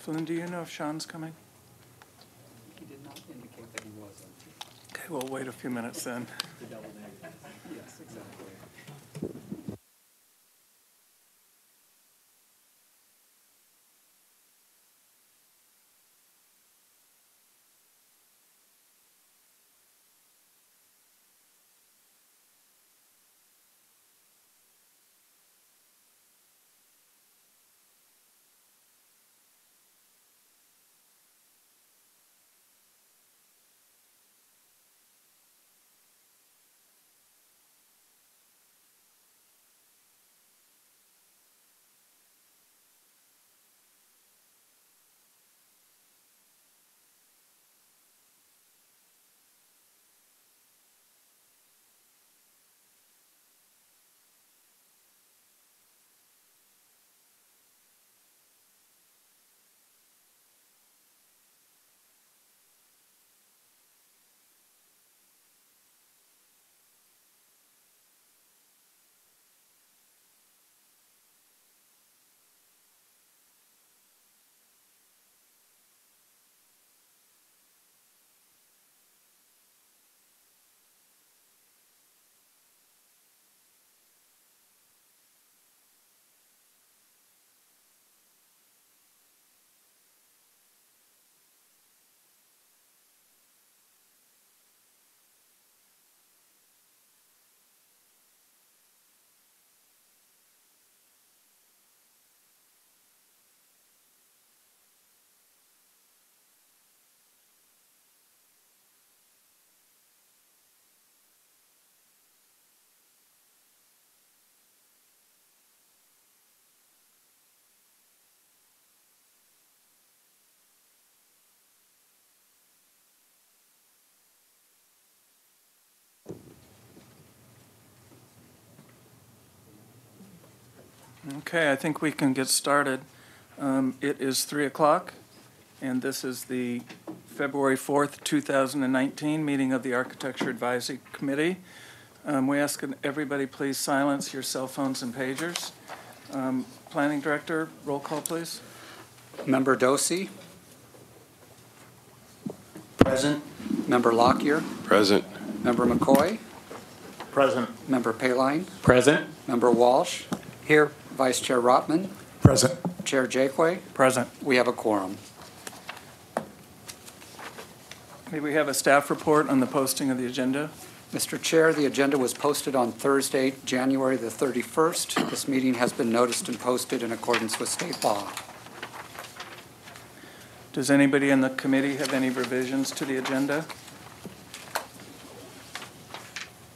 Flynn, do you know if Sean's coming? He did not indicate that he wasn't. Okay, we'll wait a few minutes then. The double negative. Yes, exactly. Okay, I think we can get started. It is 3 o'clock, and this is the February 4th, 2019 meeting of the Architecture Advisory Committee. We ask that everybody please silence your cell phones and pagers. Planning Director, roll call, please. Member Dosey. Present. Member Lockyer. Present. Member McCoy. Present. Member Paline. Present. Member Walsh. Here. Vice Chair Rotman. Present. Chair Jakeway. Present. We have a quorum. May we have a staff report on the posting of the agenda? Mr. Chair, the agenda was posted on Thursday, January the 31st. This meeting has been noticed and posted in accordance with state law. Does anybody in the committee have any revisions to the agenda?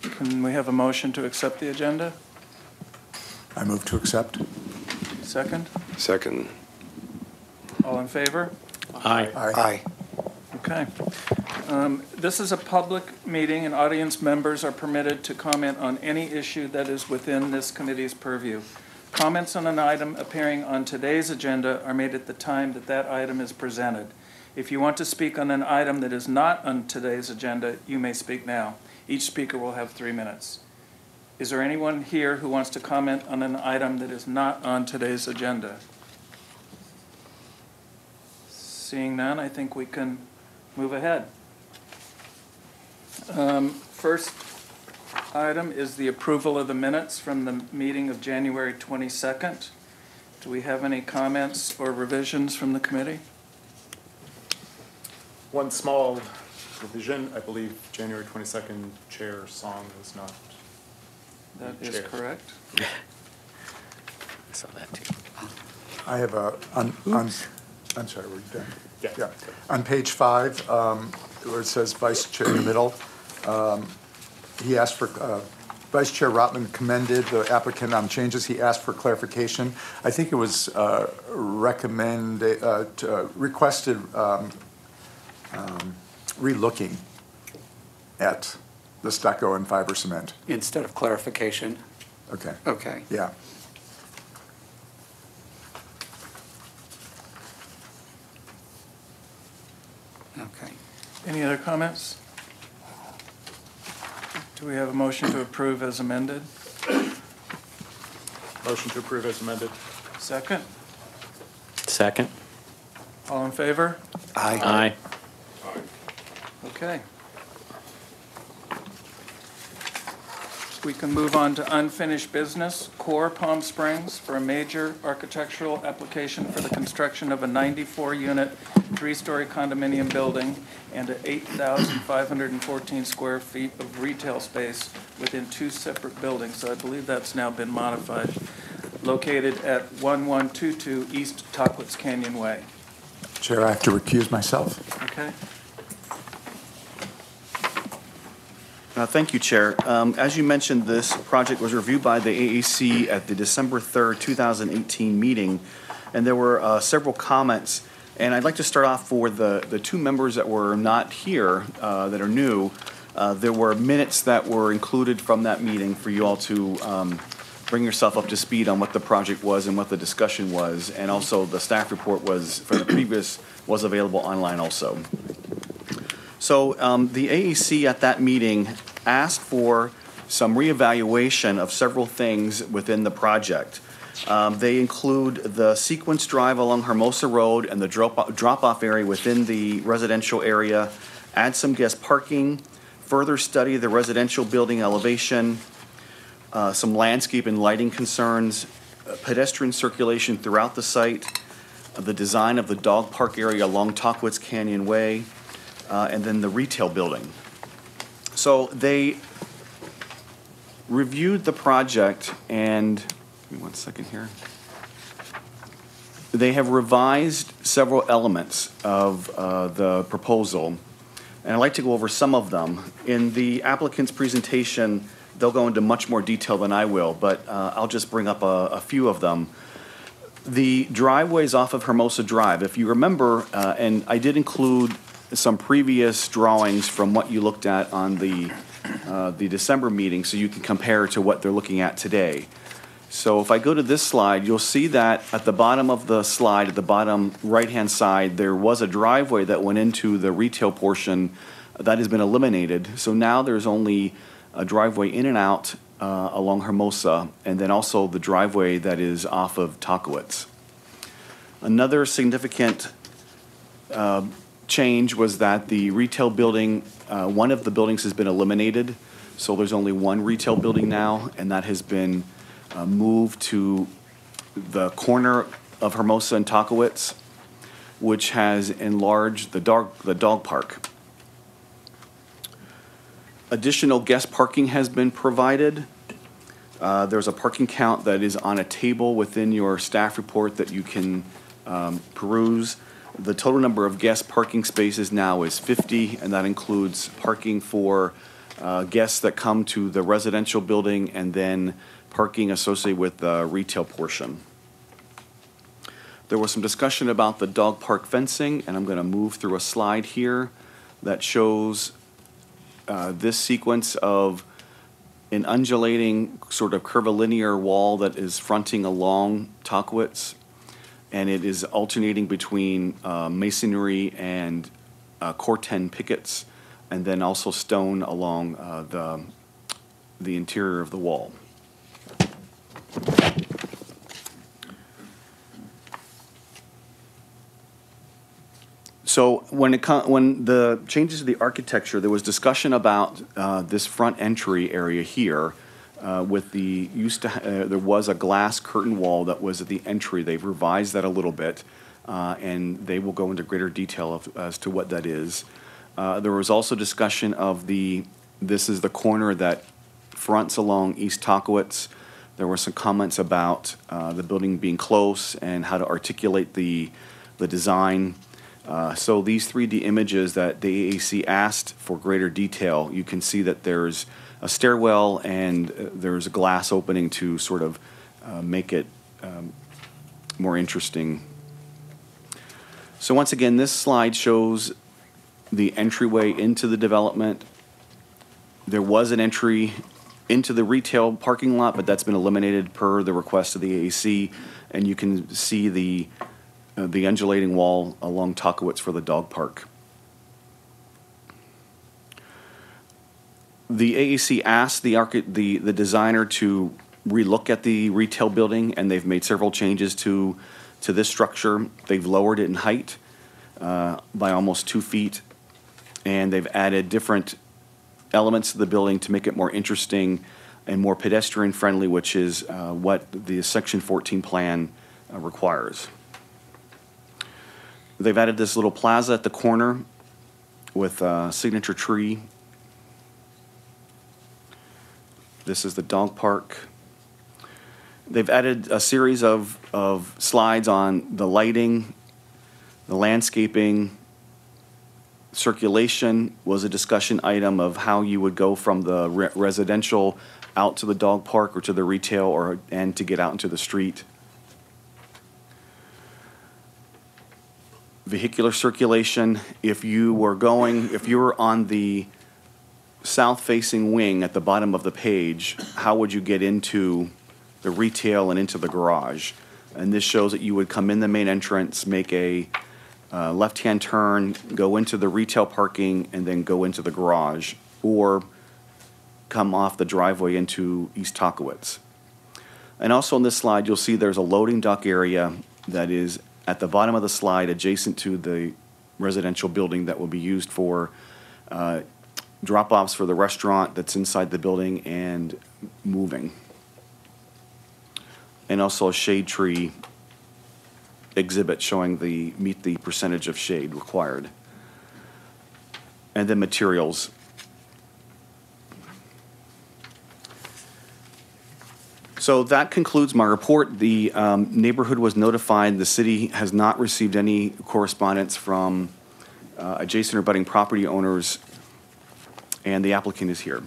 Can we have a motion to accept the agenda? I move to accept. Second? Second. All in favor? Aye. Aye. Okay. This is a public meeting, and audience members are permitted to comment on any issue that is within this committee's purview. Comments on an item appearing on today's agenda are made at the time that that item is presented. If you want to speak on an item that is not on today's agenda, you may speak now. Each speaker will have 3 minutes. Is there anyone here who wants to comment on an item that is not on today's agenda? Seeing none, I think we can move ahead. First item is the approval of the minutes from the meeting of January 22nd. Do we have any comments or revisions from the committee? One small revision, I believe January 22nd chair song was not. That is Chair. correct. I saw that too. I have a, I'm sorry, were you done? Yeah. On page 5, where it says Vice Chair in the middle, he asked for, Vice Chair Rotman commended the applicant on changes. He asked for clarification. I think it was requested relooking at the stucco and fiber cement. Instead of clarification. Okay. Okay. Yeah. Okay. Any other comments? Do we have a motion to approve as amended? Motion to approve as amended. Second? Second. All in favor? Aye. Okay. We can move on to unfinished business. Core Palm Springs for a major architectural application for the construction of a 94-unit, 3-story condominium building and 8,514 square feet of retail space within 2 separate buildings. So I believe that's now been modified. Located at 1122 East Tockwitz Canyon Way. Chair, I have to recuse myself. Okay? Thank you, Chair. As you mentioned, this project was reviewed by the AAC at the December 3rd, 2018 meeting, and there were several comments. And I'd like to start off for the 2 members that were not here, that are new. There were minutes that were included from that meeting for you all to bring yourself up to speed on what the project was and what the discussion was. And also the staff report was, for the previous, was available online also. So the AAC at that meeting asked for some reevaluation of several things within the project. They include the sequence drive along Hermosa Road and the drop-off area within the residential area, add some guest parking, further study the residential building elevation, some landscape and lighting concerns, pedestrian circulation throughout the site, the design of the dog park area along Tockwitz Canyon Way, and then the retail building. So they reviewed the project and, give me one second here. They have revised several elements of the proposal, and I'd like to go over some of them. In the applicant's presentation, they'll go into much more detail than I will, but I'll just bring up a few of them. The driveways off of Hermosa Drive, if you remember, and I did include some previous drawings from what you looked at on the December meeting so you can compare to what they're looking at today. So if I go to this slide, you'll see that at the bottom of the slide, at the bottom right-hand side, there was a driveway that went into the retail portion that has been eliminated. So now there's only a driveway in and out along Hermosa, and then also the driveway that is off of Tockwitz. Another significant change was that the retail building, one of the buildings has been eliminated, so there's only one retail building now, and that has been moved to the corner of Hermosa and Tockwitz, which has enlarged the dog park. Additional guest parking has been provided. There's a parking count that is on a table within your staff report that you can peruse. The total number of guest parking spaces now is 50, and that includes parking for guests that come to the residential building and then parking associated with the retail portion. There was some discussion about the dog park fencing, and I'm going to move through a slide here that shows this sequence of an undulating sort of curvilinear wall that is fronting along Tockwitz, and it is alternating between masonry and corten pickets, and then also stone along the interior of the wall. So when the changes to the architecture, there was discussion about this front entry area here. With the there was a glass curtain wall that was at the entry. They've revised that a little bit, and they will go into greater detail as to what that is. There was also discussion of this is the corner that fronts along East Tockwitz. There were some comments about the building being close and how to articulate the design. So these 3D images that the AAC asked for greater detail, you can see that there's a stairwell and there's a glass opening to sort of make it more interesting. So once again, this slide shows the entryway into the development. There was an entry into the retail parking lot, but that's been eliminated per the request of the AAC, and you can see the undulating wall along Tockwitz for the dog park. The AAC asked the designer to relook at the retail building, and they've made several changes to this structure. They've lowered it in height. by almost 2 feet. And they've added different elements to the building to make it more interesting and more pedestrian-friendly, which is what the Section 14 plan requires. They've added this little plaza at the corner with a signature tree. This is the dog park. They've added a series of slides on the lighting, the landscaping. Circulation was a discussion item of how you would go from the residential out to the dog park or to the retail and to get out into the street. Vehicular circulation, if you were on the south-facing wing at the bottom of the page, how would you get into the retail and into the garage? And this shows that you would come in the main entrance, make a left-hand turn, go into the retail parking, and then go into the garage, or come off the driveway into East Tocowitz. And also on this slide, you'll see there's a loading dock area that is at the bottom of the slide adjacent to the residential building that will be used for drop-offs for the restaurant that's inside the building and moving. And also a shade tree exhibit showing meet the percentage of shade required. And then materials. So that concludes my report. The neighborhood was notified. The city has not received any correspondence from adjacent or abutting property owners, and the applicant is here.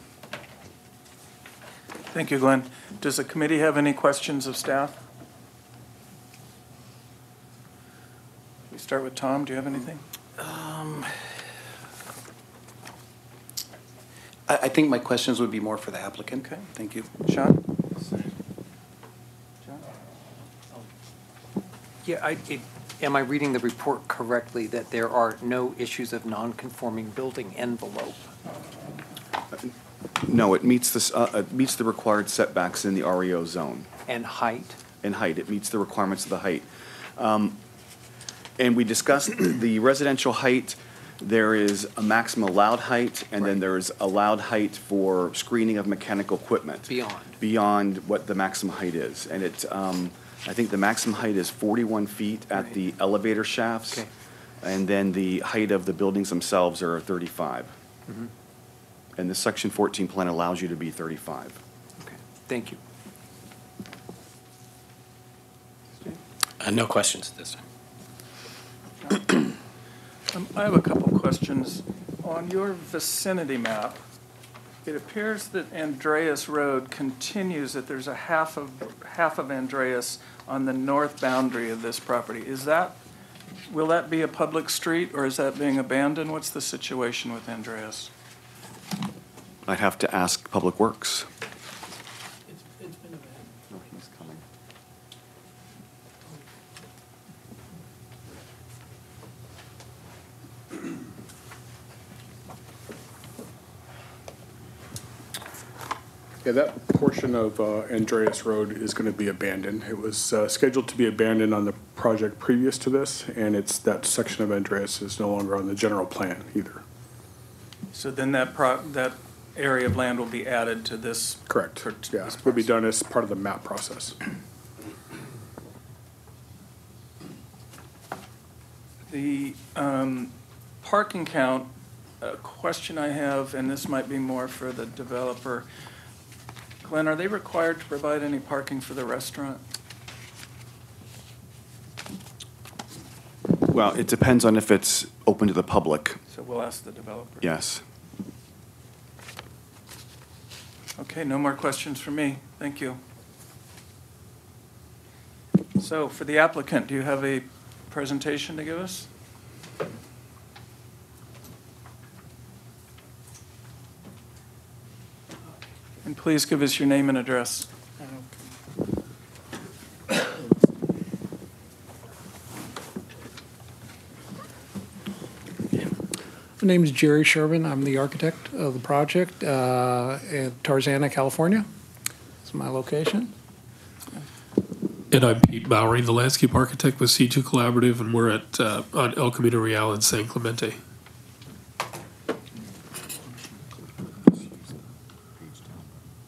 Thank you, Glenn. Does the committee have any questions of staff? We start with Tom. Do you have anything? I think my questions would be more for the applicant. Okay. Thank you. Sean? Yeah, am I reading the report correctly that there are no issues of non-conforming building envelope? No, it meets the required setbacks in the REO zone. And height? And height, it meets the requirements of the height. And we discussed the residential height. There is a maximum allowed height, and then there's allowed height for screening of mechanical equipment. Beyond what the maximum height is. And I think the maximum height is 41 feet at the elevator shafts. Okay. And then the height of the buildings themselves are 35. Mm-hmm. And the Section 14 plan allows you to be 35. Okay, thank you. No questions at this time. I have a couple questions. On your vicinity map, it appears that Andreas Road continues, that there's a half of Andreas on the north boundary of this property. Will that be a public street, or is that being abandoned? What's the situation with Andreas? I'd have to ask Public Works. Yeah, that portion of Andreas Road is going to be abandoned. It was scheduled to be abandoned on the project previous to this, and that section of Andreas is no longer on the general plan either. So then that area of land will be added to this? Correct. Yeah, it will be done as part of the map process. The parking count, a question I have, and this might be more for the developer. Glenn, are they required to provide any parking for the restaurant? Well, it depends on if it's open to the public. So we'll ask the developer. Yes. Okay, no more questions from me. Thank you. So for the applicant, do you have a presentation to give us? And please give us your name and address. My name is Jerry Sherman. I'm the architect of the project in Tarzana, California. It's my location. And I'm Pete Bowery, the landscape architect with C2 Collaborative, and we're at on El Camino Real in San Clemente.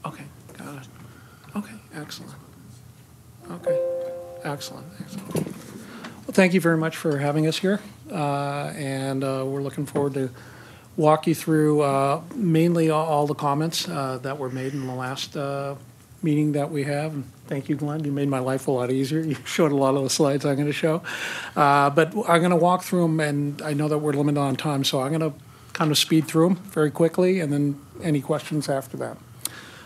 Okay, got it. Okay, excellent. Okay, excellent, excellent. Well, thank you very much for having us here, and we're looking forward to walk you through mainly all the comments that were made in the last meeting that we have. And thank you, Glenn. You made my life a lot easier. You showed a lot of the slides I'm going to show. But I'm going to walk through them, and I know that we're limited on time, so I'm going to kind of speed through them very quickly, and then any questions after that.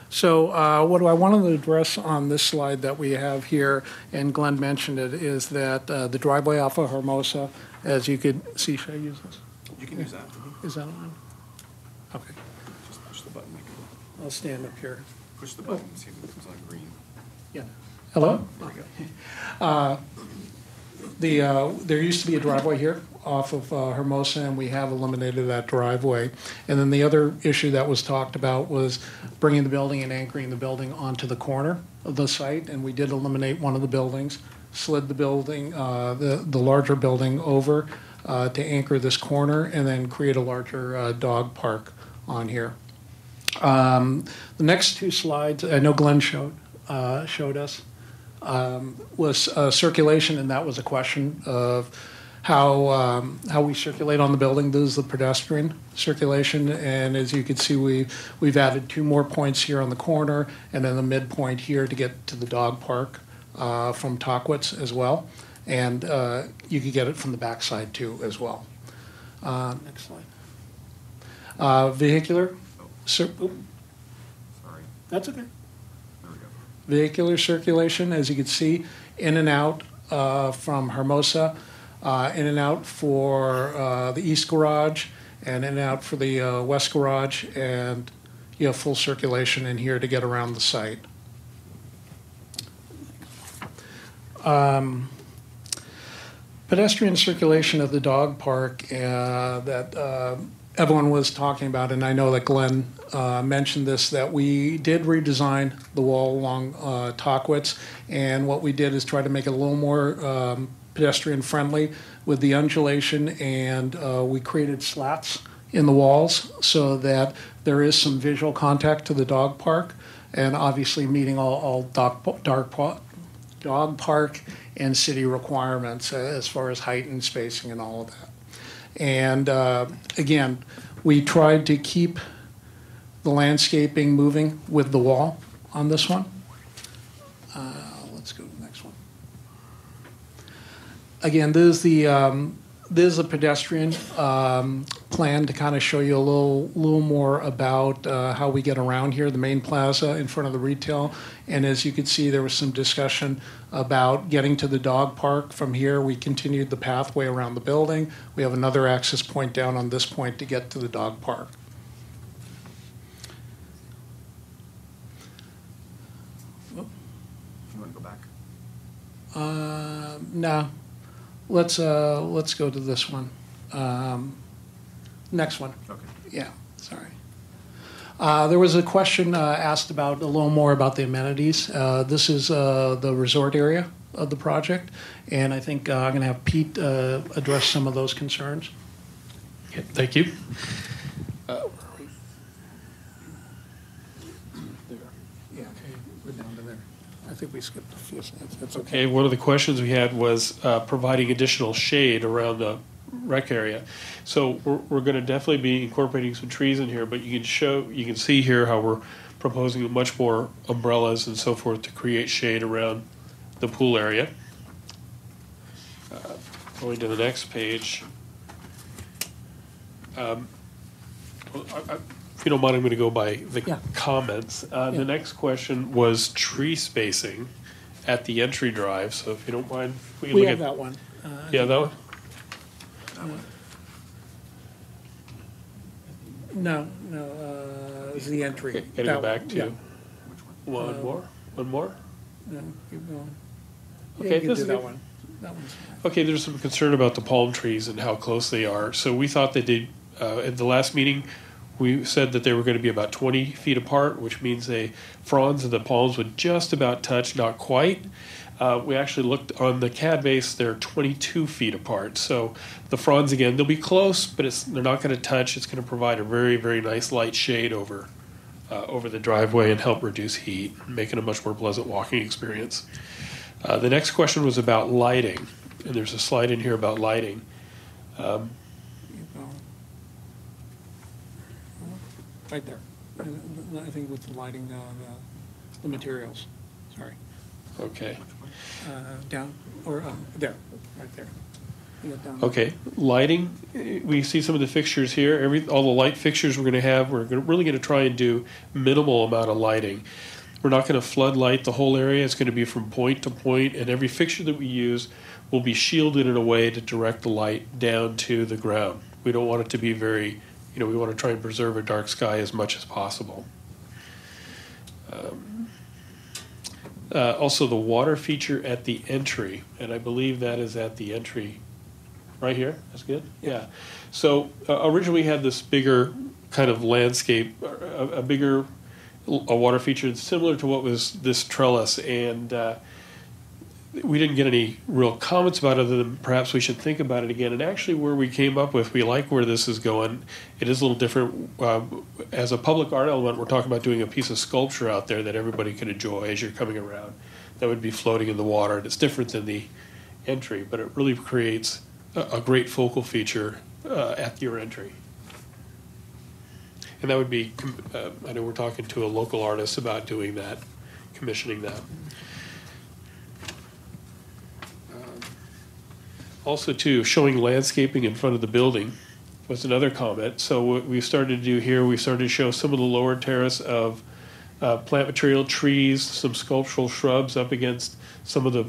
So what I wanted to address on this slide that we have here, and Glenn mentioned it, is that the driveway off of Hermosa, as you could see, should I use this? You can use that. Is that on? Okay, Just push the button. I'll stand up here. Push the button, see if it comes on green. Yeah. Hello? There we go. There used to be a driveway here off of Hermosa, and we have eliminated that driveway. And then the other issue that was talked about was bringing the building and anchoring the building onto the corner of the site, and we did eliminate one of the buildings, slid the building, the larger building over to anchor this corner, and then create a larger dog park on here. The next two slides, I know Glenn showed us, was circulation, and that was a question of how we circulate on the building. This is the pedestrian circulation, and as you can see, we've added 2 more points here on the corner, and then the midpoint here to get to the dog park from Tockwitz as well, and you could get it from the backside too as well. Next slide. Vehicular. Sorry. That's okay. There we go. Vehicular circulation, as you can see, in and out from Hermosa, in and out for the east garage, and in and out for the west garage, and you have full circulation in here to get around the site. Pedestrian circulation of the dog park that everyone was talking about, and I know that Glenn mentioned this, that we did redesign the wall along Tockwitz, and what we did is try to make it a little more pedestrian friendly with the undulation, and we created slats in the walls so that there is some visual contact to the dog park, and obviously meeting all dog park and city requirements as far as height and spacing and all of that. And again, we tried to keep the landscaping moving with the wall on this one. Let's go to the next one. Again, this is a pedestrian plan to kind of show you a little more about how we get around here, the main plaza in front of the retail. And as you can see, there was some discussion about getting to the dog park from here. We continued the pathway around the building. We have another access point down on this point to get to the dog park. You want to go back? No. Let's go to this one. Next one. Okay. Yeah, sorry. There was a question asked about a little more about the amenities. This is the resort area of the project, and I think I'm going to have Pete address some of those concerns. Okay, thank you. Yeah, okay, we're down to there. I think we skipped a few slides. That's okay. Okay, one of the questions we had was providing additional shade around the rec area. So we're going to definitely be incorporating some trees in here, but you can see here how we're proposing much more umbrellas and so forth to create shade around the pool area. Going to the next page. Well, if you don't mind, I'm going to go by the comments. The next question was tree spacing at the entry drive. So if you don't mind, we can We look have at that one. Yeah, that one. No, it's the entry. Okay, gotta go back to yeah. one more. One more. No, keep going. Okay, Yeah, you can this do is that good. one. That one's fine. Okay, there's some concern about the palm trees and how close they are. So we thought that they, at the last meeting, we said that they were going to be about 20 feet apart, which means the fronds of the palms would just about touch, not quite. We actually looked on the CAD base, they're 22 feet apart. So the fronds, again, they'll be close, but they're not going to touch. It's going to provide a very, very nice light shade over the driveway and help reduce heat, making a much more pleasant walking experience. The next question was about lighting, and there's a slide in here about lighting. Right there. I think with the lighting, the materials, sorry. Okay. Down, or there, right there. You got down. Okay, lighting, we see some of the fixtures here, all the light fixtures we're gonna have, really gonna try and do minimal amount of lighting. We're not gonna floodlight the whole area, it's gonna be from point to point, and every fixture that we use will be shielded in a way to direct the light down to the ground. We don't want it to be very, we wanna try and preserve a dark sky as much as possible. Also the water feature at the entry, and I believe that is at the entry right here. That's good? Yeah. So originally we had this bigger kind of landscape, a bigger water feature similar to what was this trellis, and we didn't get any real comments about it other than perhaps we should think about it again. And actually where we came up with, we like where this is going. It is a little different. As a public art element, we're talking about doing a piece of sculpture out there that everybody can enjoy as you're coming around. That would be floating in the water, and it's different than the entry, but it really creates a great focal feature at your entry. And that would be, I know we're talking to a local artist about doing that, commissioning that. Also, too, showing landscaping in front of the building was another comment. So what we started to do here, we started to show some of the lower terrace of plant material, trees, some sculptural shrubs up against some of the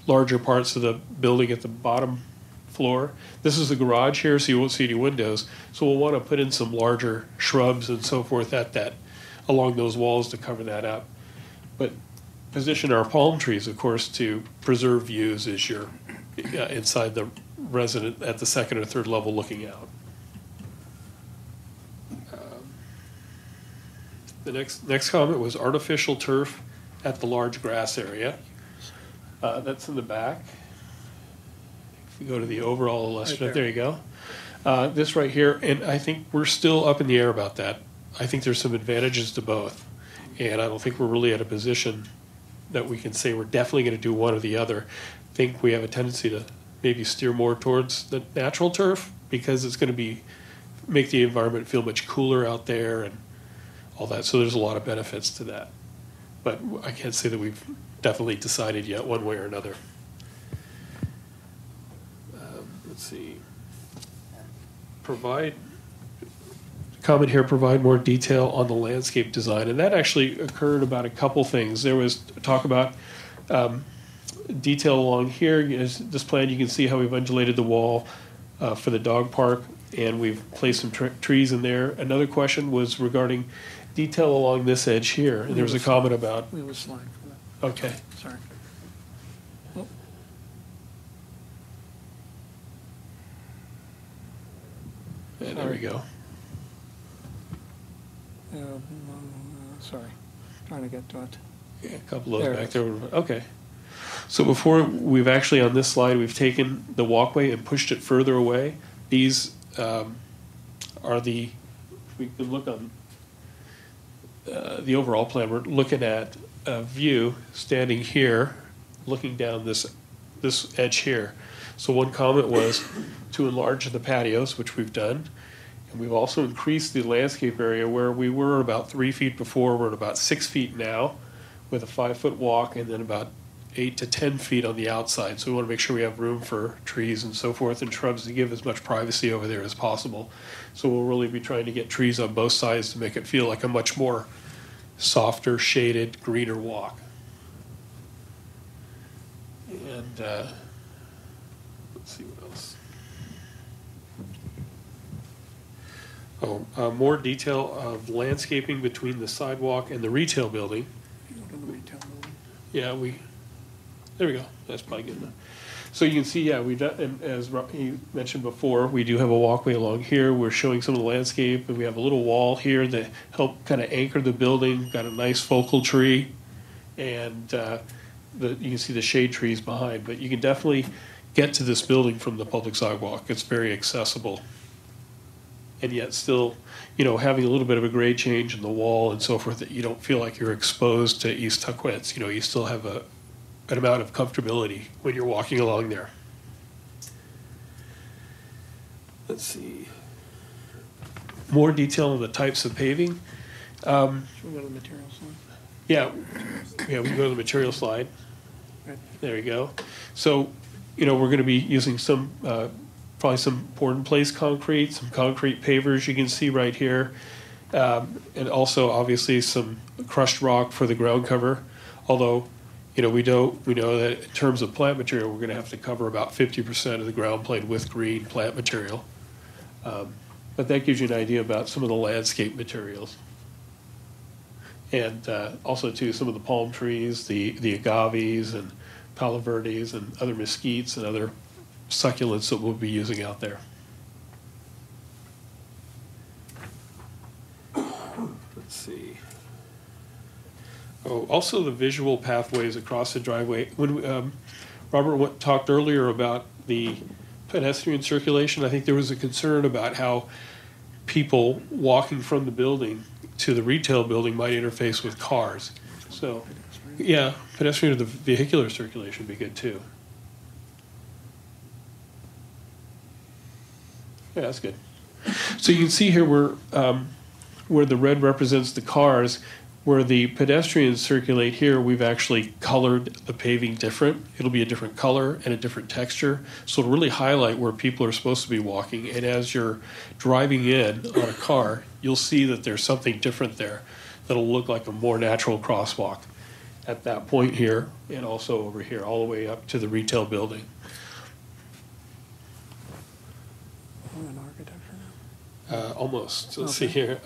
larger parts of the building at the bottom floor. This is the garage here, so you won't see any windows. So we'll want to put in some larger shrubs and so forth along those walls to cover that up. But position our palm trees, of course, to preserve views as you're inside the resident at the second or third level looking out. The next comment was artificial turf at the large grass area. That's in the back. If you go to the overall illustrative, there you go. This right here, and I think we're still up in the air about that. I think there's some advantages to both, and I don't think we're really at a position that we can say we're definitely going to do one or the other. I think we have a tendency to maybe steer more towards the natural turf because it's going to make the environment feel much cooler out there and all that. So there's a lot of benefits to that. But I can't say that we've definitely decided yet one way or another. Let's see. Comment here, provide more detail on the landscape design. And that actually occurred about a couple things. There was talk about detail along here. As this plan, you can see how we've undulated the wall for the dog park, and we've placed some trees in there. Another question was regarding detail along this edge here. And there was a comment about... We have a slide for that. Okay. Sorry. Oh. And there we go. Sorry, trying to get to it. Yeah, a couple of There those it back there. Okay. So before, we've actually, on this slide, we've taken the walkway and pushed it further away. These are we can look on the overall plan. We're looking at a view standing here, looking down this edge here. So one comment was to enlarge the patios, which we've done. And we've also increased the landscape area where we were about 3 feet before. We're at about 6 feet now with a 5-foot walk, and then about 8 to 10 feet on the outside. So we want to make sure we have room for trees and so forth and shrubs to give as much privacy over there as possible. So we'll really be trying to get trees on both sides to make it feel like a much more softer, shaded, greener walk. And let's see what else. More detail of landscaping between the sidewalk and the retail building. Yeah, there we go. That's probably good enough. So you can see, yeah, and as he mentioned before, we do have a walkway along here. We're showing some of the landscape, and we have a little wall here that help kind of anchor the building. Got a nice focal tree, and you can see the shade trees behind, but you can definitely get to this building from the public sidewalk. It's very accessible. And yet still, having a little bit of a grade change in the wall and so forth, that you don't feel like you're exposed to East Tuckwitz. You still have an amount of comfortability when you're walking along there. Let's see. More detail on the types of paving. Should we go to the material slide? Yeah, we can go to the material slide. Right. There you go. So, we're going to be using some, probably some poured-in-place concrete, some concrete pavers you can see right here, and also obviously some crushed rock for the ground cover. Although, we know that in terms of plant material, we're going to have to cover about 50% of the ground plane with green plant material. But that gives you an idea about some of the landscape materials. And also, too, some of the palm trees, the agaves and palo verdes and other mesquites and other succulents that we'll be using out there. Let's see. Oh, also the visual pathways across the driveway. When Robert talked earlier about the pedestrian circulation, I think there was a concern about how people walking from the building to the retail building might interface with cars. So, yeah, pedestrian or the vehicular circulation would be good too. Yeah, that's good. So you can see here where the red represents the cars, where the pedestrians circulate here, we've actually colored the paving different. It'll be a different color and a different texture. So it'll really highlight where people are supposed to be walking. And as you're driving in on a car, you'll see that there's something different there that'll look like a more natural crosswalk at that point here and also over here, all the way up to the retail building. An architecture now. Almost. Let's see here.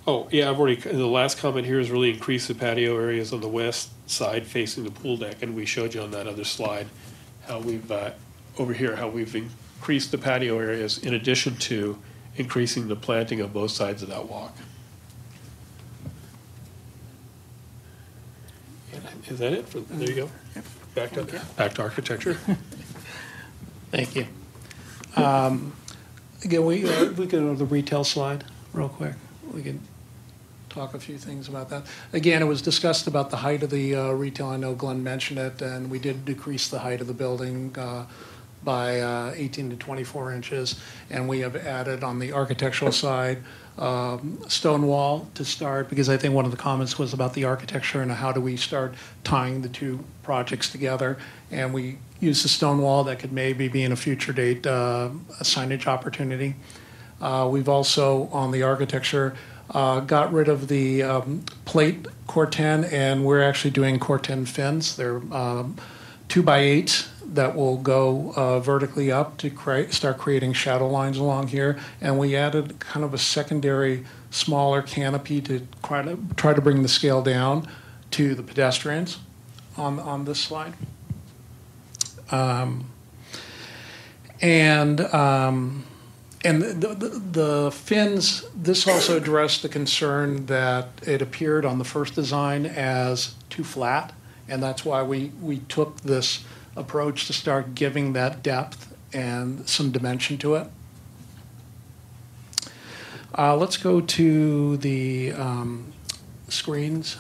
Oh, yeah, the last comment here is really increase the patio areas on the west side facing the pool deck, and we showed you on that other slide how we've, over here, how we've increased the patio areas in addition to increasing the planting of both sides of that walk. Is that it? There you go. Back to architecture. Thank you. Again, we can go to the retail slide real quick. We can talk a few things about that. Again, it was discussed about the height of the retail. I know Glenn mentioned it, and we did decrease the height of the building by 18 to 24 inches. And we have added on the architectural side stone wall to start, because I think one of the comments was about the architecture and how do we start tying the two projects together. And we used a stone wall that could maybe be in a future date a signage opportunity. We've also, on the architecture, got rid of the plate Corten, and we're actually doing Corten fins. They're 2x8 that will go vertically up to start creating shadow lines along here. And we added kind of a secondary, smaller canopy to try to bring the scale down to the pedestrians on this slide. And the fins, this also addressed the concern that it appeared on the first design as too flat, and that's why we took this approach to start giving that depth and some dimension to it. Let's go to the screens.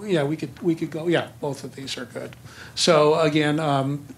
Yeah, we could go. Yeah, both of these are good. So again,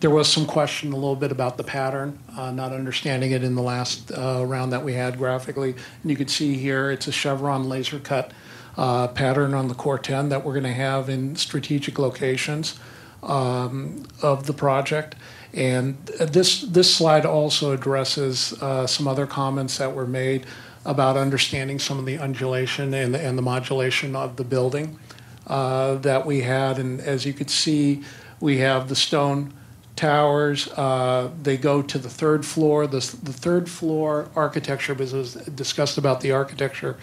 there was some question a little bit about the pattern, not understanding it in the last round that we had graphically. And you can see here it's a chevron laser cut pattern on the Corten that we're going to have in strategic locations of the project. And this slide also addresses some other comments that were made about understanding some of the undulation and the modulation of the building that we had. And as you could see, we have the stone towers. They go to the third floor. The third floor architecture, because it was discussed about the architecture,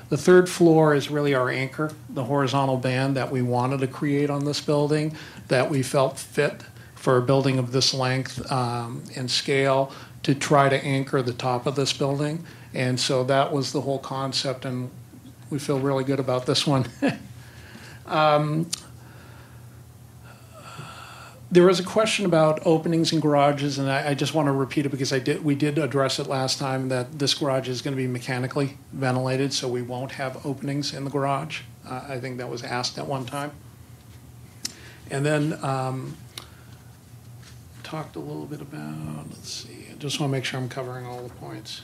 the third floor is really our anchor, the horizontal band that we wanted to create on this building that we felt fit for a building of this length and scale to try to anchor the top of this building. And so that was the whole concept, and we feel really good about this one. There was a question about openings and garages, and I just want to repeat it because we did address it last time, that this garage is going to be mechanically ventilated, so we won't have openings in the garage. I think that was asked at one time. And then talked a little bit about, let's see, I just want to make sure I'm covering all the points.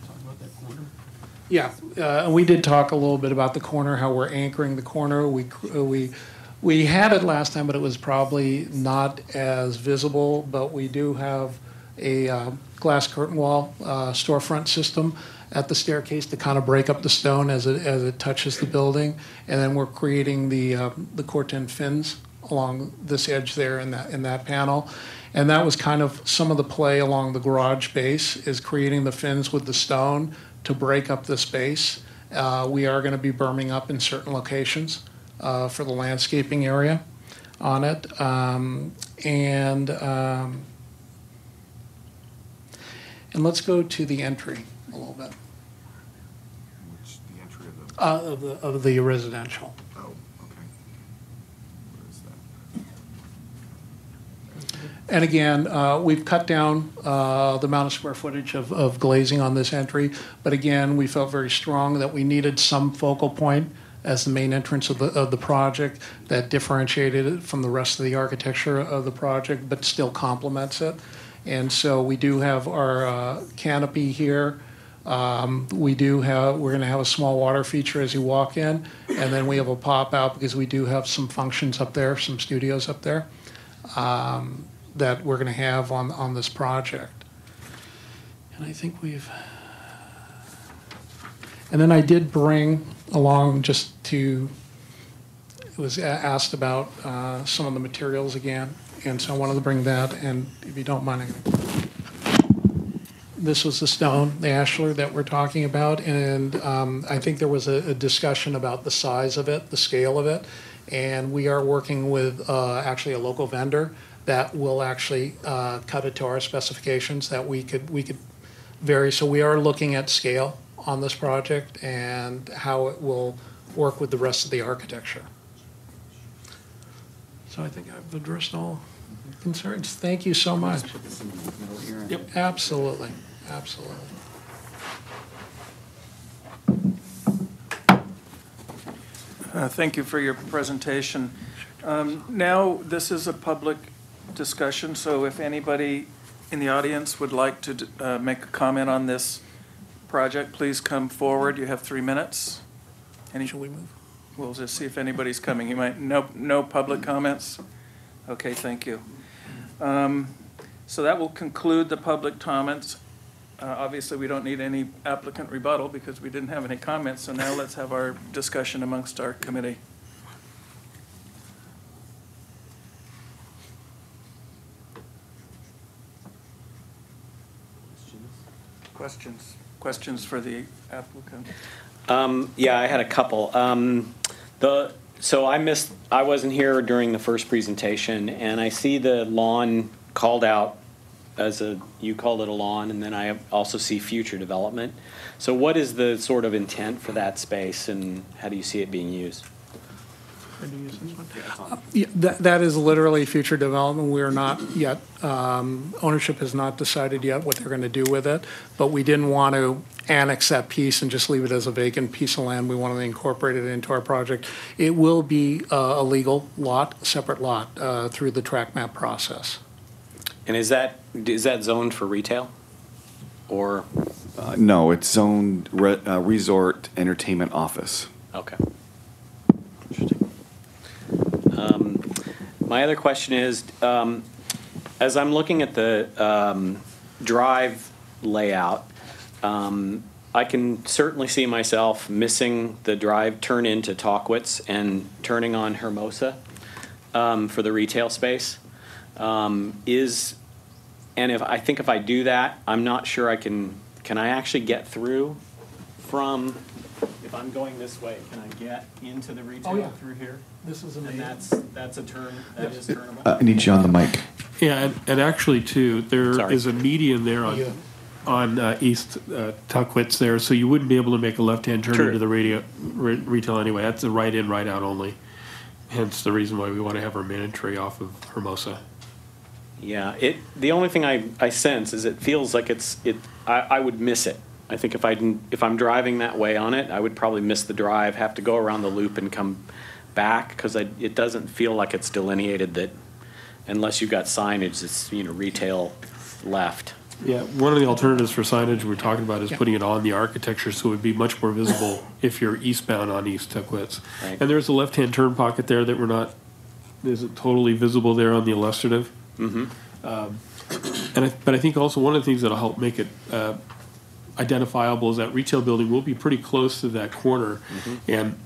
Talk about that corner. Yeah, and we did talk a little bit about the corner, how we're anchoring the corner. We had it last time, but it was probably not as visible, but we do have a glass curtain wall storefront system at the staircase to kind of break up the stone as it touches the building. And then we're creating the corten fins along this edge there in that panel. And that was kind of some of the play along the garage base, is creating the fins with the stone to break up the space. We are going to be berming up in certain locations for the landscaping area on it. And let's go to the entry a little bit. Which, the entry of the, Of the residential. oh, okay. Where is that? And again, we've cut down the amount of square footage of glazing on this entry, but again, we felt very strong that we needed some focal point as the main entrance of the project that differentiated it from the rest of the architecture of the project, but still complements it. And so we do have our canopy here. We're going to have a small water feature as you walk in, and then we have a pop out because we do have some functions up there, some studios up there that we're going to have on this project. And I think and then I did bring along it was asked about some of the materials again, and so I wanted to bring that, and if you don't mind, this was the stone, the ashlar that we're talking about, and I think there was a discussion about the size of it, the scale of it, and we are working with actually a local vendor that will actually cut it to our specifications that we could vary. So we are looking at scale on this project and how it will work with the rest of the architecture. So I think I've addressed all concerns. Thank you so much. Yep, absolutely, absolutely. Thank you for your presentation. Now, this is a public discussion, so if anybody in the audience would like to make a comment on this project, please come forward. You have 3 minutes. Shall we move? We'll just see if anybody's coming. You might, no public comments? Okay, thank you. So that will conclude the public comments. Obviously, we don't need any applicant rebuttal because we didn't have any comments, so now let's have our discussion amongst our committee. Questions for the applicant? Yeah, I had a couple. So I wasn't here during the first presentation, and I see the lawn called out you called it a lawn, and then I also see future development. So what is the sort of intent for that space, and how do you see it being used? Yeah, that is literally future development. We are not yet, ownership has not decided yet what they're going to do with it, but we didn't want to annex that piece and just leave it as a vacant piece of land. We wanted to incorporate it into our project. It will be a legal lot, a separate lot, through the track map process. And is that zoned for retail, or? No, it's zoned resort entertainment office. Okay. Interesting. My other question is, as I'm looking at the drive layout, I can certainly see myself missing the drive turn into Talkwitz and turning on Hermosa for the retail space. And if I do that, I'm not sure I can I actually get through from, if I'm going this way, can I get into the retail through here? This is And amazing. that's a turn, that is turnable? I need you on the mic. Yeah, and actually too, there Sorry. is a median there on East Tuckwitz there, so you wouldn't be able to make a left-hand turn True. into the retail anyway. That's a right in, right out only. hence the reason why we want to have our main entry off of Hermosa. Yeah, the only thing I sense is it feels like I would miss it. I think if I'm driving that way on it, I would probably miss the drive, have to go around the loop and come back, because it doesn't feel like it's delineated that, unless you've got signage that's, retail left. Yeah, one of the alternatives for signage we're talking about is putting it on the architecture, so it would be much more visible if you're eastbound on East Tuckwitz. Right. And there's a left-hand turn pocket there that isn't totally visible there on the illustrative. Mm-hmm. But I think also one of the things that'll help make it identifiable is that retail building will be pretty close to that corner. And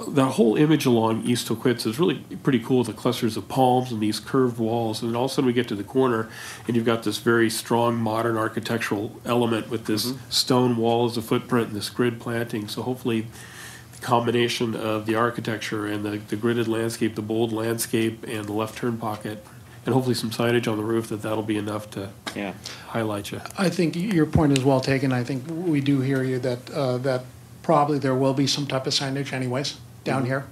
the whole image along East Tuckwitz is really pretty cool, the clusters of palms and these curved walls. And then all of a sudden we get to the corner and you've got this very strong modern architectural element with this stone wall as a footprint and this grid planting. So hopefully the combination of the architecture and the gridded landscape, the bold landscape, and the left turn pocket, and hopefully some signage on the roof, that'll be enough to highlight you. I think your point is well taken. I think we do hear you that probably there will be some type of signage anyways down here.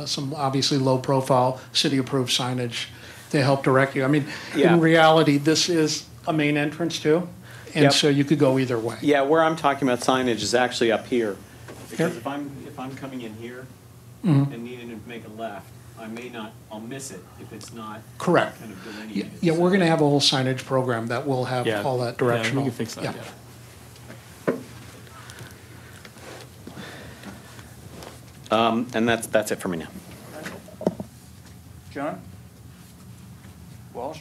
Some obviously low-profile, city-approved signage to help direct you. I mean, in reality, this is a main entrance too, and so you could go either way. Yeah, where I'm talking about signage is actually up here. Because if I'm coming in here and needing to make a left, I'll miss it if it's not Correct. kind of delineated. Yeah, we're going to have a whole signage program that will have all that directional. Yeah, we can fix that, Yeah. And that's it for me now. John? Walsh?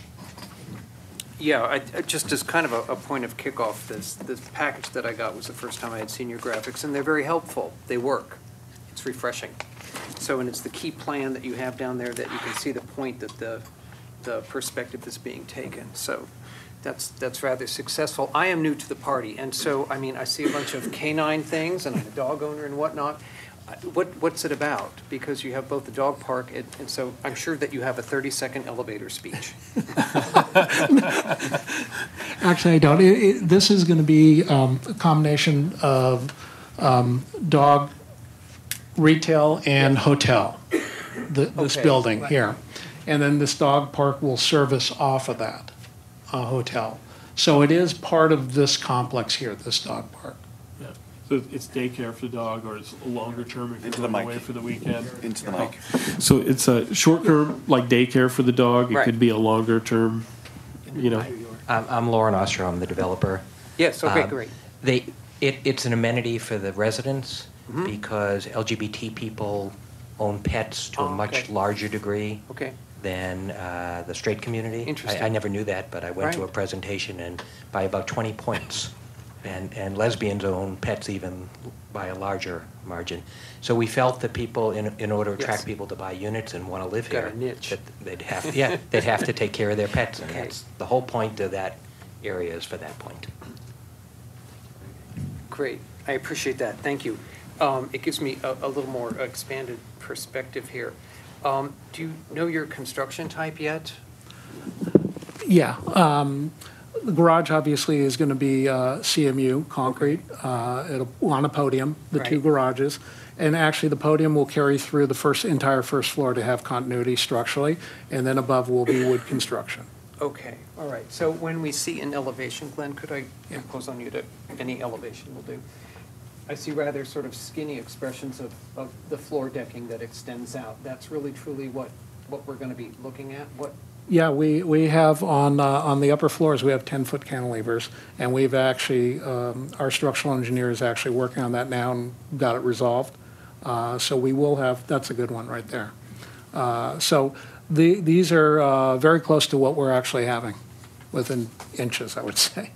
Yeah, I just as kind of a point of kickoff, this package that I got was the first time I had seen your graphics, and they're very helpful. They work. It's refreshing. So, and it's the key plan that you have down there that you can see the point that the perspective is being taken. So that's rather successful. I am new to the party, and so, I mean, I see a bunch of canine things, and I'm a dog owner and whatnot. What's it about? Because you have both the dog park, and so I'm sure that you have a 30-second elevator speech. Actually, I don't. This is going to be a combination of dog, retail, and hotel, this building here. And then this dog park will service off of that hotel. So it is part of this complex here, this dog park. So it's daycare for the dog, or it's a longer term if you're going away for the weekend. Into the mic. So it's a short term, like daycare for the dog. It Right. could be a longer term, I'm Lauren Ostro, I'm the developer. Yes, okay, great. It's an amenity for the residents because LGBT people own pets to a much larger degree Okay. than the straight community. Interesting. I never knew that, but I went to a Right. presentation and by about 20 points. And lesbians own pets even by a larger margin. So we felt that people, in order to attract people to buy units and want to live Got here, a niche. that they'd have to take care of their pets. And that's the whole point of that area is for that point. Great, I appreciate that, thank you. It gives me a little more expanded perspective here. Do you know your construction type yet? Yeah. The garage obviously is going to be CMU, concrete. It'll on a podium, the two Right. garages. And actually, the podium will carry through the entire first floor to have continuity structurally, and then above will be wood construction. Okay, all right. So when we see an elevation, Glenn, could I impose on you to, any elevation will do? I see rather sort of skinny expressions of the floor decking that extends out. That's really truly what we're going to be looking at? Yeah, we have on the upper floors, we have 10-foot cantilevers, and we've actually, our structural engineer is actually working on that now and got it resolved. So we will have, that's a good one right there. So these are very close to what we're actually having, within inches, I would say.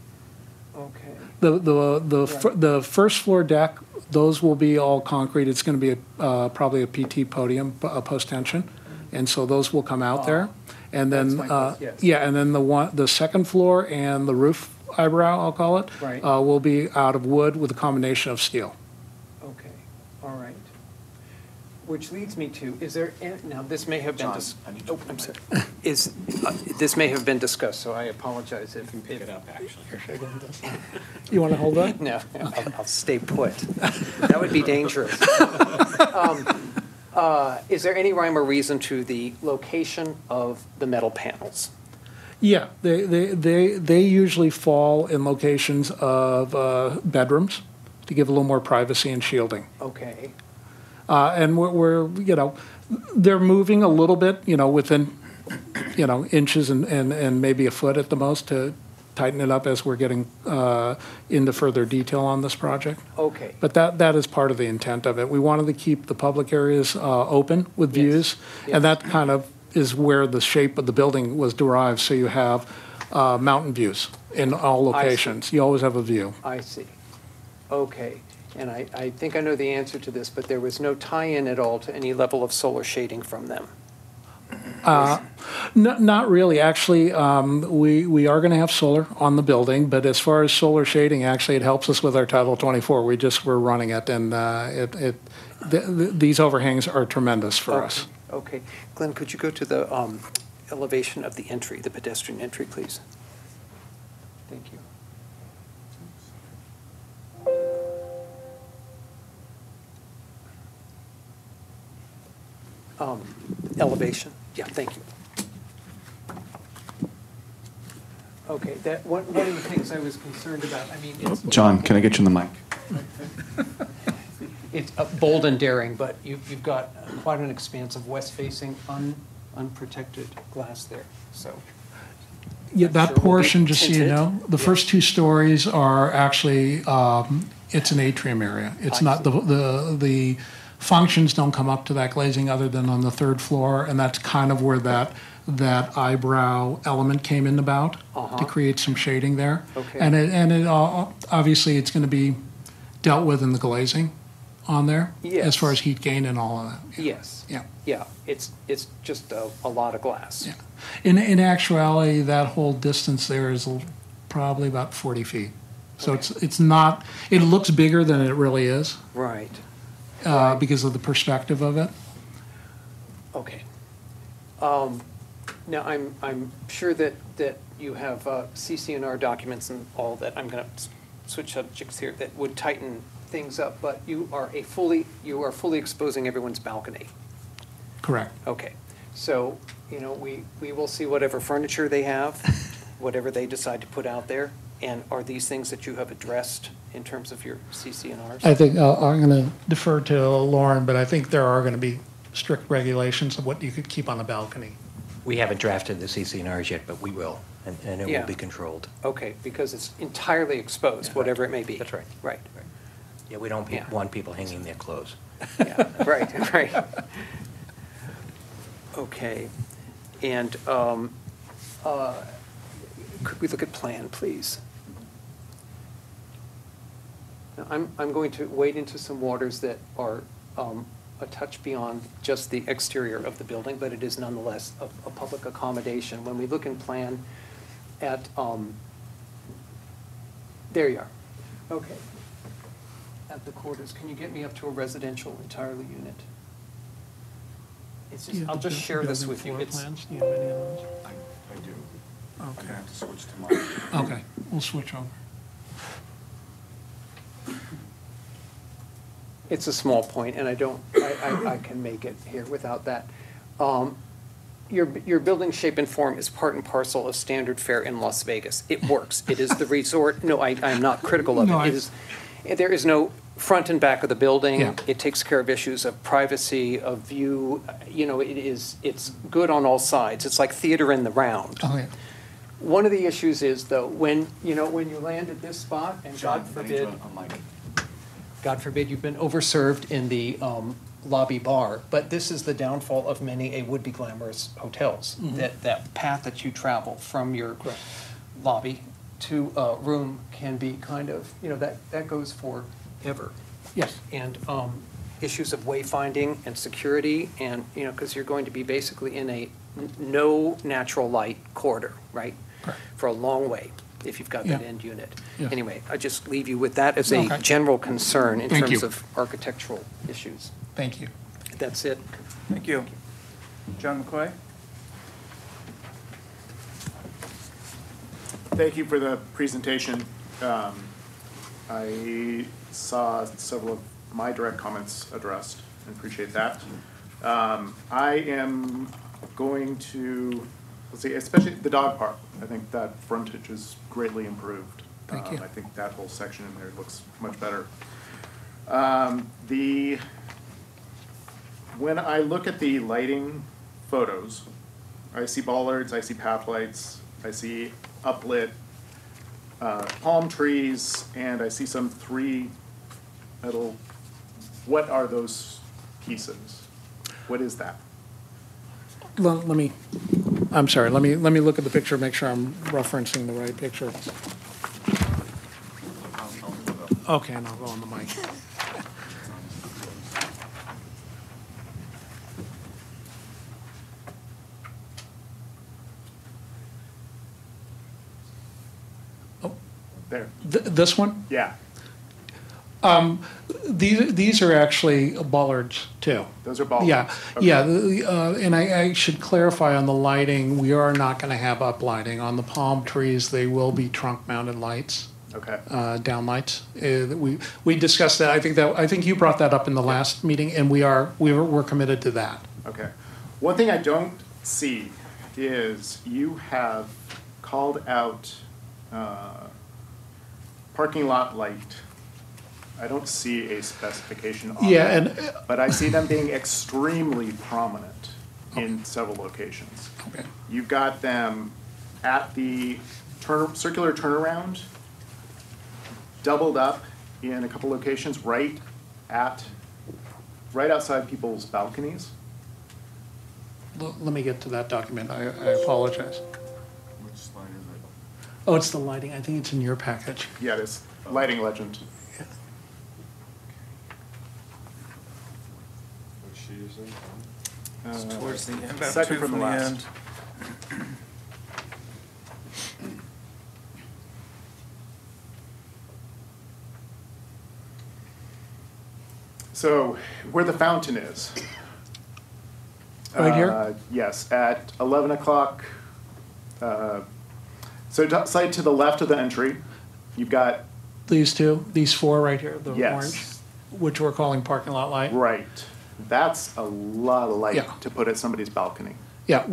Okay. The first floor deck, those will be all concrete. It's going to be probably a PT podium, a post-tension, and so those will come out there. And then, That's my guess, yes. yeah, and then the second floor and the roof eyebrow, I'll call it, Right. will be out of wood with a combination of steel. Okay, all right. Which leads me to, is there, now this may have been, oh, I'm sorry. This may have been discussed, so I apologize if. Pick it up, actually. You want to hold that? No, I'll stay put. That would be dangerous. Is there any rhyme or reason to the location of the metal panels? Yeah, they usually fall in locations of bedrooms to give a little more privacy and shielding. Okay, And they're moving a little bit, within, inches and maybe a foot at the most to tighten it up as we're getting into further detail on this project. okay. But that is part of the intent of it. We wanted to keep the public areas open with Yes. views, Yes. and that kind of is where the shape of the building was derived, so you have mountain views in all I see. locations. You always have a view. I see. Okay, and I think I know the answer to this, but there was no tie-in at all to any level of solar shading from them? Not really, actually, we are gonna have solar on the building, but as far as solar shading, actually, it helps us with our Title 24. We're running it, and these overhangs are tremendous for us. Okay. Glenn, could you go to the elevation of the entry, the pedestrian entry, please? Thank you. Elevation, yeah, thank you. Okay, one of the things I was concerned about, I mean, it's. John, can I get you in the mic? It's bold and daring, but you've got quite an expanse of west-facing, unprotected glass there, so. Yeah, I'm that sure will be portion, just so you tinted. know, the Yeah. first 2 stories are actually, it's an atrium area. It's I not, the functions don't come up to that glazing other than on the 3rd floor, and that's kind of where that eyebrow element came in about, Uh-huh. to create some shading there. Okay. And it obviously, it's gonna be dealt with in the glazing on there, Yes. as far as heat gain and all of that. Yes. Yeah. Yeah, it's just a lot of glass. Yeah. In actuality, that whole distance there is probably about 40 feet. So Okay. it's not, it looks bigger than it really is, Right, because of the perspective of it. okay. Now, I'm sure that you have CC&R documents and all that, I'm gonna switch subjects here, that would tighten things up, but you are fully exposing everyone's balcony. Correct. Okay, so, we will see whatever furniture they have, whatever they decide to put out there, and are these things that you have addressed in terms of your CC&Rs? I think, I'm going to defer to Lauren, but I think there are going to be strict regulations of what you could keep on a balcony. We haven't drafted the CC&Rs yet, but we will, and it Yeah. will be controlled. Okay, because it's entirely exposed, whatever it may be. That's right. Right, Yeah, we don't Yeah. want people hanging their clothes. yeah, right. Okay, and could we look at plan, please? Now, I'm going to wade into some waters that are a touch beyond just the exterior of the building, but it is nonetheless a public accommodation. When we look in plan at, there you are. Okay. At the quarters, can you get me up to a residential entirely unit? It's just, I'll just share this with you. It's, Do you have any of those? I do. Okay. I have to switch to mine. Okay, we'll switch over. it's a small point, and I can make it here without that. Your building shape and form is part and parcel of standard fare in Las Vegas. It works. It is the resort. No, I'm not critical of No, it. It is, there is no front and back of the building. Yeah. It takes care of issues of privacy, of view. It's good on all sides. It's like theater in the round. Okay. One of the issues is, though, when you land at this spot, and God forbid you've been overserved in the lobby bar, but this is the downfall of many a would-be glamorous hotels. That path that you travel from your lobby to a room can be kind of, that goes forever. Yes. And issues of wayfinding and security, and, because you're going to be basically in a no natural light corridor, right? Correct. For a long way, if you've got that Yeah. end unit. Yes. Anyway, I just leave you with that as Okay. a general concern in Thank terms you. of architectural issues. Thank you. That's it. Thank you. John McCoy? Thank you for the presentation. I saw several of my direct comments addressed and appreciate that. I am going to, let's see, especially the dog park. I think that frontage is greatly improved. Thank you. I think that whole section in there looks much better. When I look at the lighting photos, I see bollards, I see path lights, I see uplit palm trees, and I see some three metal. What are those pieces? What is that? Let me, I'm sorry, let me look at the picture, make sure I'm referencing the right picture. Okay, and I'll go on the mic. There. This one? Yeah, These are actually bollards too. those are bollards. Yeah, Okay. yeah, and I should clarify on the lighting, we are not gonna have uplighting. On the palm trees, they will be trunk-mounted lights, Okay. down lights. We discussed that, I think you brought that up in the last meeting, and we're committed to that. Okay. One thing I don't see is you have called out parking lot light. I don't see a specification on Yeah, it, and, but I see them being extremely prominent in several locations. okay. You've got them at the circular turnaround, doubled up in a couple locations, right outside people's balconies. Let me get to that document, I apologize. Which slide is it? Oh, it's the lighting, I think it's in your package. Yeah, it is. Lighting legend. It's towards the end, about Second two from from the the last. end. So, where the fountain is. Right here? Yes, at 11 o'clock. So, site to the left of the entry, you've got, These two, these four right here, the Yes. orange, which we're calling parking lot light. right. That's a lot of light Yeah. to put at somebody's balcony. Yeah,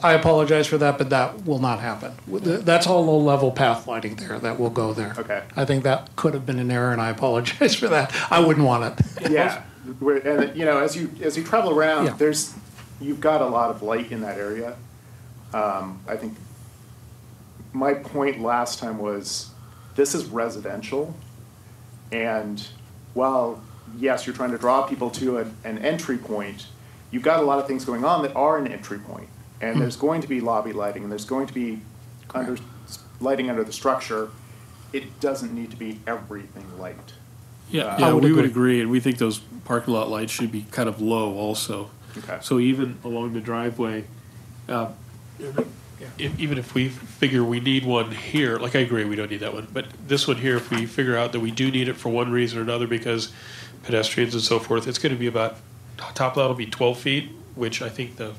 I apologize for that, but that will not happen. That's all low-level path lighting there, that will go there. Okay. I think that could have been an error, and I apologize for that. I wouldn't want it. Yeah, and as you travel around, Yeah. you've got a lot of light in that area. I think my point last time was, this is residential, and while, yes, you're trying to draw people to an entry point, you've got a lot of things going on that are an entry point. And there's going to be lobby lighting, and there's going to be lighting under the structure. It doesn't need to be everything light. Yeah, I would we would agree. agree, and we think those parking lot lights should be kind of low also. Okay. So even along the driveway, even if we figure we need one here, like I agree, we don't need that one, but this one here, if we figure out that we do need it for one reason or another because pedestrians and so forth, it's gonna be about, top level will be 12 feet, which I think the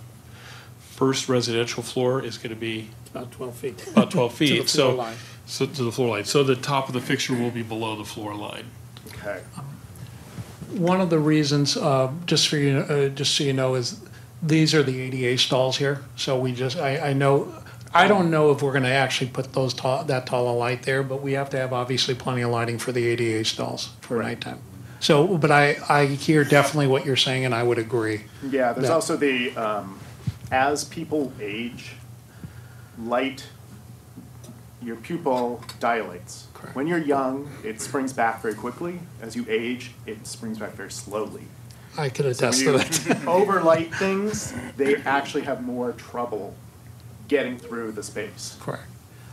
first residential floor is gonna be About 12 feet. about 12 To the feet, floor so, line. so to the floor line. So the top of the fixture will be below the floor line. Okay. One of the reasons, just so you know, is these are the ADA stalls here. So I don't know if we're gonna actually put that tall a light there, but we have to have obviously plenty of lighting for the ADA stalls for nighttime. So, but I hear definitely what you're saying, and I would agree. Yeah, there's that- also the, as people age, your pupil dilates. Correct. When you're young, it springs back very quickly. As you age, it springs back very slowly. I could So attest when to you that. overlight things, they actually have more trouble getting through the space. Correct.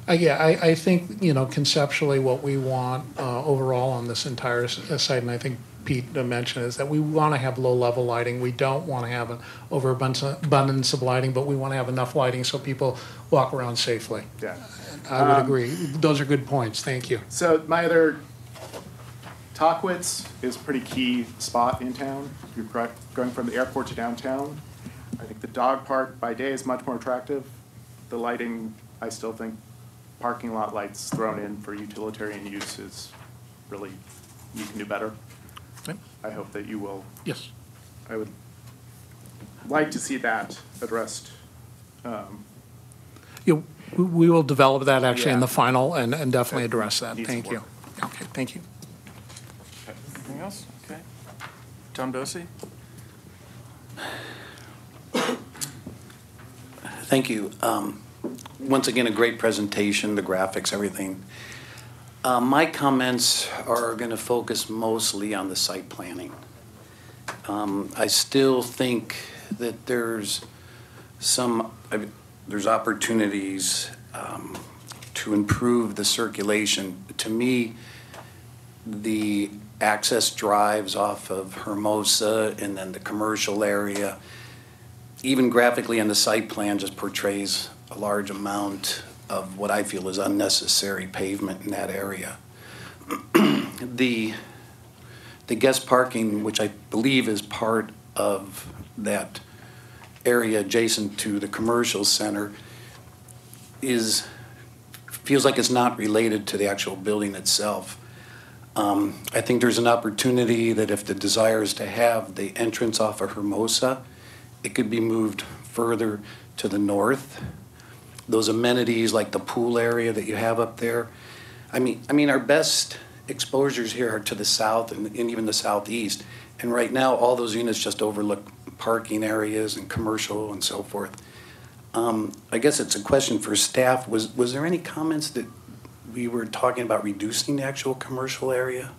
Yeah, I think, conceptually what we want overall on this entire site, and I think Pete mentioned, is that we want to have low-level lighting. We don't want to have an overabundance of lighting, but we want to have enough lighting so people walk around safely. Yeah. I would agree. Those are good points. Thank you. So my other, Tockwitz is a pretty key spot in town. You're going from the airport to downtown. I think the dog park by day is much more attractive. The lighting, I still think parking lot lights thrown in for utilitarian use is really, you can do better. Okay. I hope that you will. Yes. I would like to see that addressed. We will develop that actually in Yeah. the final and definitely address that. Needs Thank you. work. Okay, thank you. Anything else? Okay. Tom Dosey? Thank you. Once again, a great presentation, the graphics, everything. My comments are going to focus mostly on the site planning. I still think that there's opportunities to improve the circulation. To me, the access drives off of Hermosa and then the commercial area, even graphically on the site plan, just portrays a large amount of what I feel is unnecessary pavement in that area. The guest parking, which I believe is part of that area adjacent to the commercial center, feels like it's not related to the actual building itself. I think there's an opportunity that if the desire is to have the entrance off of Hermosa, it could be moved further to the north. Those amenities like the pool area that you have up there. I mean, our best exposures here are to the south and even the southeast. And right now, all those units just overlook parking areas and commercial and so forth. I guess it's a question for staff. Was there any comments that we were talking about reducing the actual commercial area?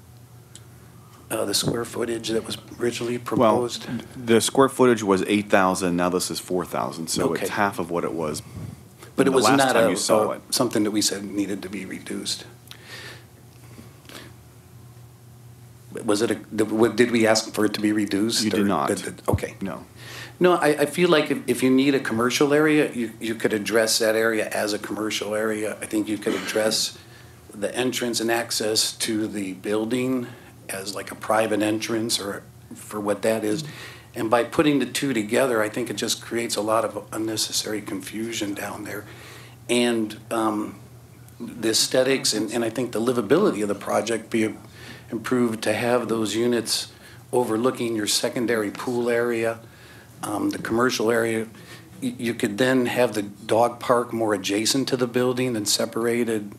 The square footage that was originally Well, proposed? the square footage was 8,000, now this is 4,000, so Okay. it's half of what it was. But it the was last not time you saw it. something that we said needed to be reduced. Was it, did we ask for it to be reduced? You did or not. Okay. No. No, I feel like if you need a commercial area, you could address that area as a commercial area. I think you could address the entrance and access to the building as like a private entrance or for what that is. And by putting the two together, I think it just creates a lot of unnecessary confusion down there. And the aesthetics and I think the livability of the project be improved to have those units overlooking your secondary pool area, the commercial area. You could then have the dog park more adjacent to the building and separated,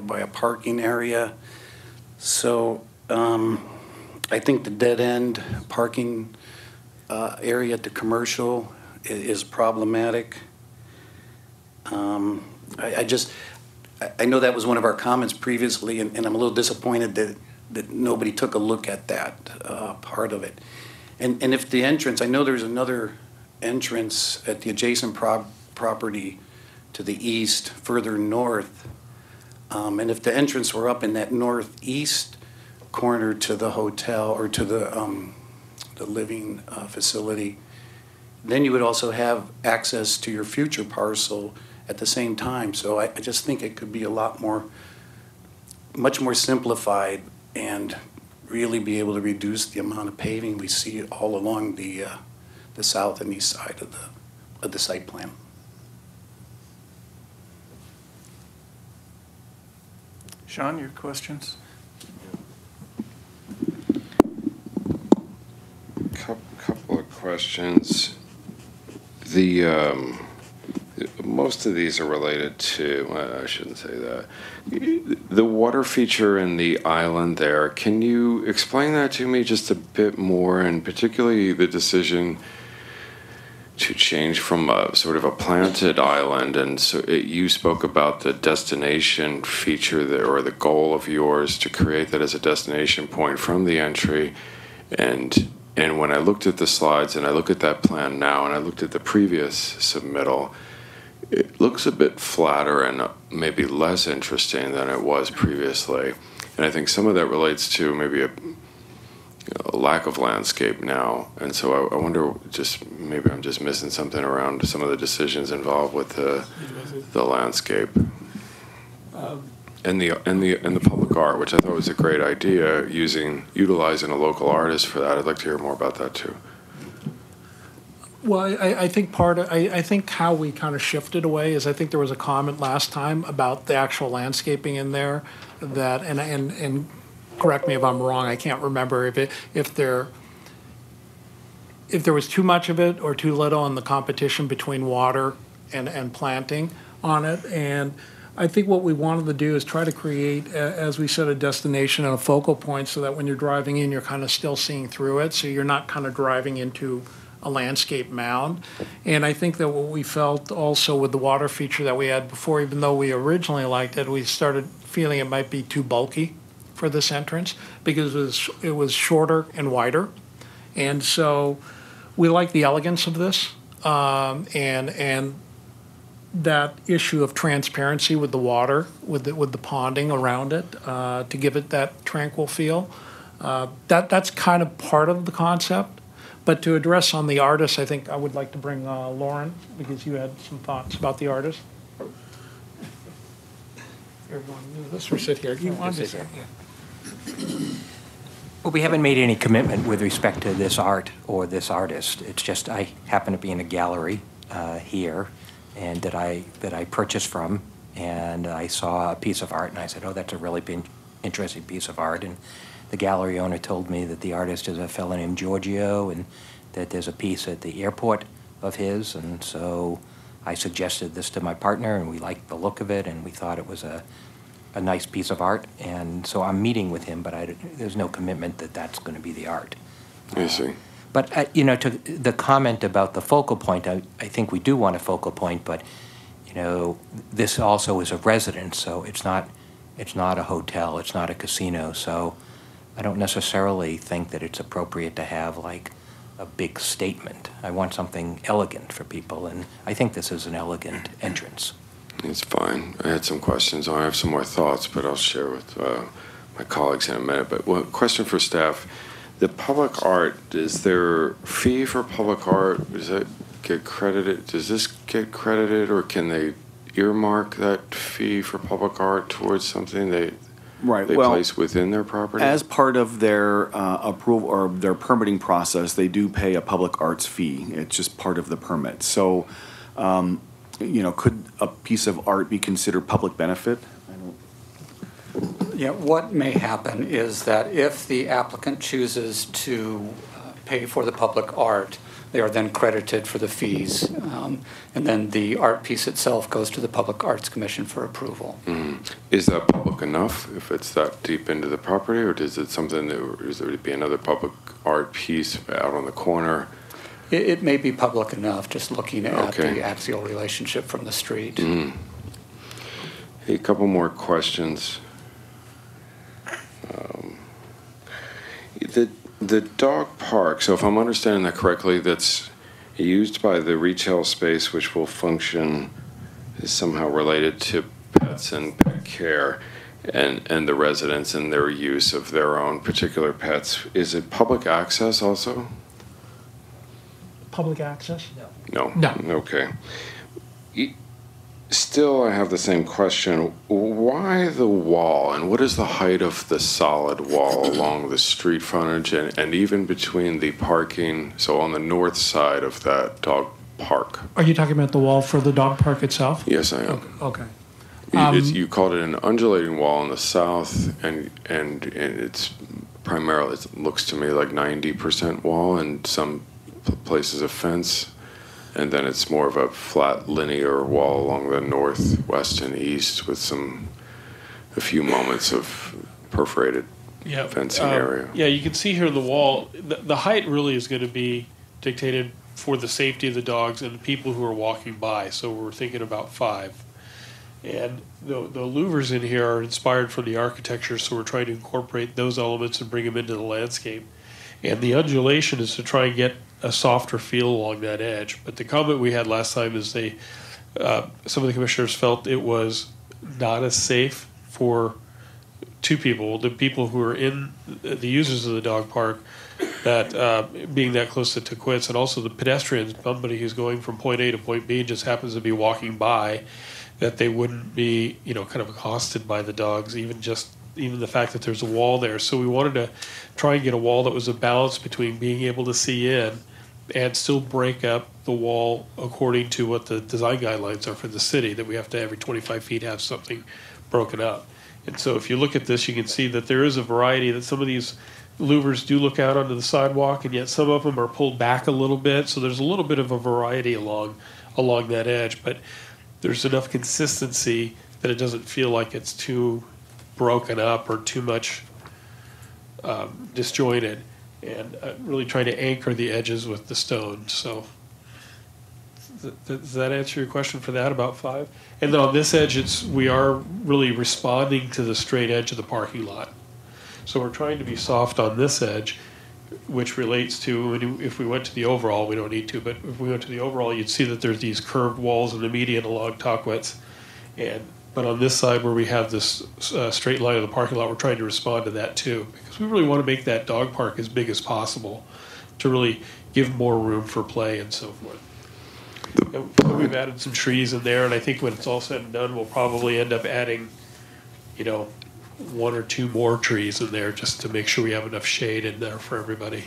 by a parking area. So I think the dead end parking area at the commercial is problematic. I know that was one of our comments previously, and I'm a little disappointed that nobody took a look at that part of it. And if the entrance, I know there's another entrance at the adjacent property to the east, further north. And if the entrance were up in that northeast corner to the hotel or to the living facility, then you would also have access to your future parcel at the same time. So I just think it could be much more simplified and really be able to reduce the amount of paving we see all along the south and east side of the site plan. Sean, your questions? Couple of questions. Most of these are related to, I shouldn't say that. The water feature in the island there, can you explain that to me just a bit more, and particularly the decision to change from a sort of a planted island? And so you spoke about the destination feature there, or the goal of yours to create that as a destination point from the entry. And when I looked at the slides and I look at that plan now and I looked at the previous submittal, it looks a bit flatter and maybe less interesting than it was previously. And I think some of that relates to maybe a lack of landscape now. And so I wonder, maybe I'm just missing something around some of the decisions involved with the landscape. And the public art, which I thought was a great idea, utilizing a local artist for that. I'd like to hear more about that too. Well, I think I think how we kind of shifted away is I think there was a comment last time about the actual landscaping in there that, and correct me if I'm wrong, I can't remember if if there was too much of it or too little in the competition between water and planting on it. And I think what we wanted to do is try to create, as we said, a destination and a focal point so that when you're driving in, you're kind of still seeing through it. So you're not kind of driving into a landscape mound. And I think that what we felt also with the water feature that we had before, even though we originally liked it, we started feeling it might be too bulky for this entrance because it was shorter and wider. And so we like the elegance of this, and that issue of transparency with the water, with the ponding around it, to give it that tranquil feel. That's kind of part of the concept. But to address on the artist, I think I would like to bring Lauren, because you had some thoughts about the artist. Everyone do this or sit here? You want to sit here? Well, we haven't made any commitment with respect to this art or this artist. It's just I happen to be in a gallery here, and that I purchased from, and I saw a piece of art, and I said, "Oh, that's a really interesting piece of art." And the gallery owner told me that the artist is a fellow named Giorgio, and that there's a piece at the airport of his, and so I suggested this to my partner, and we liked the look of it, and we thought it was a nice piece of art, and so I'm meeting with him, but there's no commitment that that's going to be the art. I see. But, to the comment about the focal point, I think we do want a focal point, but, this also is a residence, so it's not a hotel, it's not a casino, so I don't necessarily think that it's appropriate to have, like, a big statement. I want something elegant for people, and I think this is an elegant entrance. It's fine. I had some questions. I have some more thoughts, but I'll share with my colleagues in a minute. But one question for staff. The public art, is there a fee for public art? Does that get credited? Does this get credited, or can they earmark that fee for public art towards something they place within their property? As part of their approval or their permitting process, they do pay a public arts fee. It's just part of the permit. So, could a piece of art be considered public benefit? Yeah, what may happen is that if the applicant chooses to pay for the public art, they are then credited for the fees. And then the art piece itself goes to the Public Arts Commission for approval. Mm. Is that public enough if it's that deep into the property, or is it something that, is there to be another public art piece out on the corner? It may be public enough, just looking at the axial relationship from the street. Mm. Hey, a couple more questions. The dog park, so if I'm understanding that correctly, that's used by the retail space, which will function, is somehow related to pets and pet care and the residents and their use of their own particular pets. Is it public access also? Public access? No. No. Okay. Still, I have the same question. Why the wall, and what is the height of the solid wall along the street frontage and even between the parking, so on the north side of that dog park? Are you talking about the wall for the dog park itself? Yes, I am. Okay. You called it an undulating wall on the south, and it's primarily, it looks to me like 90% wall and some places a fence. And then it's more of a flat linear wall along the north, west, and east with a few moments of perforated fencing area. Yeah, you can see here the wall. The height really is going to be dictated for the safety of the dogs and the people who are walking by. So we're thinking about 5. And the louvers in here are inspired from the architecture, so we're trying to incorporate those elements and bring them into the landscape. And the undulation is to try and get a softer feel along that edge. But the comment we had last time is some of the commissioners felt it was not as safe for 2 people, the people who are in the users of the dog park, that being that close to Tequitz, and also the pedestrians, somebody who's going from point A to point B just happens to be walking by, that they wouldn't be, kind of accosted by the dogs, even the fact that there's a wall there. So we wanted to try and get a wall that was a balance between being able to see in and still break up the wall according to what the design guidelines are for the city, that we have to every 25 feet have something broken up. And so if you look at this, you can see that there is a variety, that some of these louvers do look out onto the sidewalk, and yet some of them are pulled back a little bit. So there's a little bit of a variety along that edge, but there's enough consistency that it doesn't feel like it's too broken up or too much disjointed, and really trying to anchor the edges with the stone. So does that answer your question for that about 5? And then on this edge, we are really responding to the straight edge of the parking lot. So we're trying to be soft on this edge, which relates to, if we went to the overall, we don't need to, but if we went to the overall, you'd see that there's these curved walls in the median along Tockwitz. But on this side where we have this straight line of the parking lot, we're trying to respond to that too, because we really want to make that dog park as big as possible to really give more room for play and so forth. And so we've added some trees in there, and I think when it's all said and done, we'll probably end up adding, 1 or 2 more trees in there just to make sure we have enough shade in there for everybody.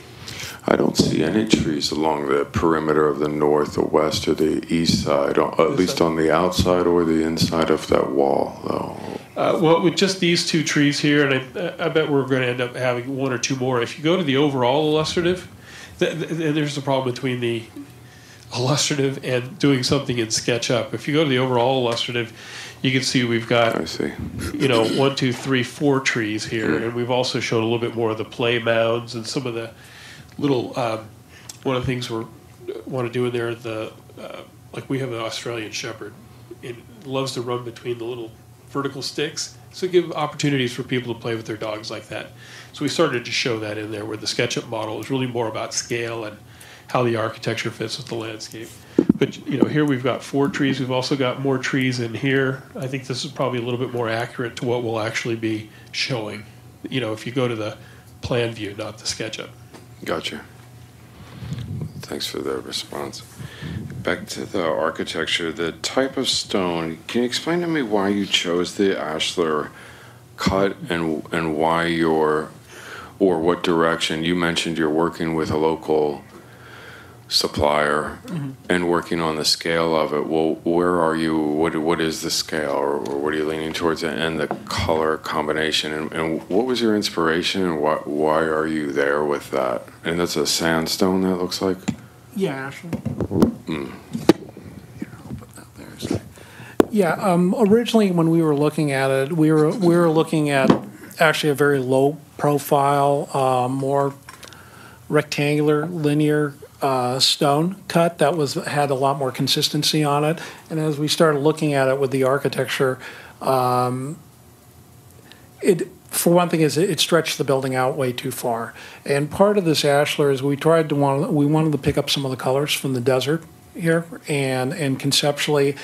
I don't see any trees along the perimeter of the north or west or the east side, at least on the outside or the inside of that wall, though. Well, with just these 2 trees here, and I bet we're going to end up having 1 or 2 more. If you go to the overall illustrative, there's a problem between the illustrative and doing something in SketchUp. If you go to the overall illustrative, you can see we've got, 1, 2, 3, 4 trees here, and we've also shown a little bit more of the play mounds and some of the little, one of the things we want to do in there, like we have an Australian Shepherd. It loves to run between the little vertical sticks, so give opportunities for people to play with their dogs like that. So we started to show that in there, where the SketchUp model is really more about scale and how the architecture fits with the landscape. But here we've got 4 trees. We've also got more trees in here. I think this is probably a little bit more accurate to what we'll actually be showing. If you go to the plan view, not the SketchUp. Gotcha. Thanks for the response. Back to the architecture, the type of stone. Can you explain to me why you chose the ashlar cut and why or what direction? You mentioned you're working with a local supplier and working on the scale of it. Well, where are you? What is the scale, or what are you leaning towards, and the color combination, and what was your inspiration, and why are you there with that? And that's a sandstone, that looks like. Yeah, Ashley. Yeah, originally when we were looking at it, we were looking at actually a very low profile, more rectangular, linear stone cut that had a lot more consistency on it. And as we started looking at it with the architecture, for one thing, it stretched the building out way too far. And part of this ashlar is we wanted to pick up some of the colors from the desert here, and conceptually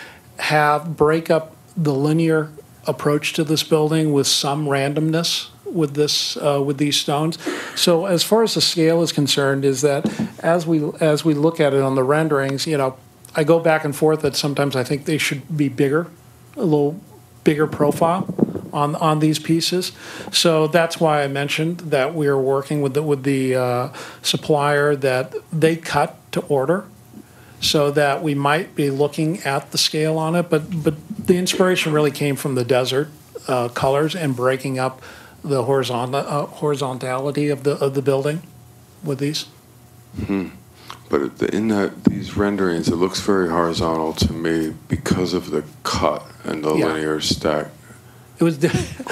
break up the linear approach to this building with some randomness with these stones. So as far as the scale is concerned, is that as we look at it on the renderings, I go back and forth that sometimes I think they should be bigger, a little bigger profile on these pieces. So that's why I mentioned that we are working with the supplier that they cut to order, so that we might be looking at the scale on it. But the inspiration really came from the desert colors and breaking up the horizontality of the building with these. But these renderings, it looks very horizontal to me because of the cut and the linear stack. It was,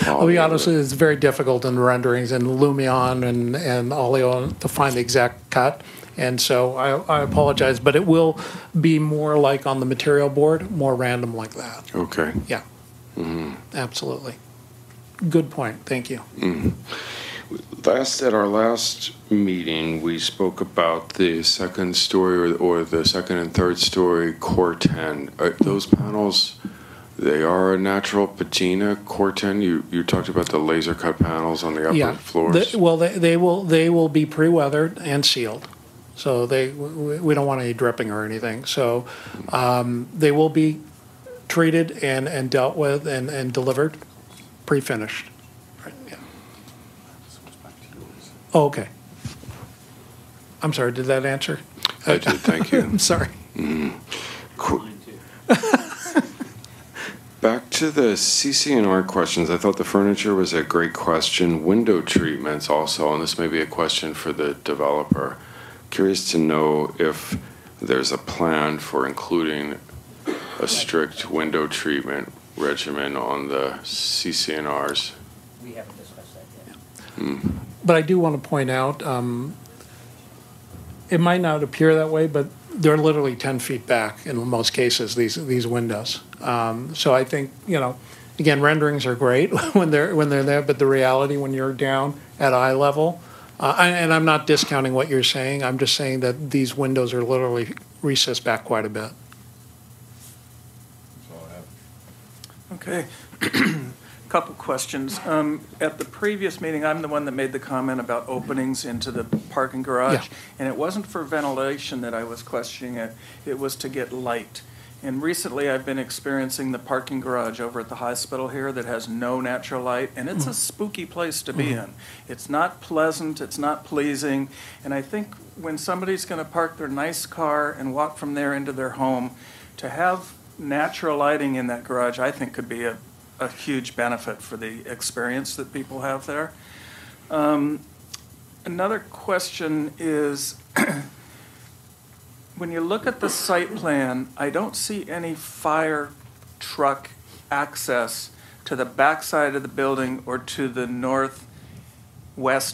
I'll be honest, it's very difficult in renderings and Lumion and Oleo to find the exact cut. And so I apologize, but it will be more like on the material board, more random like that. Okay. Yeah. Absolutely. Good point. Thank you. At our last meeting, we spoke about the second story or the second and third story Corten. Those panels, they are a natural patina Corten. You talked about the laser cut panels on the upper floors. They will be pre-weathered and sealed. So we don't want any dripping or anything. So they will be treated and dealt with and delivered pre-finished. Right, yeah. Oh, okay. I'm sorry, did that answer? I did, thank you. I'm sorry. Back to the CC&R questions, I thought the furniture was a great question. Window treatments also, and this may be a question for the developer. Curious to know if there's a plan for including a strict window treatment regimen on the CC&Rs. We haven't discussed that yet. But I do want to point out, it might not appear that way, but they're literally 10 feet back in most cases, these windows. So I think, again, renderings are great when they're there, but the reality when you're down at eye level, and I'm not discounting what you're saying, I'm just saying that these windows are literally recessed back quite a bit. Okay. Couple questions. At the previous meeting, I'm the one that made the comment about openings into the parking garage. Yeah. And it wasn't for ventilation that I was questioning it. It was to get light. And recently, I've been experiencing the parking garage over at the hospital here that has no natural light, and it's a spooky place to be in. It's not pleasant, it's not pleasing, and I think when somebody's going to park their nice car and walk from there into their home, to have natural lighting in that garage, I think could be a huge benefit for the experience that people have there. Another question is, when you look at the site plan, I don't see any fire truck access to the backside of the building or to the northwest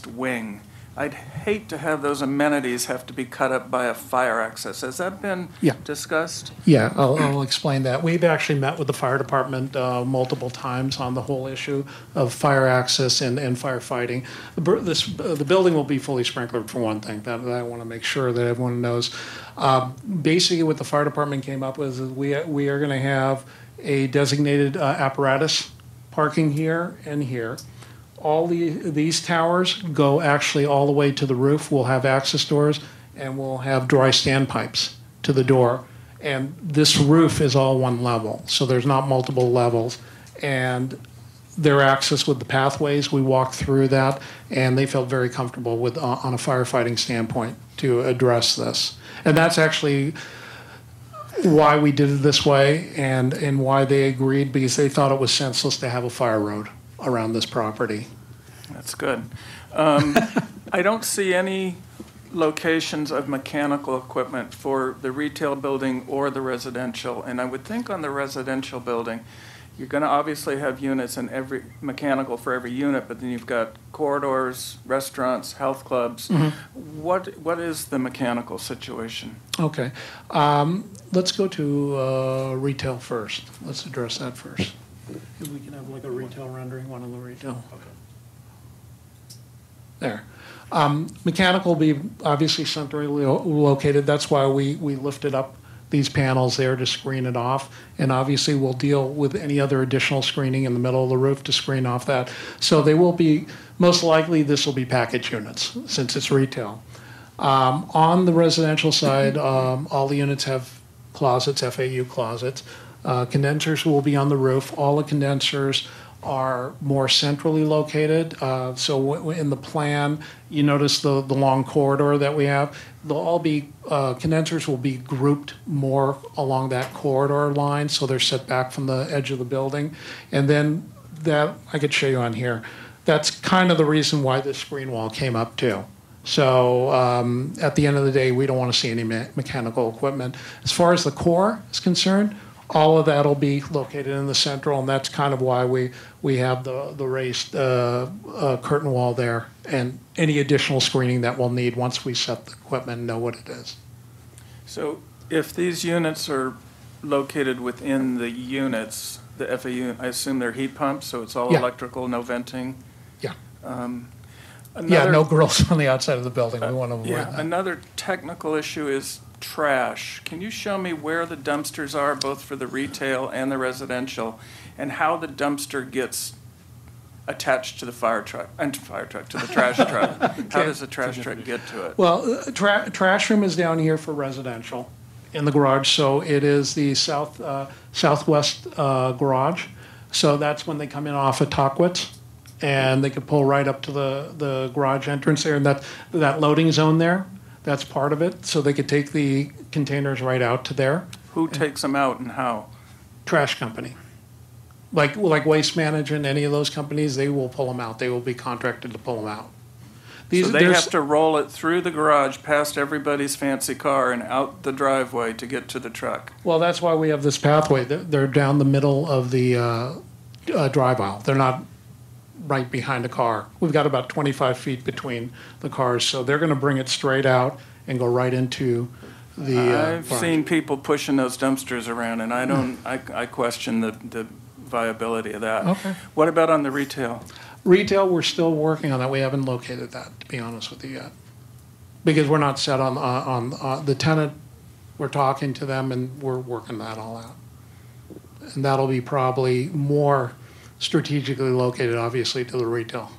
wing. I'd hate to have those amenities have to be cut up by a fire access. Has that been discussed? Yeah, I'll explain that. We've actually met with the fire department multiple times on the whole issue of fire access and firefighting. The building will be fully sprinklered for one thing. That I want to make sure that everyone knows. Basically, what the fire department came up with is we are going to have a designated apparatus parking here and here. All these towers go actually all the way to the roof. We'll have access doors, and we'll have dry standpipes to the door. And this roof is all one level, so there's not multiple levels. And their access with the pathways, we walked through that, and they felt very comfortable with on a firefighting standpoint to address this. And that's actually why we did it this way, and why they agreed, because they thought it was senseless to have a fire road around this property. That's good. I don't see any locations of mechanical equipment for the retail building or the residential. And I would think on the residential building, you're going to obviously have units in every mechanical for every unit, but then you've got corridors, restaurants, health clubs. What is the mechanical situation? Okay. Let's go to retail first. Let's address that first. If we can have like a retail rendering, one of the retail. Okay. There. Mechanical will be obviously centrally located. That's why we lifted up these panels there to screen it off. And obviously we'll deal with any other additional screening in the middle of the roof to screen off that. So they will be, most likely this will be package units since it's retail. On the residential side, all the units have closets, FAU closets. Condensers will be on the roof. All the condensers are more centrally located. So in the plan, you notice the long corridor that we have. They'll all be, condensers will be grouped more along that corridor line, so they're set back from the edge of the building. And then that, I could show you on here, that's kind of the reason why this screen wall came up too. So at the end of the day, we don't want to see any mechanical equipment. As far as the core is concerned, all of that will be located in the central, and that's kind of why we have the raised curtain wall there, and any additional screening that we'll need once we set the equipment and know what it is. So if these units are located within the units, the FAU, I assume they're heat pumps, so it's all electrical, no venting? Yeah. No grills on the outside of the building. We want to avoid that. Another technical issue is trash. Can you show me where the dumpsters are, both for the retail and the residential, and how the dumpster gets attached to the to the trash truck? How does the trash truck get to it? Well, trash room is down here for residential in the garage, so it is the southwest garage. So that's when they come in off of Tockwitz, and they could pull right up to the garage entrance there, and that loading zone there. That's part of it, so they could take the containers right out to there. Who takes them out and how? Trash company. Like Waste Management, any of those companies, they will pull them out. They will be contracted to pull them out. So they have to roll it through the garage, past everybody's fancy car, and out the driveway to get to the truck. Well, that's why we have this pathway. They're down the middle of the drive aisle. They're not right behind the car. We've got about 25 feet between the cars, so they're going to bring it straight out and go right into the I've barn. seen people pushing those dumpsters around, and I question the viability of that. Okay. What about on the retail? Retail, we're still working on that. We haven't located that, to be honest with you yet. Because we're not set on the tenant. We're talking to them and we're working that all out. And that'll be probably more strategically located, obviously, to the retail.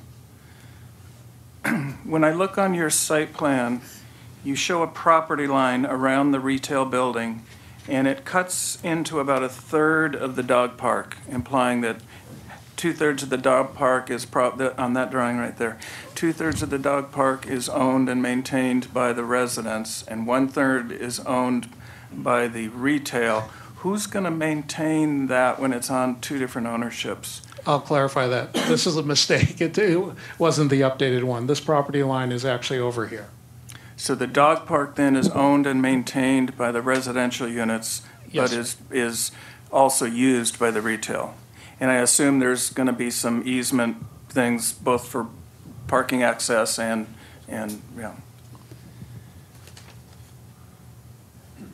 When I look on your site plan, you show a property line around the retail building, and it cuts into about a third of the dog park, implying that 2/3 of the dog park is on that drawing right there. 2/3 of the dog park is owned and maintained by the residents, and 1/3 is owned by the retail. Who's going to maintain that when it's on two different ownerships? I'll clarify that. This is a mistake. It wasn't the updated one. This property line is actually over here. So the dog park then is owned and maintained by the residential units, Yes. but is also used by the retail. And I assume there's going to be some easement things both for parking access and yeah.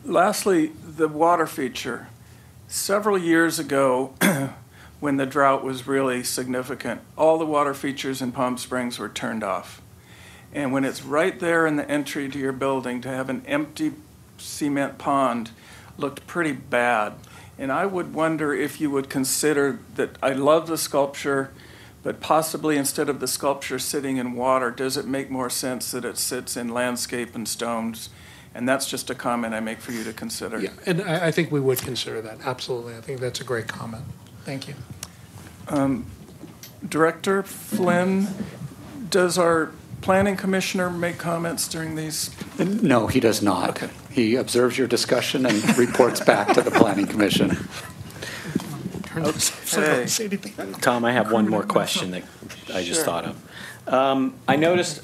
Lastly, the water feature. Several years ago, when the drought was really significant, all the water features in Palm Springs were turned off. And when it's right there in the entry to your building, to have an empty cement pond looked pretty bad. And I would wonder if you would consider that, I love the sculpture, but possibly instead of the sculpture sitting in water, does it make more sense that it sits in landscape and stones? And that's just a comment I make for you to consider. Yeah, and I think we would consider that, absolutely. I think that's a great comment. Thank you. Director Flynn, does our planning commissioner make comments during these? No, he does not. Okay. He observes your discussion and reports back to the planning commission. Okay. Tom, I have one more question that I just Sure. thought of. I noticed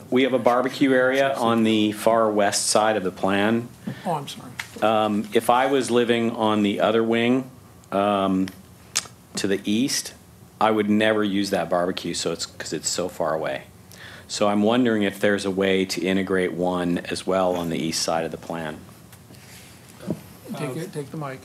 we have a barbecue area on the far west side of the plan. Oh, I'm sorry. If I was living on the other wing to the east, I would never use that barbecue, so it's because it's so far away. So I'm wondering if there's a way to integrate one as well on the east side of the plan. Take the mic.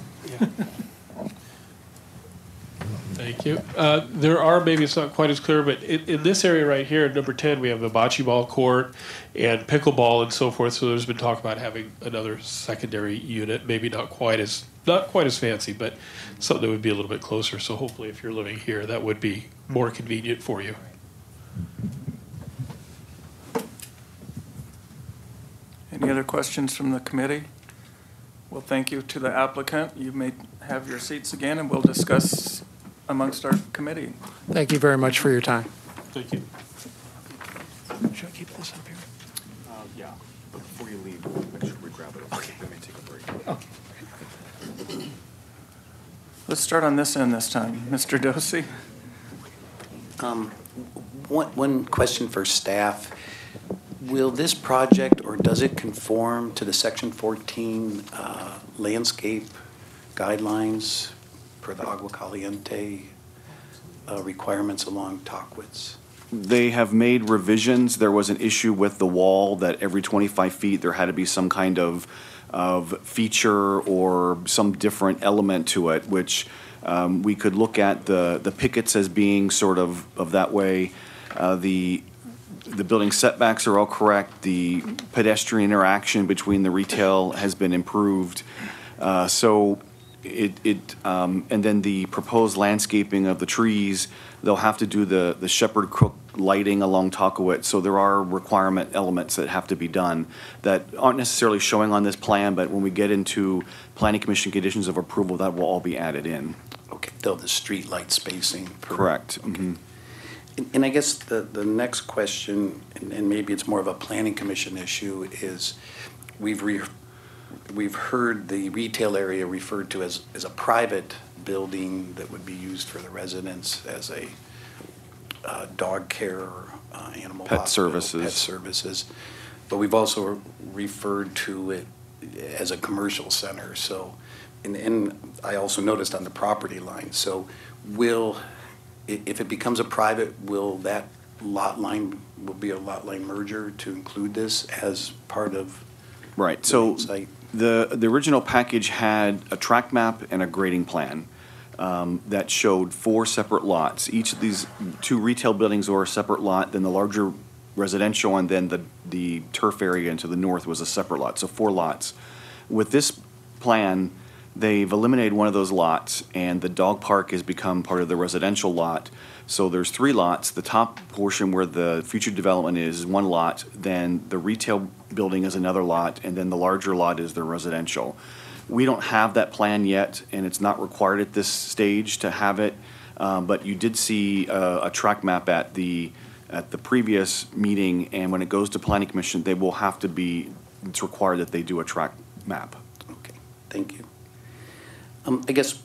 Thank you. There are, maybe it's not quite as clear, but in this area right here, number 10, we have the bocce ball court and pickleball and so forth. So there's been talk about having another secondary unit, maybe not quite as fancy, but something that would be a little bit closer. So hopefully if you're living here, that would be more convenient for you. Any other questions from the committee? Well, thank you to the applicant. You may have your seats again, and we'll discuss amongst our committee. Thank you very much for your time. Thank you. Should I keep this up here? Yeah, but before you leave, make sure we grab it. Okay. Let me take a break. Okay. Let's start on this end this time. Mr. Dosey? One question for staff. Will this project, or does it conform to the Section 14 landscape guidelines for the Agua Caliente requirements along Tahquitz? They have made revisions. There was an issue with the wall that every 25 feet there had to be some kind of feature or some different element to it, which we could look at the pickets as being sort of that way. The building setbacks are all correct. The pedestrian interaction between the retail has been improved. And then the proposed landscaping of the trees, they'll have to do the Shepherd Crook lighting along Tahquitz. So there are requirement elements that have to be done that aren't necessarily showing on this plan, but when we get into Planning Commission conditions of approval, that will all be added in. Okay, though the street light spacing. Correct. Mm-hmm. And I guess the next question, and maybe it's more of a planning commission issue, is we've heard the retail area referred to as a private building that would be used for the residents as a dog care or animal Pet hospital, services. Pet services. But we've also referred to it as a commercial center. So, and I also noticed on the property line. So if it becomes a private, will that lot line, will be a lot line merger to include this as part of Right, the so main site? the original package had a track map and a grading plan that showed 4 separate lots. Each of these 2 retail buildings were a separate lot, then the larger residential, and then the turf area into the north was a separate lot, so 4 lots. With this plan, they've eliminated one of those lots, and the dog park has become part of the residential lot. So there's 3 lots. The top portion where the future development is 1 lot, then the retail building is another lot, and then the larger lot is the residential. We don't have that plan yet, and it's not required at this stage to have it, but you did see a track map at the previous meeting, and when it goes to planning commission, they will have to be, it's required that they do a track map. Okay, thank you. I guess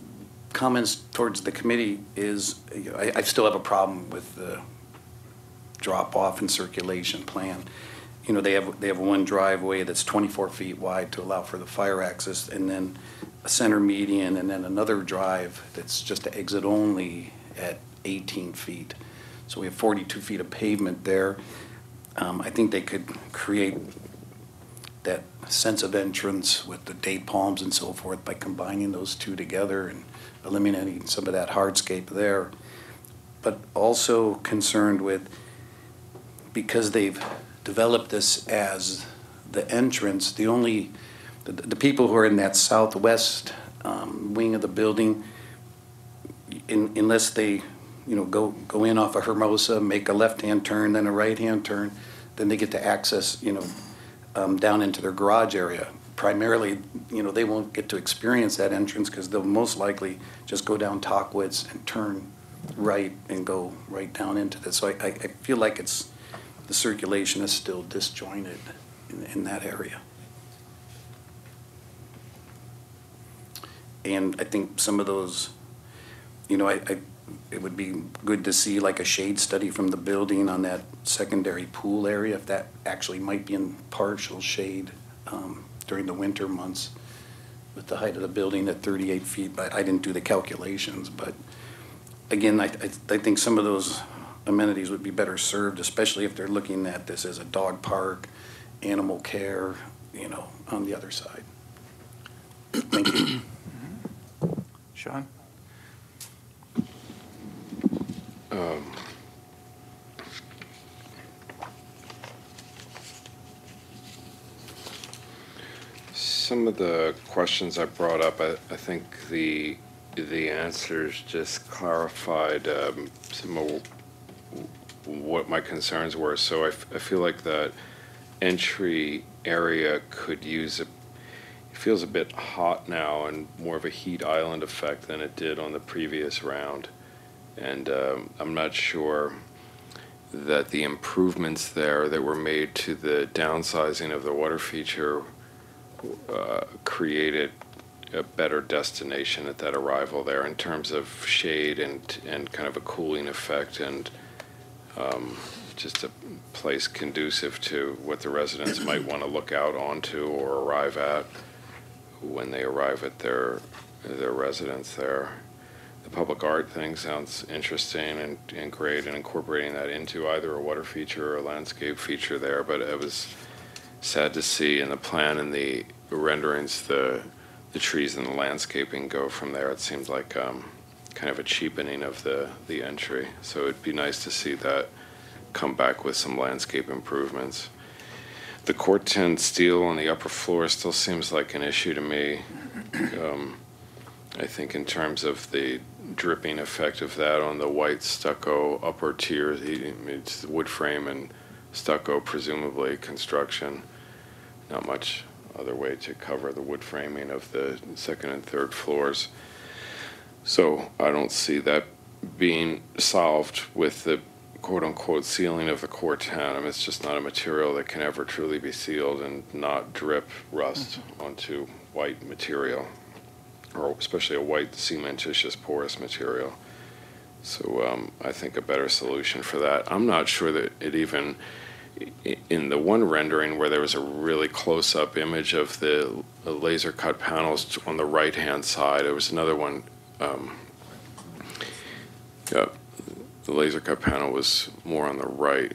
comments towards the committee is, I still have a problem with the drop-off and circulation plan. You know, they have one driveway that's 24 feet wide to allow for the fire access, and then a center median, and then another drive that's just to exit only at 18 feet. So we have 42 feet of pavement there. I think they could create that sense of entrance with the date palms and so forth by combining those 2 together and eliminating some of that hardscape there. But also concerned with, because they've developed this as the entrance, the people who are in that southwest wing of the building, unless they, you know, go in off of Hermosa, make a left-hand turn, then a right-hand turn, then they get to access, you know, down into their garage area. Primarily, you know, they won't get to experience that entrance because they'll most likely just go down Tockwitz and turn right and go right down into this. So I feel like the circulation is still disjointed in that area. And I think some of those, you know, it would be good to see like a shade study from the building on that secondary pool area, if that actually might be in partial shade during the winter months with the height of the building at 38 feet. But I didn't do the calculations, but again, I think some of those amenities would be better served, especially if they're looking at this as a dog park, animal care, you know, on the other side. Thank you. Sean? Some of the questions I brought up, I think the answers just clarified some of what my concerns were. So I feel like that entry area could use it feels a bit hot now and more of a heat island effect than it did on the previous round. And I'm not sure that the improvements there that were made to the downsizing of the water feature created a better destination at that arrival there in terms of shade and kind of a cooling effect and just a place conducive to what the residents might want to look out onto or arrive at when they arrive at their residence there. The public art thing sounds interesting and great, and incorporating that into either a water feature or a landscape feature there, but it was sad to see in the plan and the renderings the trees and the landscaping go from there. It seemed like kind of a cheapening of the entry. So it'd be nice to see that come back with some landscape improvements. The Corten steel on the upper floor still seems like an issue to me. I think in terms of the dripping effect of that on the white stucco upper tier, it's wood frame and stucco, presumably construction. Not much other way to cover the wood framing of the second and third floors. So I don't see that being solved with the quote-unquote sealing of the Corten. I mean, it's just not a material that can ever truly be sealed and not drip rust onto white material. or especially a white cementitious porous material. So I think a better solution for that. I'm not sure that it even, in the one rendering where there was a really close-up image of the laser cut panels on the right-hand side, there was another one. The laser cut panel was more on the right.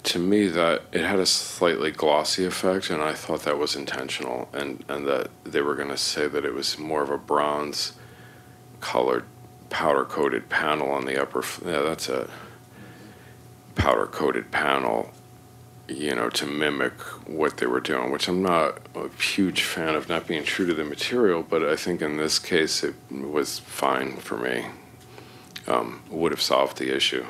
To me, that it had a slightly glossy effect, and I thought that was intentional, and that they were going to say that it was more of a bronze colored powder coated panel on the upper. Yeah, that's a powder coated panel, you know, to mimic what they were doing, which I'm not a huge fan of, not being true to the material, but I think in this case it was fine for me. Would have solved the issue.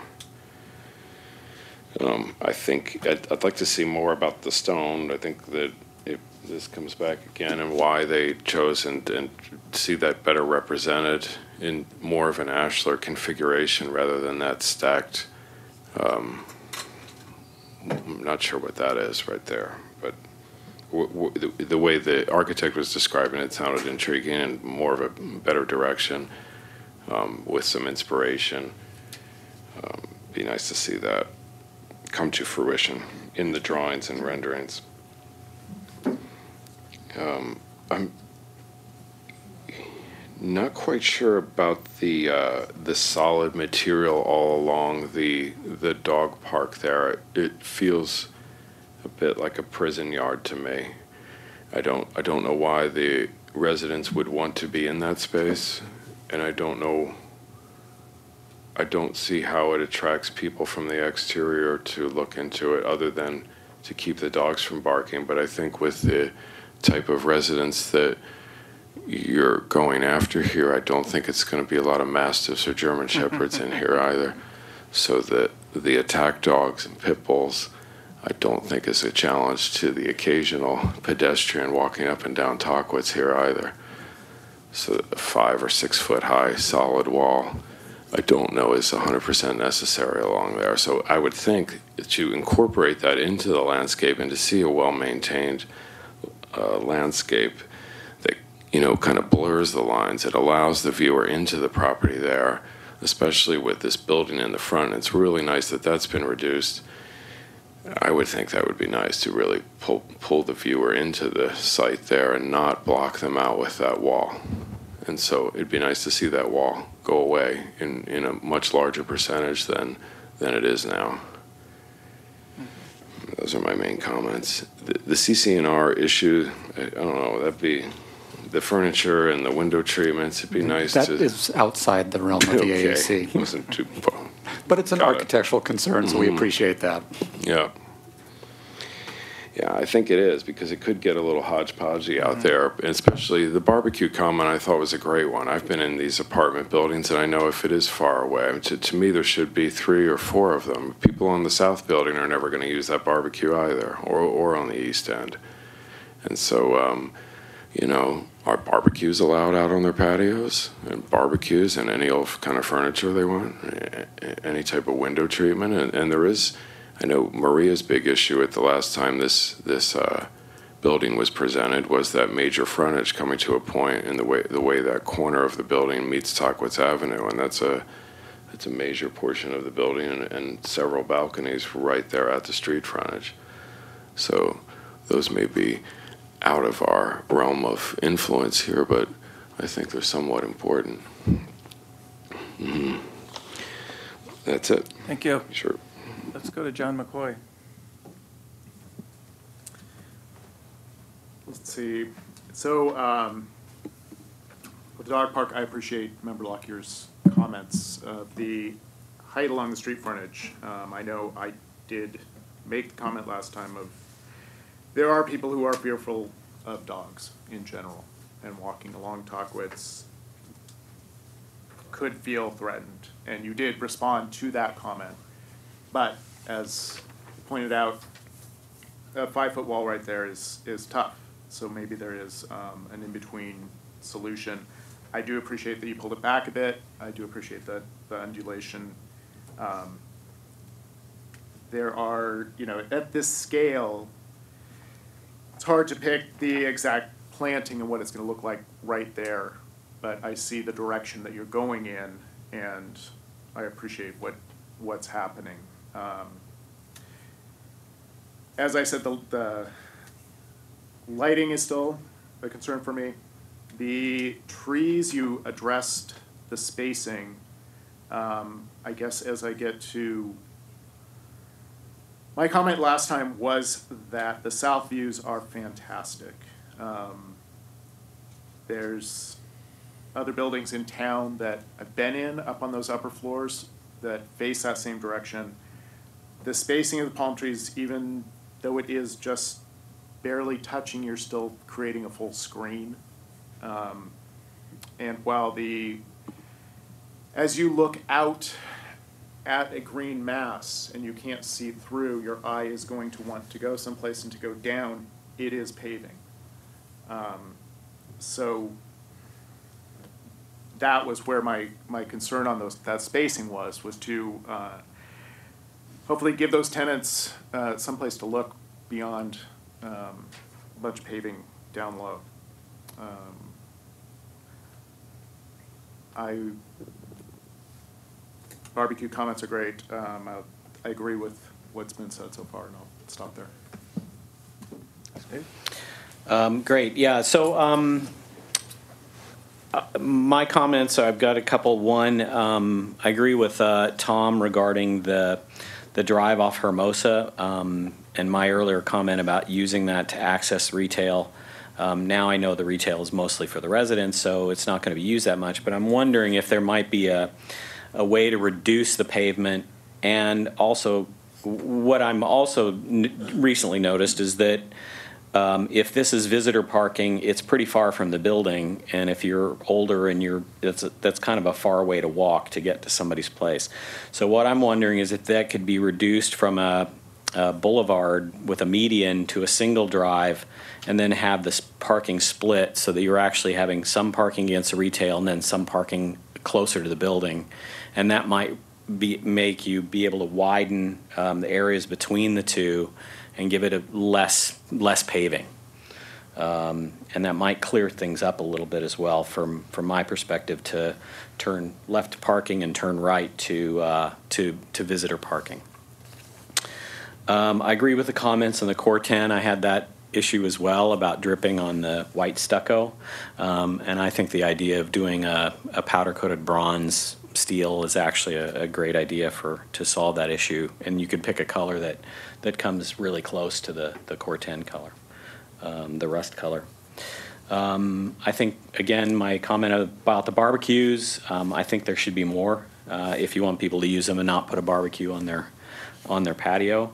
I think I'd like to see more about the stone. I think that if this comes back again and why they chose and see that better represented in more of an ashlar configuration rather than that stacked. I'm not sure what that is right there, but the way the architect was describing it sounded intriguing and more of a better direction with some inspiration. Be nice to see that come to fruition in the drawings and renderings. I'm not quite sure about the solid material all along the dog park there. It feels a bit like a prison yard to me. I don't know why the residents would want to be in that space, and I don't see how it attracts people from the exterior to look into it other than to keep the dogs from barking. But I think with the type of residents that you're going after here, I don't think it's going to be a lot of Mastiffs or German Shepherds in here either. So that the attack dogs and pit bulls, I don't think is a challenge to the occasional pedestrian walking up and down Tockwitz here either. So a 5 or 6 foot high solid wall, I don't know is 100% necessary along there. So I would think that you incorporate that into the landscape and to see a well-maintained landscape that, you know, kind of blurs the lines. It allows the viewer into the property there, especially with this building in the front. It's really nice that that's been reduced. I would think that would be nice to really pull the viewer into the site there and not block them out with that wall. And so it'd be nice to see that wall go away in a much larger percentage than it is now. Those are my main comments. The CC&R issue, I don't know, that'd be the furniture and the window treatments. It'd be nice That to. is outside the realm of the Okay, AAC. wasn't too far. But it's an Got it. architectural concern, so we appreciate that. Yeah. Yeah, I think it is, because it could get a little hodgepodgey out there, and especially the barbecue comment I thought was a great one. I've been in these apartment buildings, and I know if it is far away, to me there should be 3 or 4 of them. People on the south building are never going to use that barbecue either, or on the east end. And so, you know, are barbecues allowed out on their patios? And barbecues and any old kind of furniture they want? Any type of window treatment? And there is... I know Maria's big issue at the last time this building was presented was that major frontage coming to a point in the way that corner of the building meets Tockwitz Avenue, and that's a major portion of the building and several balconies right there at the street frontage. So those may be out of our realm of influence here, but I think they're somewhat important. Mm-hmm. That's it. Thank you. Sure. Let's go to John McCoy. Let's see. So, with the dog park, I appreciate Member Lockyer's comments. The height along the street frontage, I know I did make the comment last time of there are people who are fearful of dogs in general, and walking along Tockwitz could feel threatened. And you did respond to that comment. But as pointed out, a 5-foot wall right there is tough. So maybe there is an in-between solution. I do appreciate that you pulled it back a bit. I do appreciate the undulation. There are, you know, at this scale, it's hard to pick the exact planting and what it's gonna look like right there, but I see the direction that you're going in, and I appreciate what's happening. As I said, the lighting is still a concern for me. The trees, you addressed the spacing. I guess as I get to, my comment last time was that the south views are fantastic. There's other buildings in town that I've been in up on those upper floors that face that same direction. The spacing of the palm trees, even though it is just barely touching, you're still creating a full screen. And while as you look out at a green mass and you can't see through, your eye is going to want to go someplace and to go down, it is paving. So that was where my concern on that spacing was to hopefully give those tenants someplace to look beyond a bunch of paving down low. Barbecue comments are great. I agree with what's been said so far, and I'll stop there. Great, yeah, so my comments, I've got a couple. One, I agree with Tom regarding the drive off Hermosa, and my earlier comment about using that to access retail. Now I know the retail is mostly for the residents, so it's not going to be used that much, but I'm wondering if there might be a way to reduce the pavement. And also, what I'm also recently noticed is that if this is visitor parking, it's pretty far from the building, and if you're older and that's kind of a far way to walk to get to somebody's place. So what I'm wondering is if that could be reduced from a boulevard with a median to a single drive, and then have this parking split so that you're actually having some parking against the retail and then some parking closer to the building. And that might make you be able to widen the areas between the two and give it a less paving. And that might clear things up a little bit as well from my perspective, to turn left to parking and turn right to visitor parking. I agree with the comments on the Core 10. I had that issue as well about dripping on the white stucco. And I think the idea of doing a powder-coated bronze steel is actually a great idea to solve that issue. And you could pick a color that comes really close to the Core 10 color, the rust color. I think, again, my comment about the barbecues, I think there should be more if you want people to use them and not put a barbecue on their patio.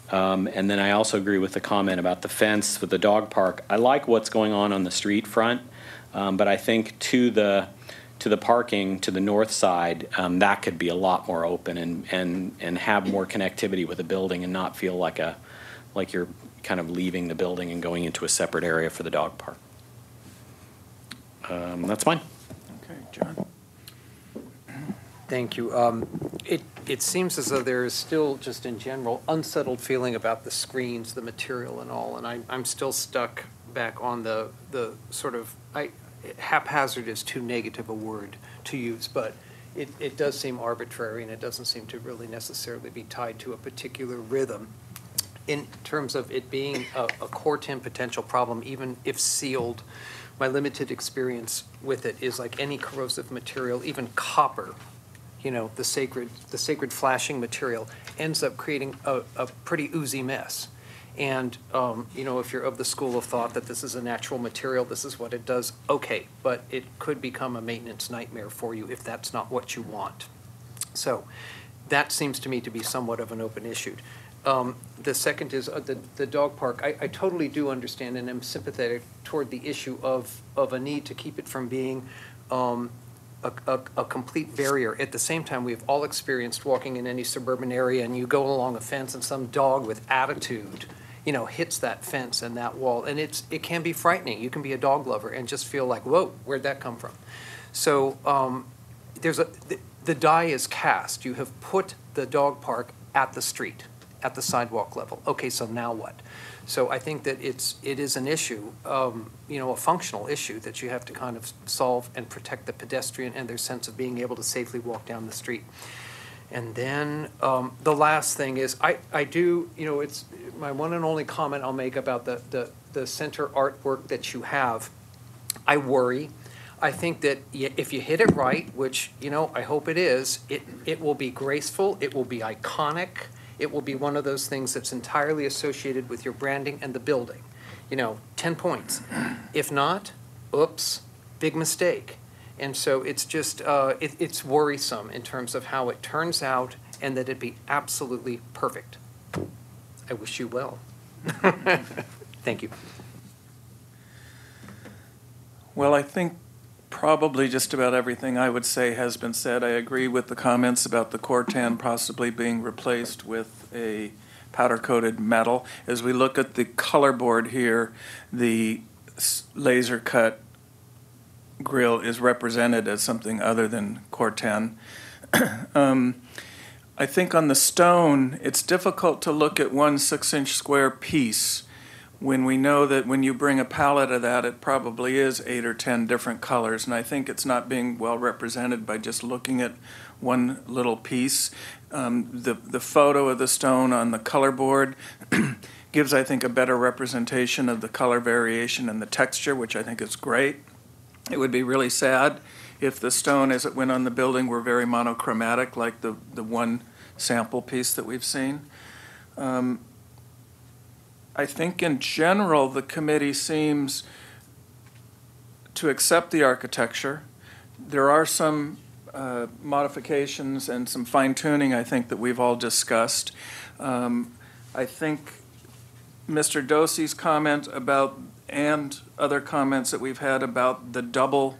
And then I also agree with the comment about the fence with the dog park. I like what's going on the street front, but I think to the parking to the north side, that could be a lot more open and have more connectivity with the building and not feel like you're kind of leaving the building and going into a separate area for the dog park. That's mine. Okay, John. Thank you. It seems as though there is still, just in general, unsettled feeling about the screens, the material and all, and I'm still stuck back on the sort of, haphazard is too negative a word to use, but it does seem arbitrary, and it doesn't seem to really necessarily be tied to a particular rhythm. In terms of it being a Core 10 potential problem, even if sealed, my limited experience with it is like any corrosive material, even copper, you know, the sacred flashing material, ends up creating a pretty oozy mess. And, you know, if you're of the school of thought that this is a natural material, this is what it does, okay, but it could become a maintenance nightmare for you if that's not what you want. So that seems to me to be somewhat of an open issue. The second is the dog park. I totally do understand and am sympathetic toward the issue of a need to keep it from being a complete barrier. At the same time, we've all experienced walking in any suburban area and you go along a fence and some dog with attitude, you know, hits that fence and that wall, and it can be frightening. You can be a dog lover and just feel like, whoa, where'd that come from? So the die is cast. You have put the dog park at the street, at the sidewalk level. Okay, so now what? So I think that it is an issue, a functional issue that you have to kind of solve and protect the pedestrian and their sense of being able to safely walk down the street. And then the last thing is, I do, it's my one and only comment I'll make about the center artwork that you have. I worry. I think that if you hit it right, which, I hope it is, it will be graceful, it will be iconic, it will be one of those things that's entirely associated with your branding and the building. 10 points. If not, oops, big mistake. And so it's just, it's worrisome in terms of how it turns out and that it be absolutely perfect. I wish you well. Thank you. Well, I think probably just about everything I would say has been said. I agree with the comments about the Cortan possibly being replaced with a powder-coated metal. As we look at the color board here, the laser cut grill is represented as something other than Cortan. I think on the stone, it's difficult to look at one 6-inch square piece when we know that when you bring a palette of that, it probably is 8 or 10 different colors. And I think it's not being well represented by just looking at one little piece. The photo of the stone on the color board gives, I think, a better representation of the color variation and the texture, which I think is great. It would be really sad if the stone as it went on the building were very monochromatic, like the one sample piece that we've seen. I think in general, the committee seems to accept the architecture. There are some modifications and some fine-tuning, I think, that we've all discussed. I think Mr. Dosey's comment about, and other comments that we've had about the double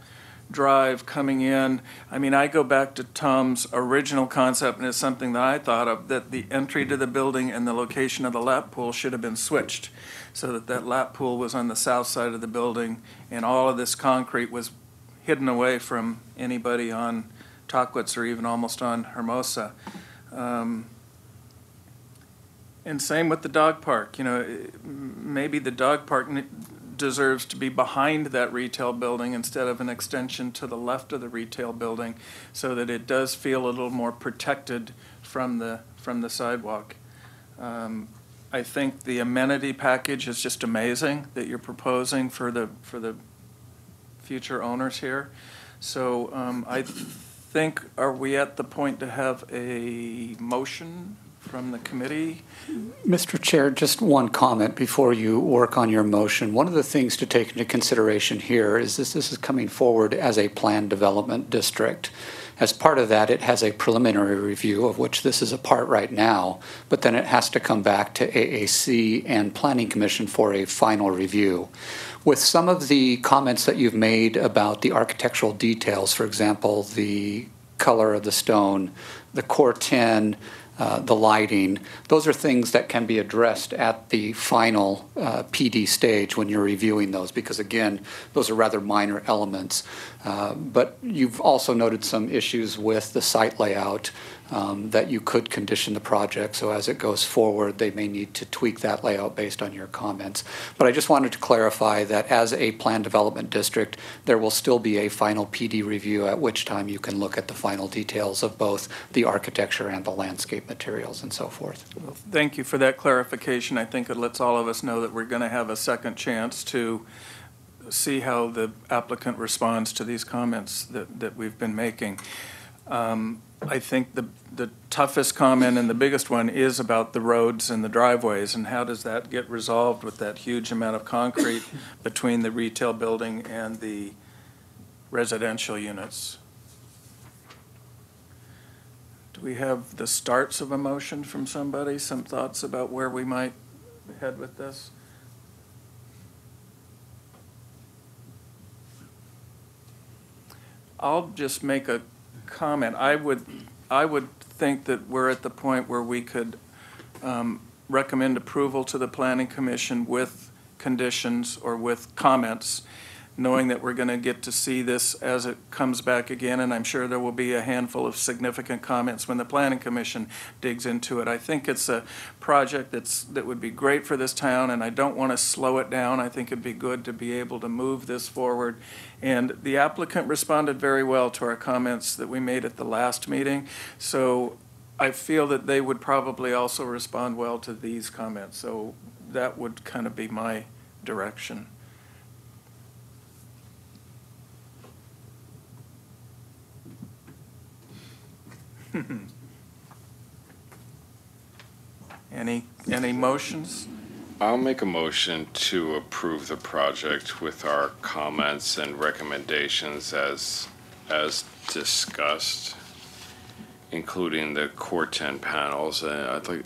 drive coming in. I mean, I go back to Tom's original concept, and it's something that I thought of, that the entry to the building and the location of the lap pool should have been switched so that that lap pool was on the south side of the building and all of this concrete was hidden away from anybody on Tockwitz or even almost on Hermosa. And same with the dog park. Maybe the dog park deserves to be behind that retail building instead of an extension to the left of the retail building, so that it does feel a little more protected from the sidewalk. I think the amenity package is just amazing that you're proposing for the future owners here. So I think, are we at the point to have a motion from the committee? Mr. Chair, just one comment before you work on your motion. One of the things to take into consideration here is this is coming forward as a planned development district. As part of that, it has a preliminary review, of which this is a part right now, but then it has to come back to AAC and Planning Commission for a final review. With some of the comments that you've made about the architectural details, for example, the color of the stone, the Cortan, the lighting, those are things that can be addressed at the final PD stage when you're reviewing those, because again, those are rather minor elements. But you've also noted some issues with the site layout that you could condition the project, so as it goes forward, they may need to tweak that layout based on your comments. But I just wanted to clarify that as a planned development district, there will still be a final PD review, at which time you can look at the final details of both the architecture and the landscape materials and so forth. Well, thank you for that clarification. I think it lets all of us know that we're going to have a second chance to see how the applicant responds to these comments that we've been making. I think the toughest comment and the biggest one is about the roads and the driveways, and how does that get resolved with that huge amount of concrete between the retail building and the residential units. Do we have the starts of a motion from somebody? Some thoughts about where we might head with this? I'll just make a comment. I would think that we're at the point where we could recommend approval to the Planning Commission with conditions or with comments knowing that we're going to get to see this as it comes back again, and I'm sure there will be a handful of significant comments when the Planning Commission digs into it. I think it's a project that would be great for this town, and I don't want to slow it down. I think it'd be good to be able to move this forward. And the applicant responded very well to our comments that we made at the last meeting, so I feel that they would probably also respond well to these comments. So that would kind of be my direction. Any motions? I'll make a motion to approve the project with our comments and recommendations as discussed, including the Core 10 panels. I'd like,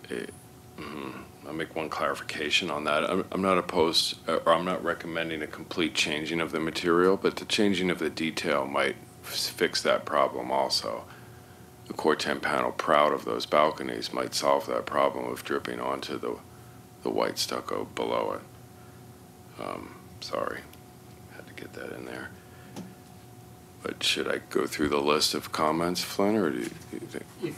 I'll make one clarification on that. I'm not opposed, or I'm not recommending a complete changing of the material, but the changing of the detail might fix that problem also. The Core 10 panel proud of those balconies might solve that problem of dripping onto the white stucco below it. Sorry, had to get that in there. But should I go through the list of comments, Flynn, or do you think?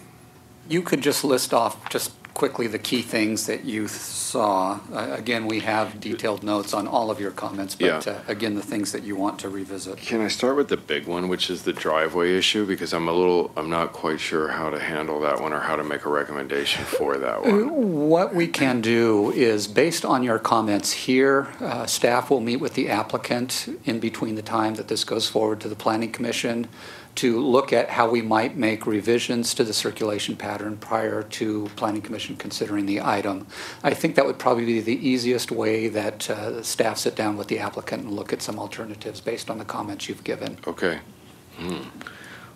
You could just list off just quickly the key things that you saw. Again, we have detailed notes on all of your comments, but again, the things that you want to revisit. Can I start with the big one, which is the driveway issue? Because I'm not quite sure how to handle that one or how to make a recommendation for that one. What we can do is, based on your comments here, staff will meet with the applicant in between the time that this goes forward to the Planning Commission to look at how we might make revisions to the circulation pattern prior to Planning Commission considering the item. I think that would probably be the easiest way that staff sit down with the applicant and look at some alternatives based on the comments you've given. Okay.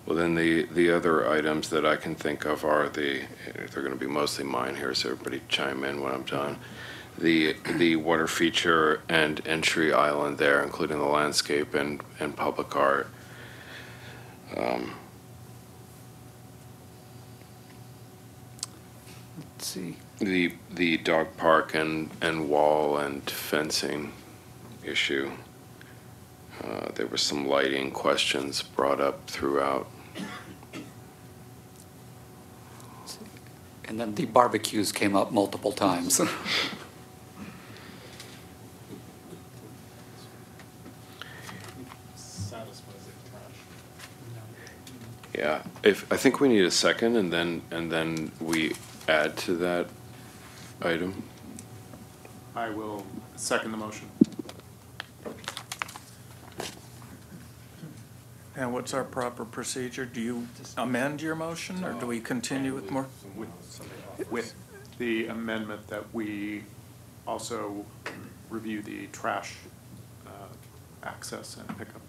Well, then the other items that I can think of are they're going to be mostly mine here, so everybody chime in when I'm done. The water feature and entry island there, including the landscape and public art. Let's see. The dog park and wall and fencing issue. There were some lighting questions brought up throughout. And then the barbecues came up multiple times. Yeah, I think we need a second, and then we add to that item. I will second the motion. And what's our proper procedure? Do you amend your motion, or do we continue with more? With the amendment that we also review the trash access and pickup.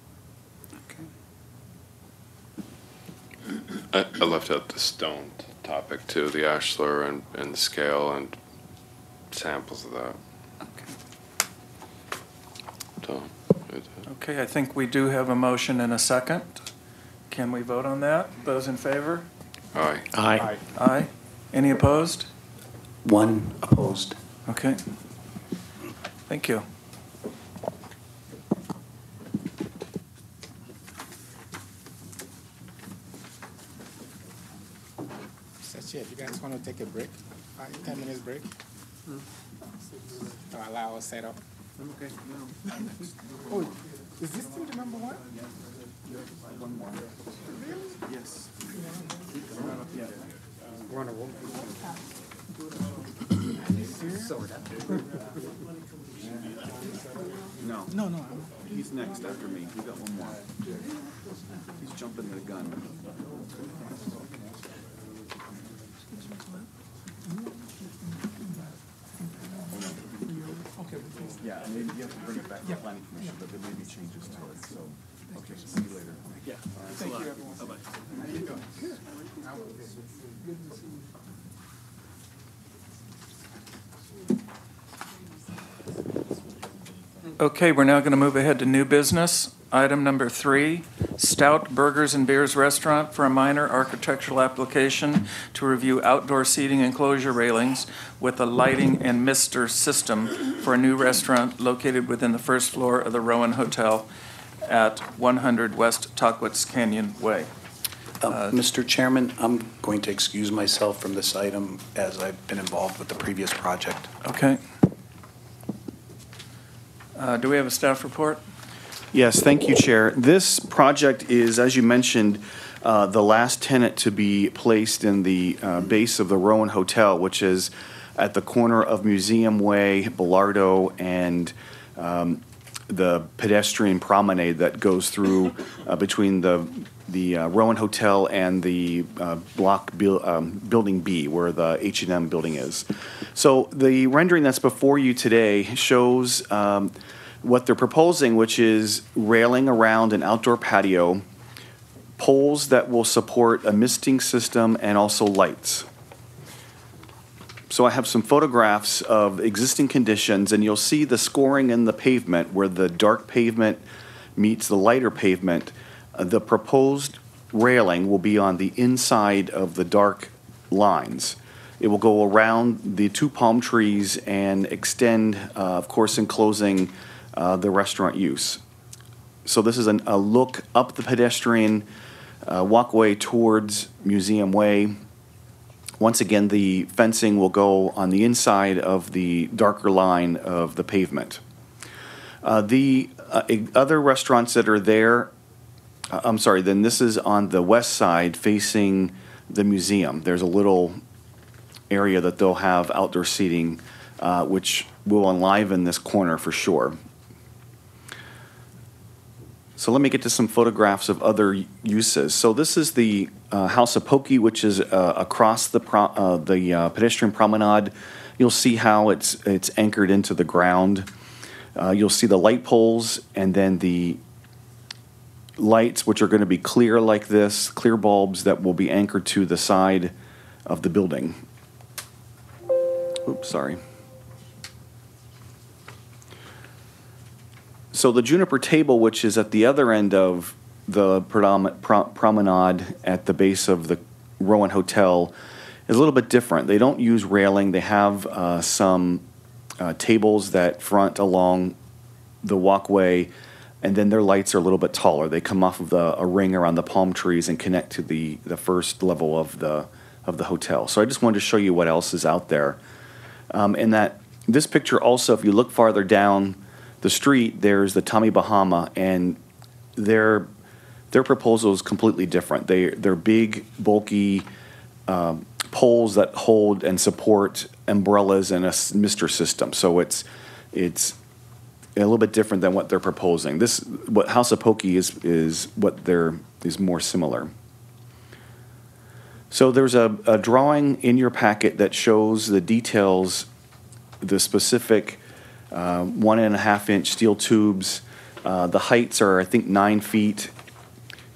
I left out the stone topic too, the ashlar and the scale and samples of that. So, Okay, I think we do have a motion and a second. Can we vote on that? Those in favor? Aye. Aye. Aye. Any opposed? One opposed. Okay. Thank you. If you guys want to take a break, 10 minutes break, to allow us set up. Okay. Oh, is this still the number one? One more. Really? Yes. We're on a roll. Are you serious? No. He's next after me. We got one more. He's jumping the gun. Yeah, maybe you have to bring it back to the planning commission, but there may be changes to it, so, okay, see you later. Yeah. Thank you, everyone. Bye-bye. How you doing? Good. Good to see you. Okay, we're now going to move ahead to new business. Item number 3, Stout Burgers and Beers Restaurant for a minor architectural application to review outdoor seating enclosure railings with a lighting and mister system for a new restaurant located within the first floor of the Rowan Hotel at 100 West Tockwitz Canyon Way. Mr. Chairman, I'm going to excuse myself from this item as I've been involved with the previous project. Okay. Do we have a staff report? Yes, thank you, Chair. This project is, as you mentioned, the last tenant to be placed in the base of the Rowan Hotel, which is at the corner of Museum Way, Bellardo, and the pedestrian promenade that goes through between the Rowan Hotel and the Building B, where the H&M building is. So the rendering that's before you today shows what they're proposing, which is railing around an outdoor patio, poles that will support a misting system, and also lights. So I have some photographs of existing conditions, and you'll see the scoring in the pavement where the dark pavement meets the lighter pavement. The proposed railing will be on the inside of the dark lines. It will go around the 2 palm trees and extend, of course, enclosing the restaurant use. So this is a look up the pedestrian walkway towards Museum Way. Once again, the fencing will go on the inside of the darker line of the pavement. The other restaurants that are there, then this is on the west side facing the museum. There's a little area that they'll have outdoor seating, which will enliven this corner for sure. So let me get to some photographs of other uses. So this is the House of Pokey, which is across the pedestrian promenade. You'll see how it's anchored into the ground. You'll see the light poles, and then the lights, which are going to be clear like this, clear bulbs that will be anchored to the side of the building. Oops, sorry. So the Juniper table, which is at the other end of the promenade at the base of the Rowan Hotel, is a little bit different. They don't use railing. They have some tables that front along the walkway, and then their lights are a little bit taller. They come off of a ring around the palm trees and connect to the first level of the hotel. So I just wanted to show you what else is out there. And that this picture also, if you look farther down the street, there's the Tommy Bahama, and their proposal is completely different. They're big, bulky poles that hold and support umbrellas and a mister system. So it's a little bit different than what they're proposing. What House of Pokey is what is more similar. So there's a drawing in your packet that shows the details, the specific 1.5-inch steel tubes. The heights are, I think, 9 feet,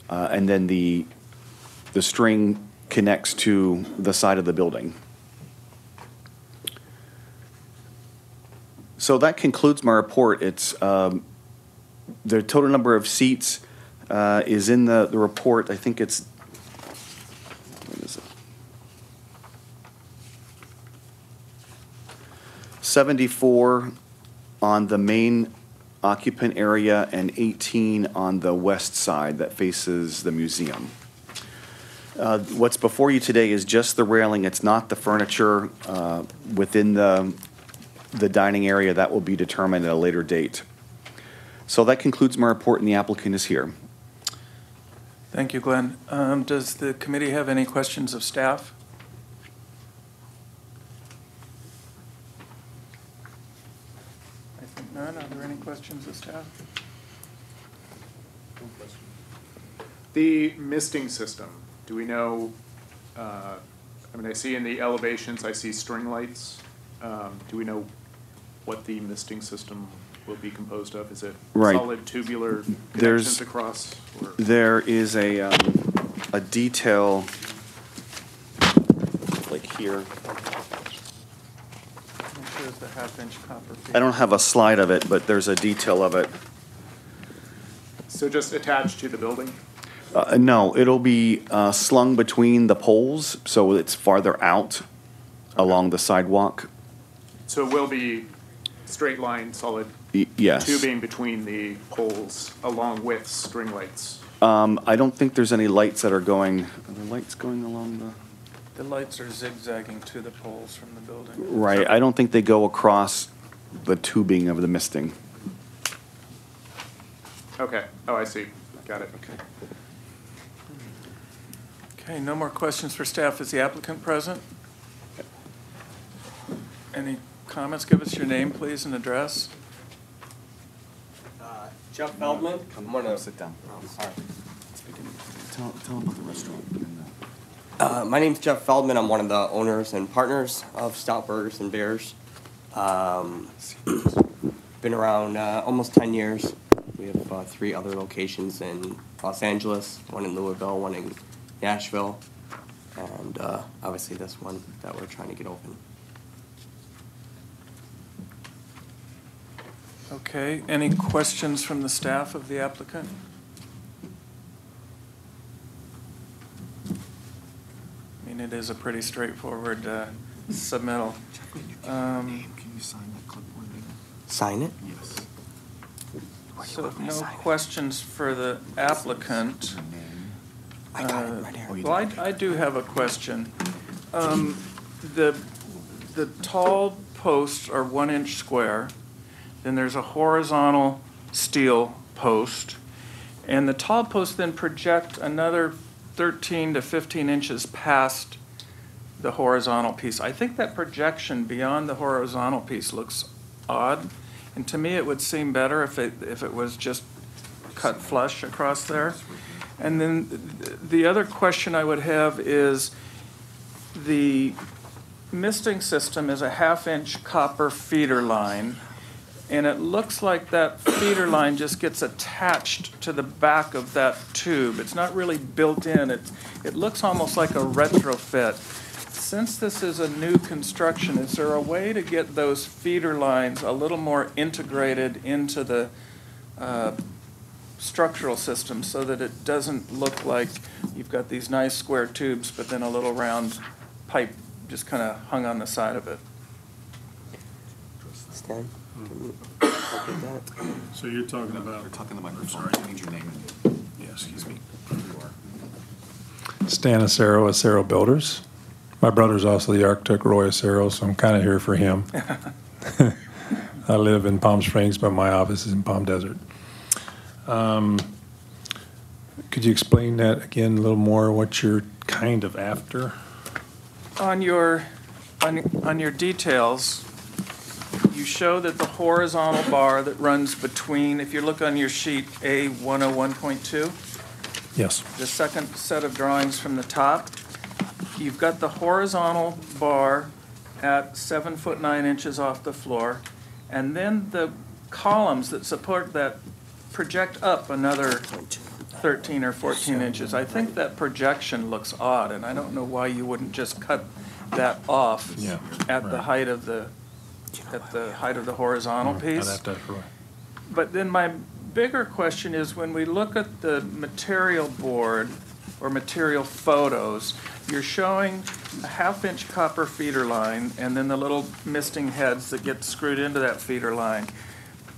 and then the string connects to the side of the building. So that concludes my report. It's the total number of seats is in the report. I think it's, what is it? 74 on the main occupant area and 18 on the west side that faces the museum. What's before you today is just the railing. It's not the furniture within the dining area. That will be determined at a later date. So that concludes my report, and the applicant is here. Thank you, Glenn. Does the committee have any questions of staff? I think none. Are there any questions of staff? The misting system, do we know, I mean, I see in the elevations, I see string lights. Do we know what the misting system will be composed of? Is it Right. solid tubular connections across? Or? There is a detail, like here. There's the half-inch copper. I don't have a slide of it, but there's a detail of it. So just attached to the building? No, it'll be slung between the poles, so it's farther out along the sidewalk. So it will be straight line, solid Yes. tubing between the poles along with string lights. I don't think there's any lights that are going, are there lights going along the? The lights are zigzagging to the poles from the building. Right, I don't think they go across the tubing of the misting. Okay, oh, I see, got it. Okay, no more questions for staff. Is the applicant present? Any comments? Give us your name, please, and address. Jeff Feldman. I'm one of. Sit down. All right. Tell them about the restaurant. My name's Jeff Feldman. I'm one of the owners and partners of Stout Burgers and Beers. Been around almost 10 years. We have 3 other locations in Los Angeles, one in Louisville, one in Nashville, and obviously this one that we're trying to get open. Okay, any questions from the staff of the applicant? I mean, it is a pretty straightforward submittal. Can you sign that clipboard? Sign it? Yes. So if no questions for the applicant. I got it right here. Well, I do have a question. The tall posts are 1 inch square, then there's a horizontal steel post, and the tall posts then project another 13 to 15 inches past the horizontal piece. I think that projection beyond the horizontal piece looks odd, and to me it would seem better if it was just cut flush across there. And then the other question I would have is the misting system is a 1/2 inch copper feeder line, and it looks like that feeder line just gets attached to the back of that tube. It's not really built in. It looks almost like a retrofit. Since this is a new construction, is there a way to get those feeder lines a little more integrated into the structural system so that it doesn't look like you've got these nice square tubes, but then a little round pipe just kind of hung on the side of it? Stan? So you're talking about. We're talking the microphone. Sorry. I need your name. Yeah, excuse me. Stan Acero, Acero Builders. My brother's also the architect, Roy Acero, so I'm kind of here for him. I live in Palm Springs, but my office is in Palm Desert. Could you explain that again a little more, what you're kind of after? On your details, you show that the horizontal bar that runs between, if you look on your sheet A101.2, Yes. the second set of drawings from the top, you've got the horizontal bar at 7 foot 9 inches off the floor, and then the columns that support that project up another 13 or 14 inches. I think that projection looks odd, and I don't know why you wouldn't just cut that off at the height of the horizontal piece. I'd have to ask Roy. But then my bigger question is, when we look at the material board or material photos, you're showing a 1/2 inch copper feeder line and then the little misting heads that get screwed into that feeder line.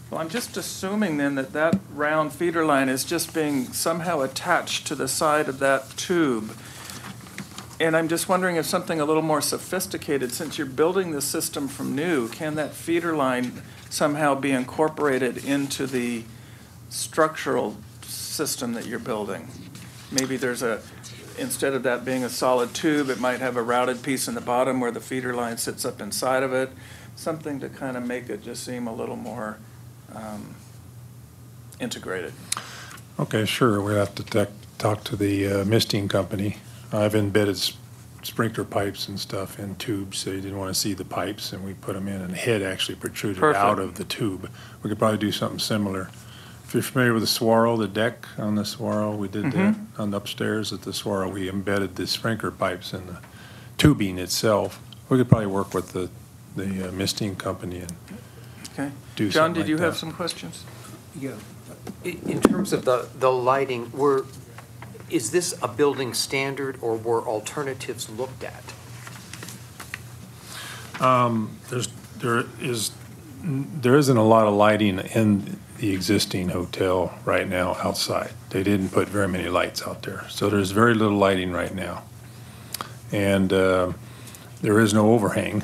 Well, I'm just assuming then that that round feeder line is just being somehow attached to the side of that tube. And I'm just wondering if something a little more sophisticated, since you're building the system from new, can that feeder line somehow be incorporated into the structural system that you're building? Maybe there's instead of that being a solid tube, it might have a routed piece in the bottom where the feeder line sits up inside of it. Something to kind of make it just seem a little more integrated. Okay, sure. We have to talk to the misting company. I've embedded sprinkler pipes and stuff in tubes, so you didn't want to see the pipes, and we put them in, and the head actually protruded out of the tube. We could probably do something similar. If you're familiar with the swirl, the deck on the swirl, we did that on the upstairs at the swirl. We embedded the sprinkler pipes in the tubing itself. We could probably work with the misting company and do John, something did you like have that. some questions? Yeah. In terms of the lighting, is this a building standard or were alternatives looked at? There is there isn't a lot of lighting in the existing hotel right now outside. They didn't put very many lights out there. So there's very little lighting right now. And there is no overhang.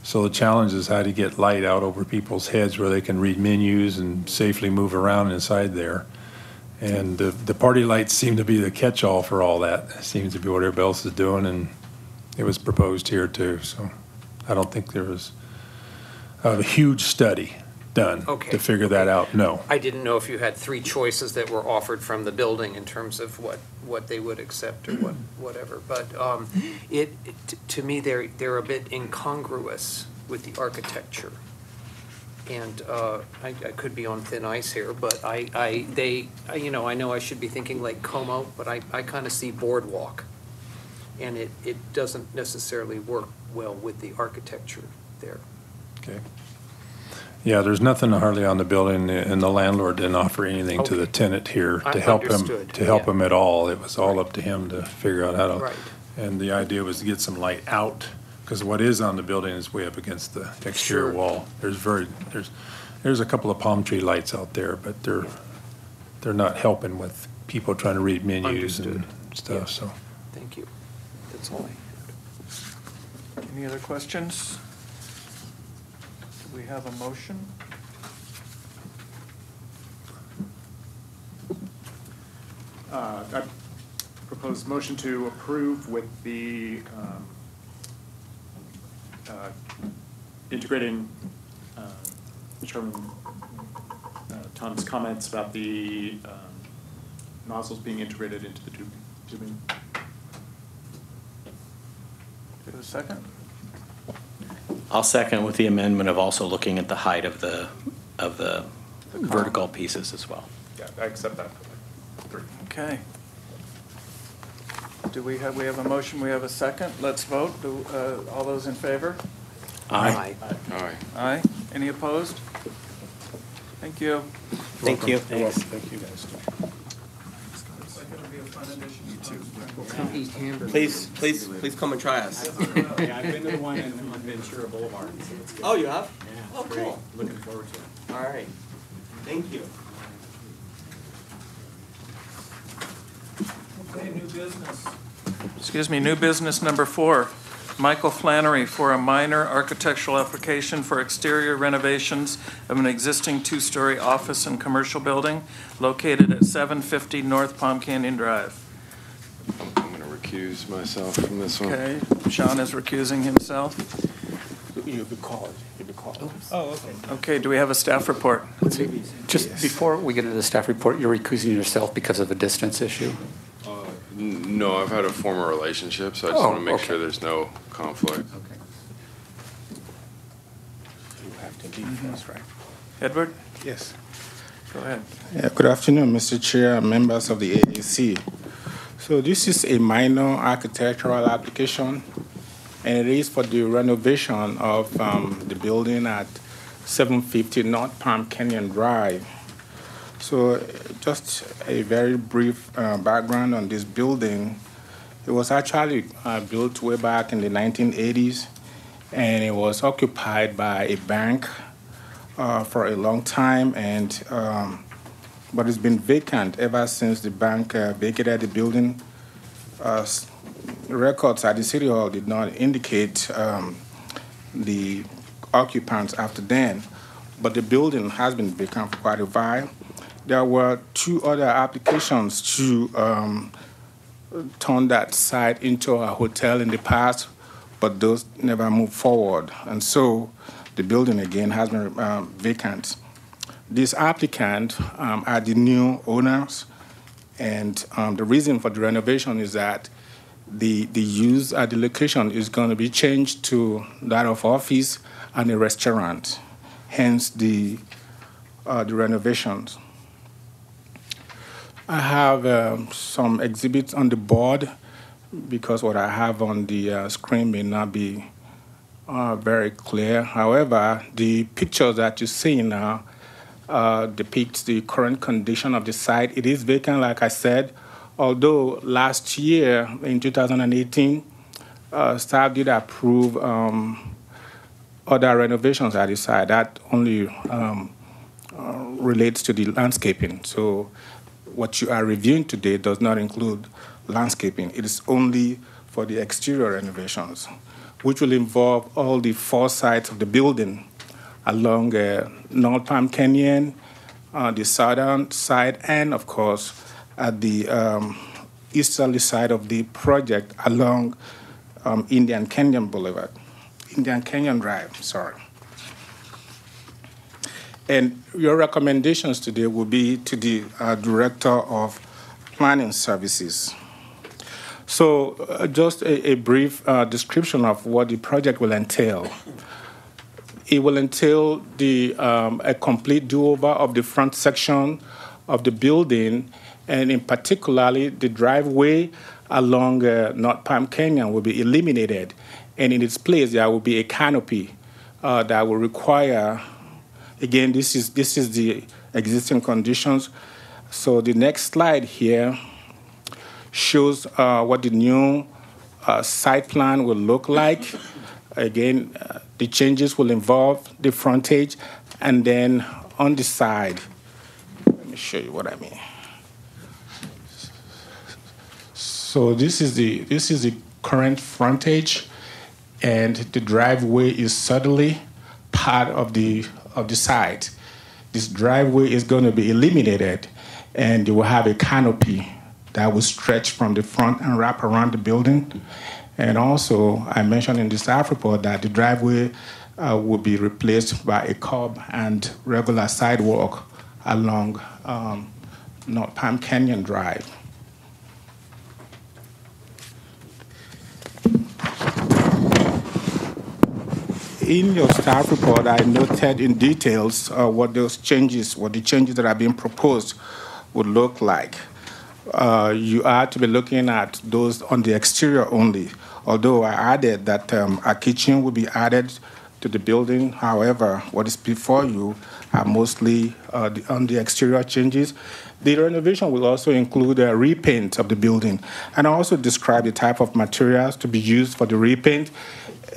So the challenge is how to get light out over people's heads where they can read menus and safely move around inside there. And the party lights seem to be the catch-all for all that. It seems to be what everybody else is doing, and it was proposed here too. So I don't think there was a huge study done Okay. to figure that out, no. I didn't know if you had three choices that were offered from the building in terms of what they would accept or whatever. But to me, they're a bit incongruous with the architecture. And I could be on thin ice here, but you know, I know I should be thinking like Como, but I kind of see boardwalk. And it doesn't necessarily work well with the architecture there. Okay. Yeah, there's nothing hardly on the building, and the landlord didn't offer anything to the tenant here to help him, Understood, him at all. It was all up to him to figure out how to. Right. And the idea was to get some light out, because what is on the building is way up against the exterior Sure. wall. There's a couple of palm tree lights out there, but they're not helping with people trying to read menus and stuff, so. Thank you. That's all I had. Any other questions? Do we have a motion? I propose motion to approve with the integrating, Chairman Tom's comments about the nozzles being integrated into the tubing. Do you have a second? I'll second with the amendment of also looking at the height of the vertical pieces as well. Yeah, I accept that. Okay. We have a motion, we have a second. Let's vote. All those in favor? Aye. Aye. Aye. Any opposed? Thank you. Thank you. Thanks. Thank you, guys. Please come and try us. Yeah, I've been to the one on Ventura Boulevard. So it's good. Oh, you have? Yeah, Oh, it's great. cool. Looking forward to it. All right. Thank you. Okay, new business. Excuse me, new business number 4. Michael Flannery for a minor architectural application for exterior renovations of an existing 2-story office and commercial building located at 750 North Palm Canyon Drive. I'm going to recuse myself from this one. Okay, Sean is recusing himself. You'll be called. Oh, okay. Okay, do we have a staff report? Just before we get into the staff report, you're recusing yourself because of a distance issue? No, I've had a former relationship, so I just want to make sure there's no conflict. Okay. You have to leave first, right? Edward, Yes. go ahead. Yeah, good afternoon, Mr. Chair and members of the AAC. So this is a minor architectural application, and it is for the renovation of the building at 750 North Palm Canyon Drive. So just a very brief background on this building. It was actually built way back in the 1980s, and it was occupied by a bank for a long time, and but it's been vacant ever since the bank vacated the building. Records at the City Hall did not indicate the occupants after then, but the building has been vacant for quite a while. There were 2 other applications to turn that site into a hotel in the past, but those never moved forward. And so the building again has been vacant. This applicant are the new owners, and the reason for the renovation is that the use at the location is going to be changed to that of office and a restaurant, hence the renovations. I have some exhibits on the board because what I have on the screen may not be very clear. However, the pictures that you see now depicts the current condition of the site. It is vacant, like I said, although last year, in 2018, staff did approve other renovations at the site. That only relates to the landscaping. So what you are reviewing today does not include landscaping. It is only for the exterior renovations, which will involve all the 4 sides of the building along North Palm Canyon, the southern side, and of course at the easterly side of the project along Indian Canyon Drive, sorry. And your recommendations today will be to the Director of Planning Services. So just a brief description of what the project will entail. It will entail a complete do-over of the front section of the building, and in particularly the driveway along North Palm Canyon will be eliminated, and in its place there will be a canopy that will require. Again, this is the existing conditions. So the next slide here shows what the new site plan will look like. Again, the changes will involve the frontage, and then on the side, let me show you what I mean. So this is the current frontage, and the driveway is suddenly part of the site. This driveway is going to be eliminated, and you will have a canopy that will stretch from the front and wrap around the building. And also, I mentioned in the staff report that the driveway will be replaced by a curb and regular sidewalk along North Palm Canyon Drive. In your staff report, I noted in details what the changes that are being proposed would look like. You are to be looking at those on the exterior only, although I added that a kitchen will be added to the building. However, what is before you are mostly on the exterior changes. The renovation will also include a repaint of the building, and I also describe the type of materials to be used for the repaint.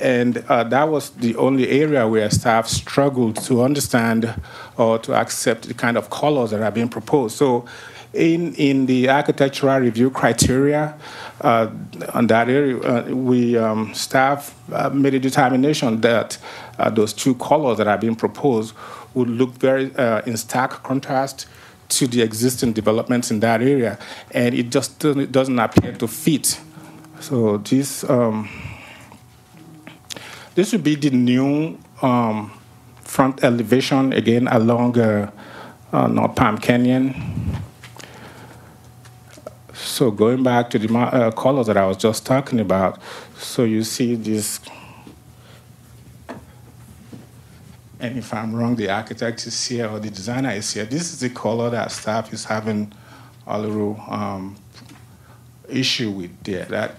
And that was the only area where staff struggled to understand or to accept the kind of colors that are being proposed. So in the architectural review criteria on that area, staff made a determination that those 2 colors that are being proposed would look very in stark contrast to the existing developments in that area, and it just doesn't appear to fit. So this would be the new front elevation, again, along North Palm Canyon. So going back to the colors that I was just talking about, so you see this, and if I'm wrong, the architect is here or the designer is here. This is the color that staff is having a little issue with there. That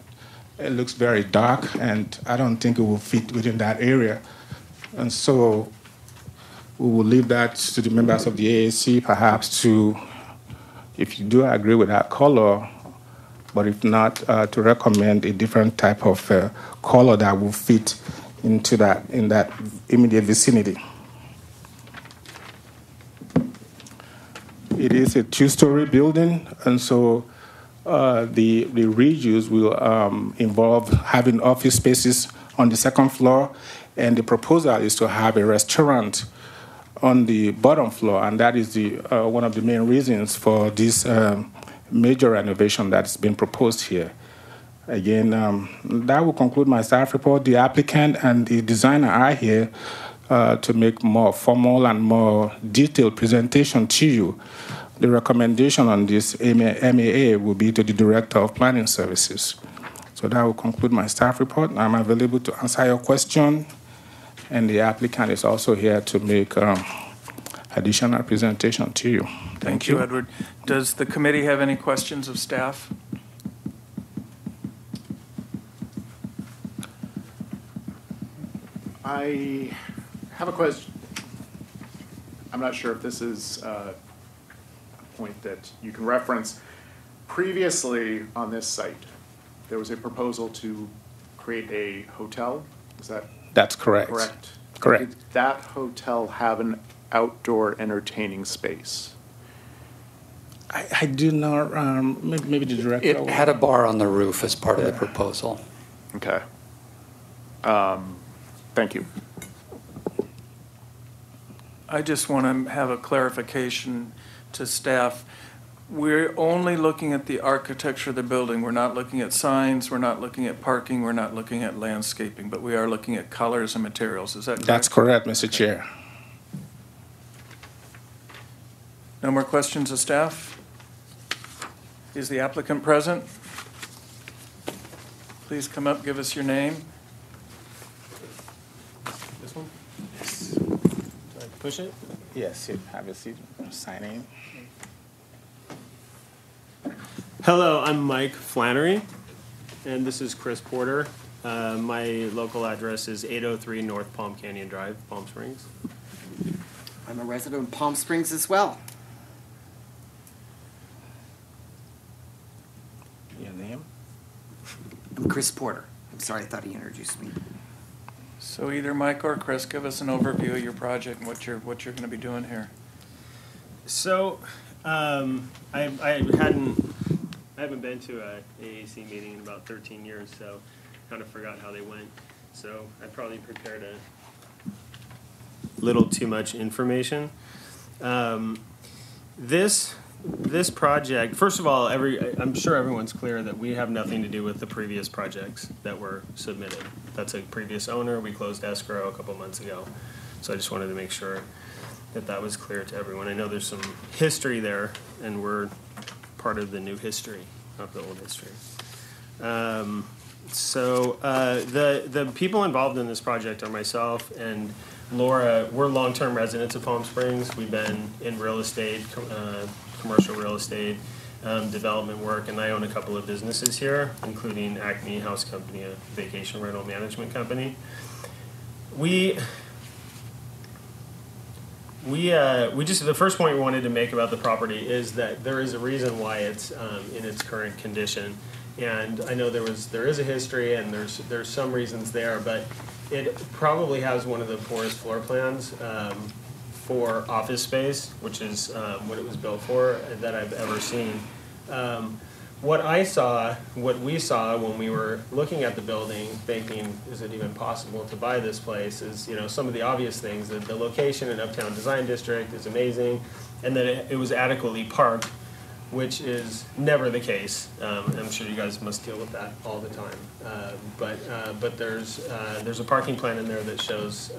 it looks very dark, and I don't think it will fit within that area. And so we will leave that to the members of the AAC, perhaps to, if you do agree with that color, but if not, to recommend a different type of color that will fit into that, in that immediate vicinity. It is a 2-story building, and so the reuse will involve having office spaces on the 2nd floor, and the proposal is to have a restaurant on the bottom floor, and that is one of the main reasons for this major renovation that's been proposed here. Again, that will conclude my staff report. The applicant and the designer are here to make more formal and more detailed presentation to you. The recommendation on this MAA will be to the Director of Planning Services. So that will conclude my staff report. I'm available to answer your question, and the applicant is also here to make additional presentation to you. Thank you, Edward. Does the committee have any questions of staff? I have a question. I'm not sure if this is a point that you can reference. Previously on this site, there was a proposal to create a hotel. Is that That's correct. correct? Correct. Did that hotel have an outdoor entertaining space? I do not, maybe the director. It had a bar on the roof as part of the proposal. Okay. Thank you. I just want to have a clarification to staff. We're only looking at the architecture of the building. We're not looking at signs, we're not looking at parking, we're not looking at landscaping, but we are looking at colors and materials. Is that correct? That's correct, Mr. Chair. No more questions of staff? Is the applicant present? Please come up, give us your name. This one? Yes. Do I push it? Yes, you have a seat, sign in. Hello, I'm Mike Flannery, and this is Chris Porter. My local address is 803 North Palm Canyon Drive, Palm Springs. I'm a resident of Palm Springs as well. Your name? I'm Chris Porter. I'm sorry, I thought he introduced me. So either Mike or Chris, give us an overview of your project and what you're going to be doing here. So, I haven't been to a AAC meeting in about 13 years, so kind of forgot how they went. So I probably prepared a little too much information. This project, first of all, I'm sure everyone's clear that we have nothing to do with the previous projects that were submitted. That's a previous owner. We closed escrow a couple months ago. So I just wanted to make sure that that was clear to everyone. I know there's some history there, and we're part of the new history, not the old history. The people involved in this project are myself and Laura. We're long-term residents of Palm Springs. We've been in real estate, commercial real estate, development work, and I own a couple of businesses here, including Acme House Company, a vacation rental management company. We just, the first point we wanted to make about the property is that there is a reason why it's in its current condition. And I know there is a history and there's some reasons there, but it probably has one of the poorest floor plans for office space, which is what it was built for, that I've ever seen. What we saw when we were looking at the building, thinking, is it even possible to buy this place, is, some of the obvious things, that the location in Uptown Design District is amazing, and that it was adequately parked, which is never the case. I'm sure you guys must deal with that all the time. But there's a parking plan in there that shows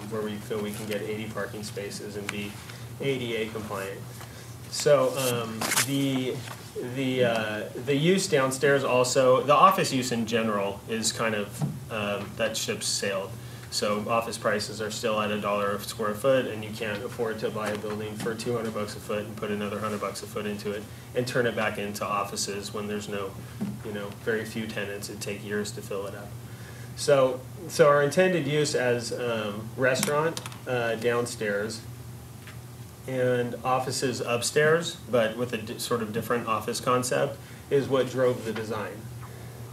where we feel we can get 80 parking spaces and be ADA compliant. So the use downstairs also, the office use in general is kind of, that ship's sailed. So office prices are still at $1 a square foot, and you can't afford to buy a building for $200 a foot and put another $100 a foot into it and turn it back into offices when there's no, very few tenants. It'd take years to fill it up. So our intended use as restaurant downstairs and offices upstairs, but with a sort of different office concept, is what drove the design.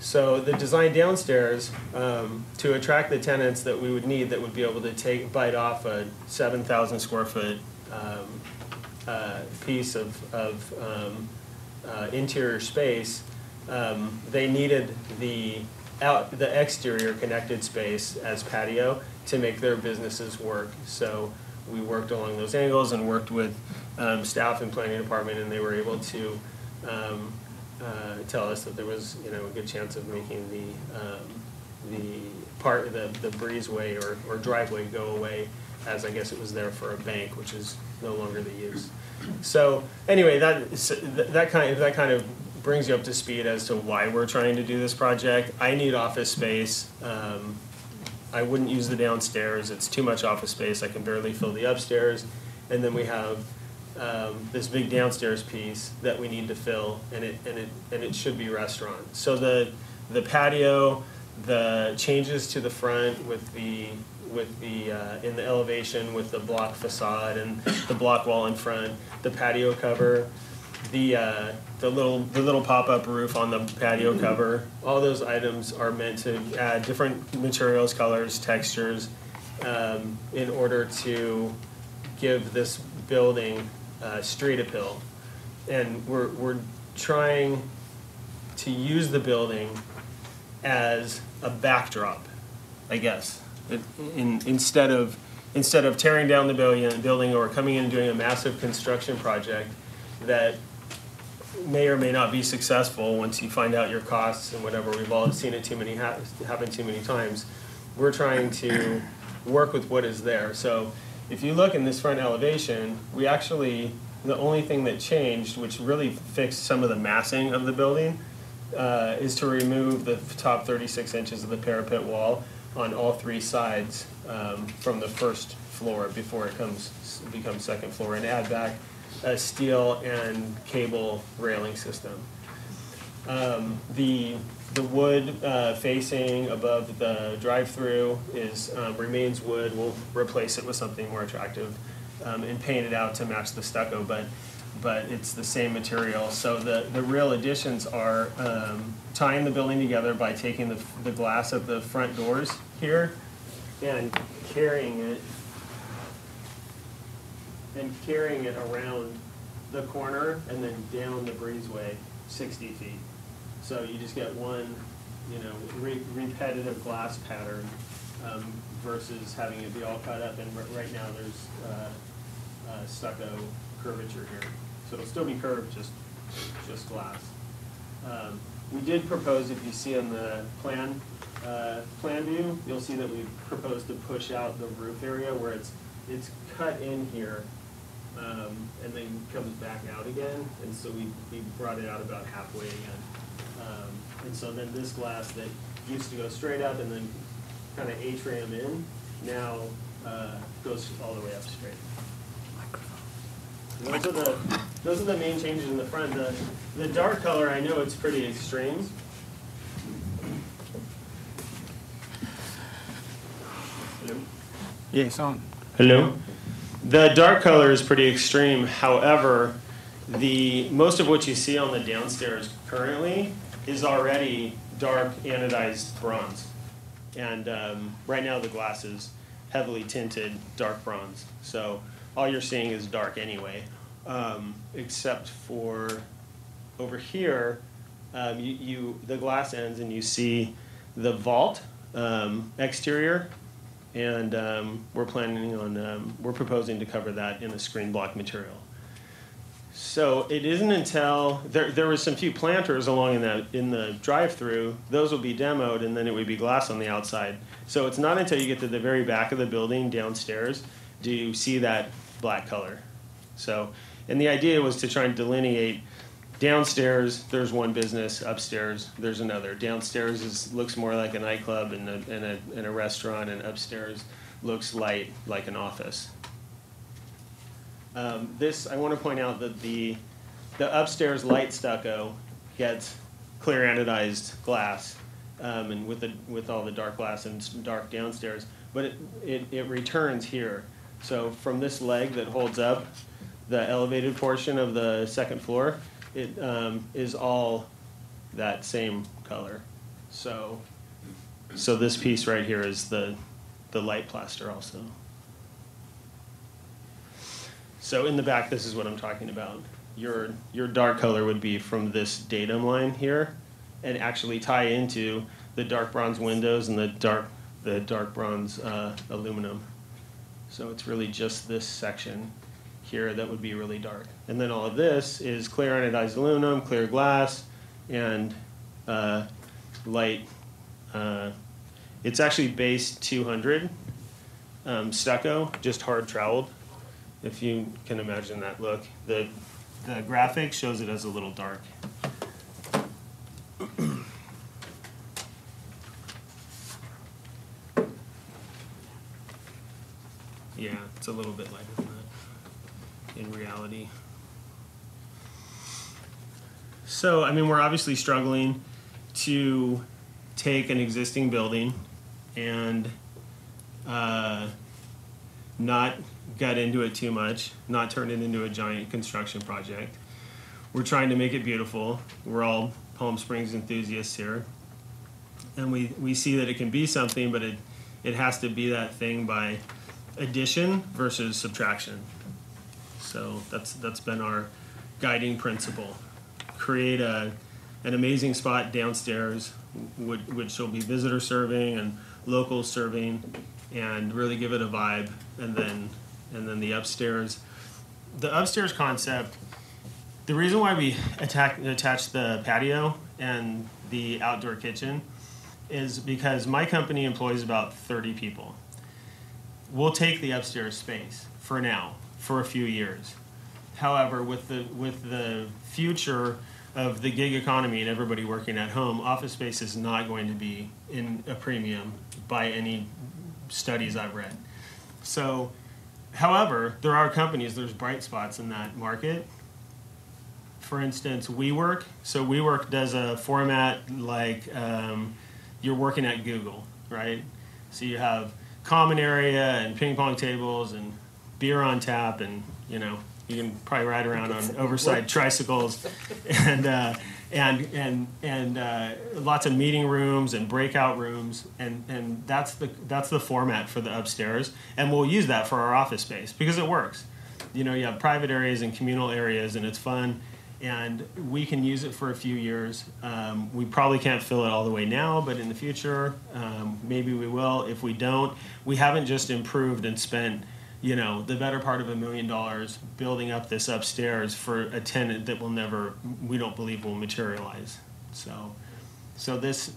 So the design downstairs, to attract the tenants that we would need that would be able to bite off a 7,000 square foot piece of interior space, they needed the exterior connected space as patio to make their businesses work. So we worked along those angles and worked with staff in planning department, and they were able to tell us that there was, a good chance of making the breezeway or driveway go away, as I guess it was there for a bank, which is no longer the use. So anyway, that kind of brings you up to speed as to why we're trying to do this project. I need office space. I wouldn't use the downstairs. It's too much office space. I can barely fill the upstairs. And then we have this big downstairs piece that we need to fill, and it should be restaurant. So the patio, the changes to the front with the in the elevation with the block facade and the block wall in front, the patio cover, the little pop-up roof on the patio cover. All those items are meant to add different materials, colors, textures, in order to give this building street appeal. And we're trying to use the building as a backdrop, I guess. Instead of tearing down the building or coming in and doing a massive construction project that may or may not be successful once you find out your costs and whatever. We've all seen it happen too many times. We're trying to work with what is there. So if you look in this front elevation, we actually, the only thing that changed, which really fixed some of the massing of the building, is to remove the top 36 inches of the parapet wall on all three sides from the first floor before it becomes second floor, and add back a steel and cable railing system. The wood facing above the drive-through remains wood. We'll replace it with something more attractive and paint it out to match the stucco, but it's the same material. So the real additions are tying the building together by taking the glass of the front doors here and carrying it around the corner and then down the breezeway 60 feet. So you just get one, repetitive glass pattern versus having it be all cut up. And right now there's stucco curvature here. So it'll still be curved, just glass. We did propose, if you see on the plan view, you'll see that we proposed to push out the roof area where it's cut in here and then comes back out again. And so we brought it out about halfway again. And so then this glass that used to go straight up and then kind of atrium in, now goes all the way up straight. Those are the main changes in the front. The dark color, I know it's pretty extreme. Hello? Yes, on. Hello? The dark color is pretty extreme. However, most of what you see on the downstairs currently is already dark anodized bronze. And right now the glass is heavily tinted dark bronze. So all you're seeing is dark anyway, except for over here, the glass ends and you see the vault exterior, and we're proposing to cover that in a screen block material. So it isn't until there was some few planters along in the drive-through. Those will be demoed, and then it would be glass on the outside. So it's not until you get to the very back of the building downstairs do you see that black color. So, and the idea was to try and delineate downstairs. There's one business. Upstairs, there's another. Downstairs looks more like a nightclub and a restaurant, and upstairs looks light like an office. I want to point out that the upstairs light stucco gets clear anodized glass, and with all the dark glass and dark downstairs, but it returns here. So from this leg that holds up the elevated portion of the second floor, it is all that same color. So this piece right here is the light plaster also. So in the back, this is what I'm talking about. Your dark color would be from this datum line here, and actually tie into the dark bronze windows and the dark bronze aluminum. So it's really just this section here that would be really dark. And then all of this is clear anodized aluminum, clear glass, and light. It's actually base 200 stucco, just hard troweled. If you can imagine that look. The graphic shows it as a little dark. Yeah, it's a little bit lighter than that in reality. So, I mean, we're obviously struggling to take an existing building and not gut into it too much, not turn it into a giant construction project. We're trying to make it beautiful. We're all Palm Springs enthusiasts here. And we see that it can be something, but it has to be that thing by addition versus subtraction. So that's been our guiding principle. Create an amazing spot downstairs, which will be visitor serving and local serving, and really give it a vibe. And then the upstairs. The upstairs concept, the reason why we attached the patio and the outdoor kitchen is because my company employs about 30 people. We'll take the upstairs space for now, for a few years. However, with the future of the gig economy and everybody working at home, office space is not going to be in a premium by any studies I've read. So, however, there are companies, there's bright spots in that market. For instance, WeWork. So WeWork does a format like you're working at Google, right? So you have common area and ping pong tables and beer on tap, and you can probably ride around on oversized tricycles, and lots of meeting rooms and breakout rooms, and that's the format for the upstairs, and we'll use that for our office space because it works. You have private areas and communal areas, and it's fun, and we can use it for a few years. We probably can't fill it all the way now, but in the future, maybe we will. If we don't, we haven't just improved and spent the better part of $1 million building up this upstairs for a tenant that we don't believe will materialize. So this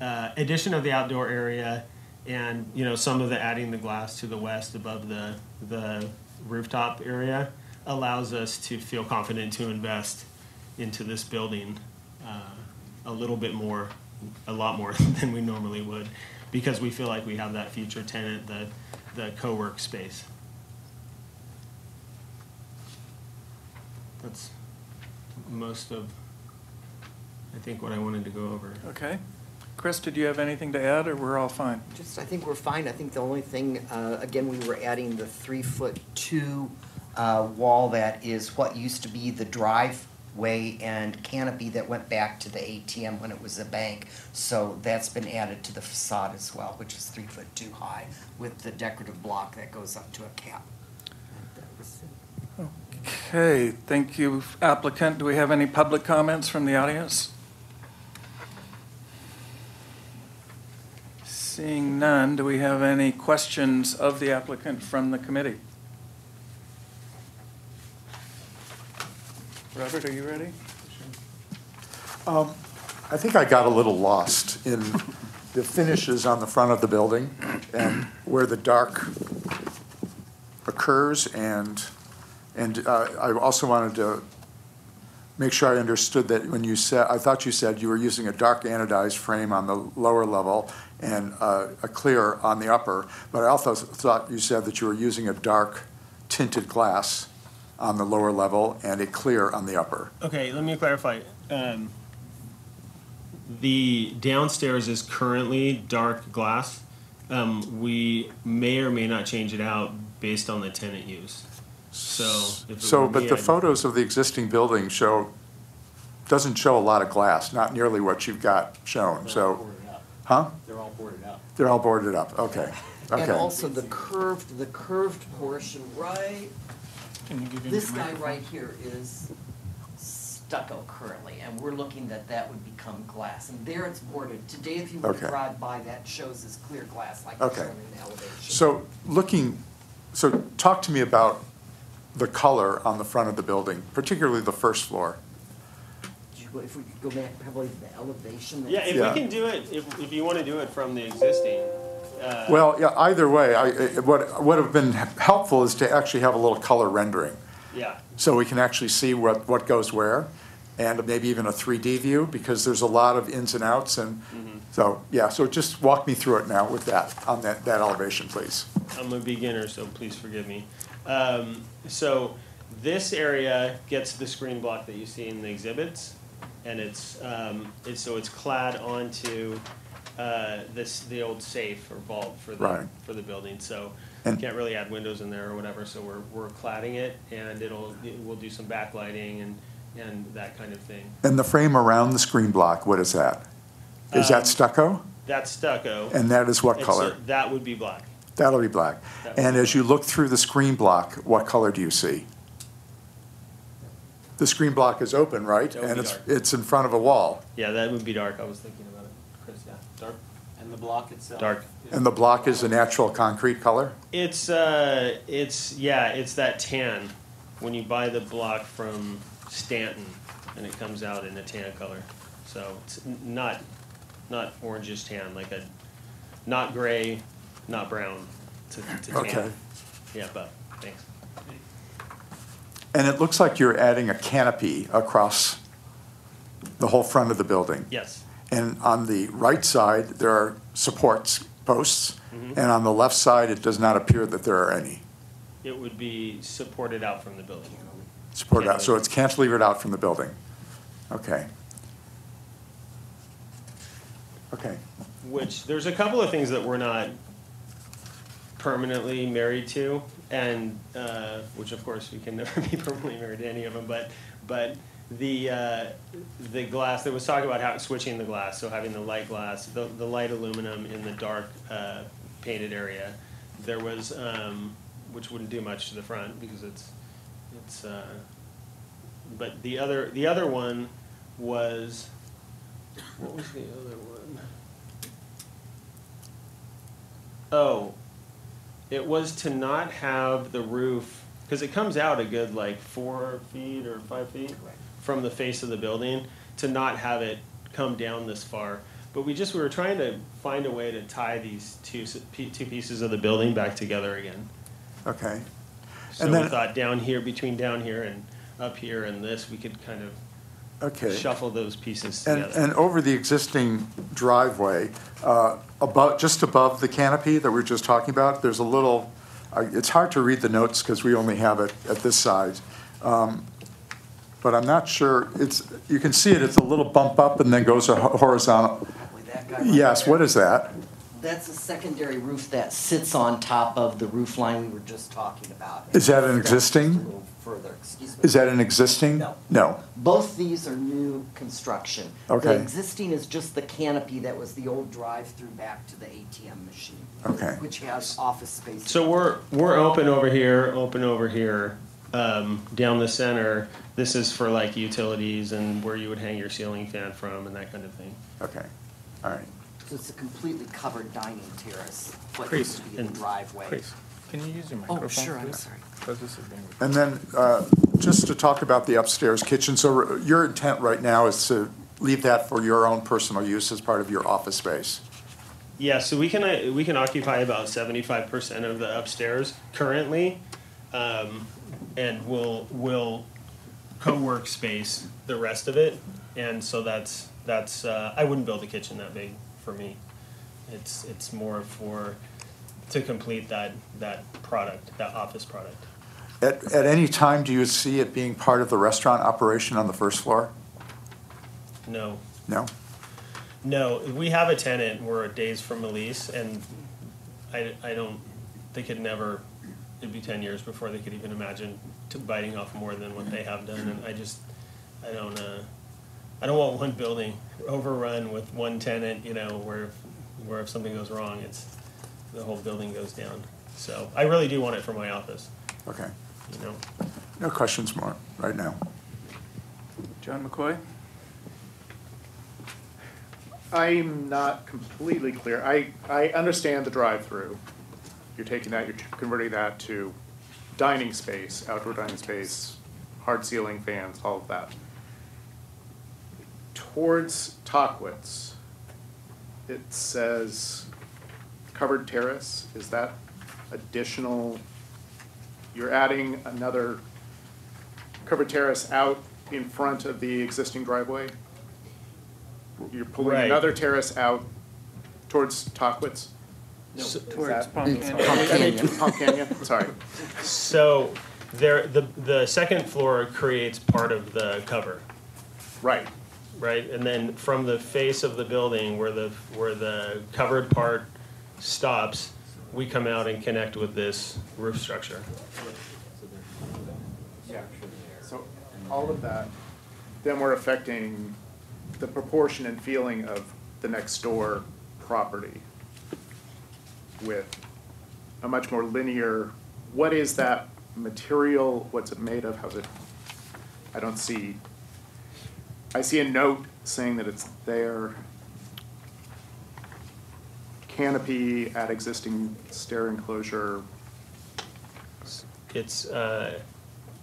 addition of the outdoor area and some of the adding the glass to the west above the rooftop area allows us to feel confident to invest into this building a lot more than we normally would, because we feel like we have that future tenant, the co-work space. That's most of, I think, what I wanted to go over. Okay. Chris, did you have anything to add, or we're all fine? I think we're fine. I think the only thing, again, we were adding the 3'2" wall that is what used to be the driveway and canopy that went back to the ATM when it was a bank. So that's been added to the facade as well, which is 3'2" high with the decorative block that goes up to a cap. Okay, thank you, applicant. Do we have any public comments from the audience? Seeing none, do we have any questions of the applicant from the committee? Robert, are you ready? I think I got a little lost in the finishes on the front of the building and where the dark occurs, and I also wanted to make sure I understood that when you said, I thought you said you were using a dark anodized frame on the lower level and a clear on the upper, but I also thought you said that you were using a dark tinted glass on the lower level and a clear on the upper. Okay, let me clarify. The downstairs is currently dark glass. We may or may not change it out based on the tenant use. But the photos of the existing building doesn't show a lot of glass, not nearly what you've got shown. So, huh? They're all boarded up. They're all boarded up. Okay. And also the curved portion, right? This guy right here is stucco currently, and we're looking that would become glass. And there it's boarded. Today, if you were to drive by, that shows as clear glass like it's shown in the elevation. So talk to me about the color on the front of the building, particularly the first floor. If we could go back probably to the elevation. Yeah, if we can do it, if you want to do it from the existing. Well, yeah, either way, what would have been helpful is to actually have a little color rendering. Yeah. So we can actually see what goes where, and maybe even a 3D view, because there's a lot of ins and outs. And so just walk me through it now with that, on that elevation, please. I'm a beginner, so please forgive me. So this area gets the screen block that you see in the exhibits, and it's clad onto the old safe or vault for the building. So you can't really add windows in there or whatever. So we're cladding it, and we'll do some backlighting and that kind of thing. And the frame around the screen block, what is that? Is that stucco? That's stucco. And that is what And so color? that would be black. That'll be black. That And as you look through the screen block, what color do you see? The screen block is open, right? That would And be dark. it's in front of a wall. Yeah, that would be dark. I was thinking about it, Chris. Yeah, dark. And the block itself? Dark. And the block is a natural concrete color? It's yeah, it's that tan. When you buy the block from Stanton, and it comes out in a tan color. So it's not orangish tan, like a not gray, not brown. To tan. Okay. Yeah, but thanks. And it looks like you're adding a canopy across the whole front of the building. Yes. And on the right side, there are supports, posts, Mhm. and on the left side, it does not appear that there are any. It would be supported out from the building. Supported out, so it's cantilevered out from the building. Okay. Okay. Which, there's a couple of things that we're not permanently married to, and, which of course we can never be permanently married to any of them, but the glass, there was talk about how switching the glass, so having the light glass, the light aluminum in the dark painted area. There was, which wouldn't do much to the front because it's but the other one was, what was the other one? Oh, it was to not have the roof, because it comes out a good like 4 feet or 5 feet from the face of the building, to not have it come down this far. But we were trying to find a way to tie these two pieces of the building back together again. Okay. So And then- we thought down here, between down here and up here and this, we could kind of Okay. shuffle those pieces And, together. and over the existing driveway, just above the canopy that we were just talking about, there's a little, it's hard to read the notes because we only have it at this size. But I'm not sure, you can see it's a little bump up and then goes horizontal. That guy right Yes, there. what is that? That's a secondary roof that sits on top of the roof line we were just talking about. Is that an It's just a existing? little further, excuse me. Is that an existing? No. No. Both these are new construction. Okay. The existing is just the canopy that was the old drive-through back to the ATM machine. Okay. Which has office space. So we're open over here, down the center. This is for like utilities and where you would hang your ceiling fan from and that kind of thing. Okay, all right. So it's a completely covered dining terrace, what Chris, used to be in the driveway. Chris, can you use your microphone? Oh, sure, I'm please? sorry. Because this is being And then, just to talk about the upstairs kitchen, so your intent right now is to leave that for your own personal use as part of your office space? Yeah, so we can occupy about 75% of the upstairs currently, and we'll co-work space the rest of it. And so that's I wouldn't build a kitchen that big for me. It's more to complete that product, that office product. At any time, do you see it being part of the restaurant operation on the first floor? No. No? No, we have a tenant, we're days from a lease, and I don't, they could never, it'd be 10 years before they could even imagine biting off more than what they have done, and I don't want one building overrun with one tenant, where if something goes wrong, the whole building goes down. So I really do want it for my office. Okay. You know? No questions more right now. John McCoy? I'm not completely clear. I understand the drive-through. You're taking that, you're converting that to dining space, outdoor dining space, hard ceiling fans, all of that. Towards Tockwitz, it says covered terrace. Is that additional? You're adding another covered terrace out in front of the existing driveway? You're pulling Right. another terrace out towards Tockwitz? No, Is towards that- Palm I Canyon. mean, Palm Canyon, sorry. So the second floor creates part of the cover. Right. Right, and then from the face of the building where the covered part stops, we come out and connect with this roof structure. Yeah, so all of that, then we're affecting the proportion and feeling of the next door property with a much more linear, what is that material? What's it made of? How's it? I don't see. I see a note saying that it's there. Canopy at existing stair enclosure. It's,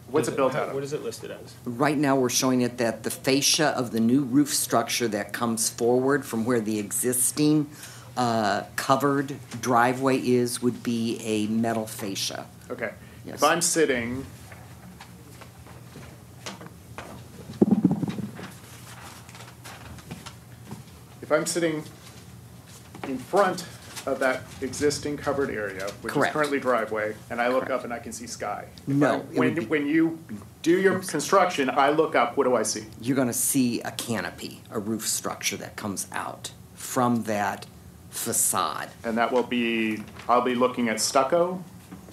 What's it built out of? What is it listed as? Right now, we're showing it that the fascia of the new roof structure that comes forward from where the existing covered driveway is would be a metal fascia. Okay. Yes. If I'm sitting, in front of that existing covered area, which is Correct. currently driveway, and I look up and I can see sky. No, it would be- When you do your construction, I look up, what do I see? You're gonna see a canopy, a roof structure that comes out from that facade. And that will be, I'll be looking at stucco,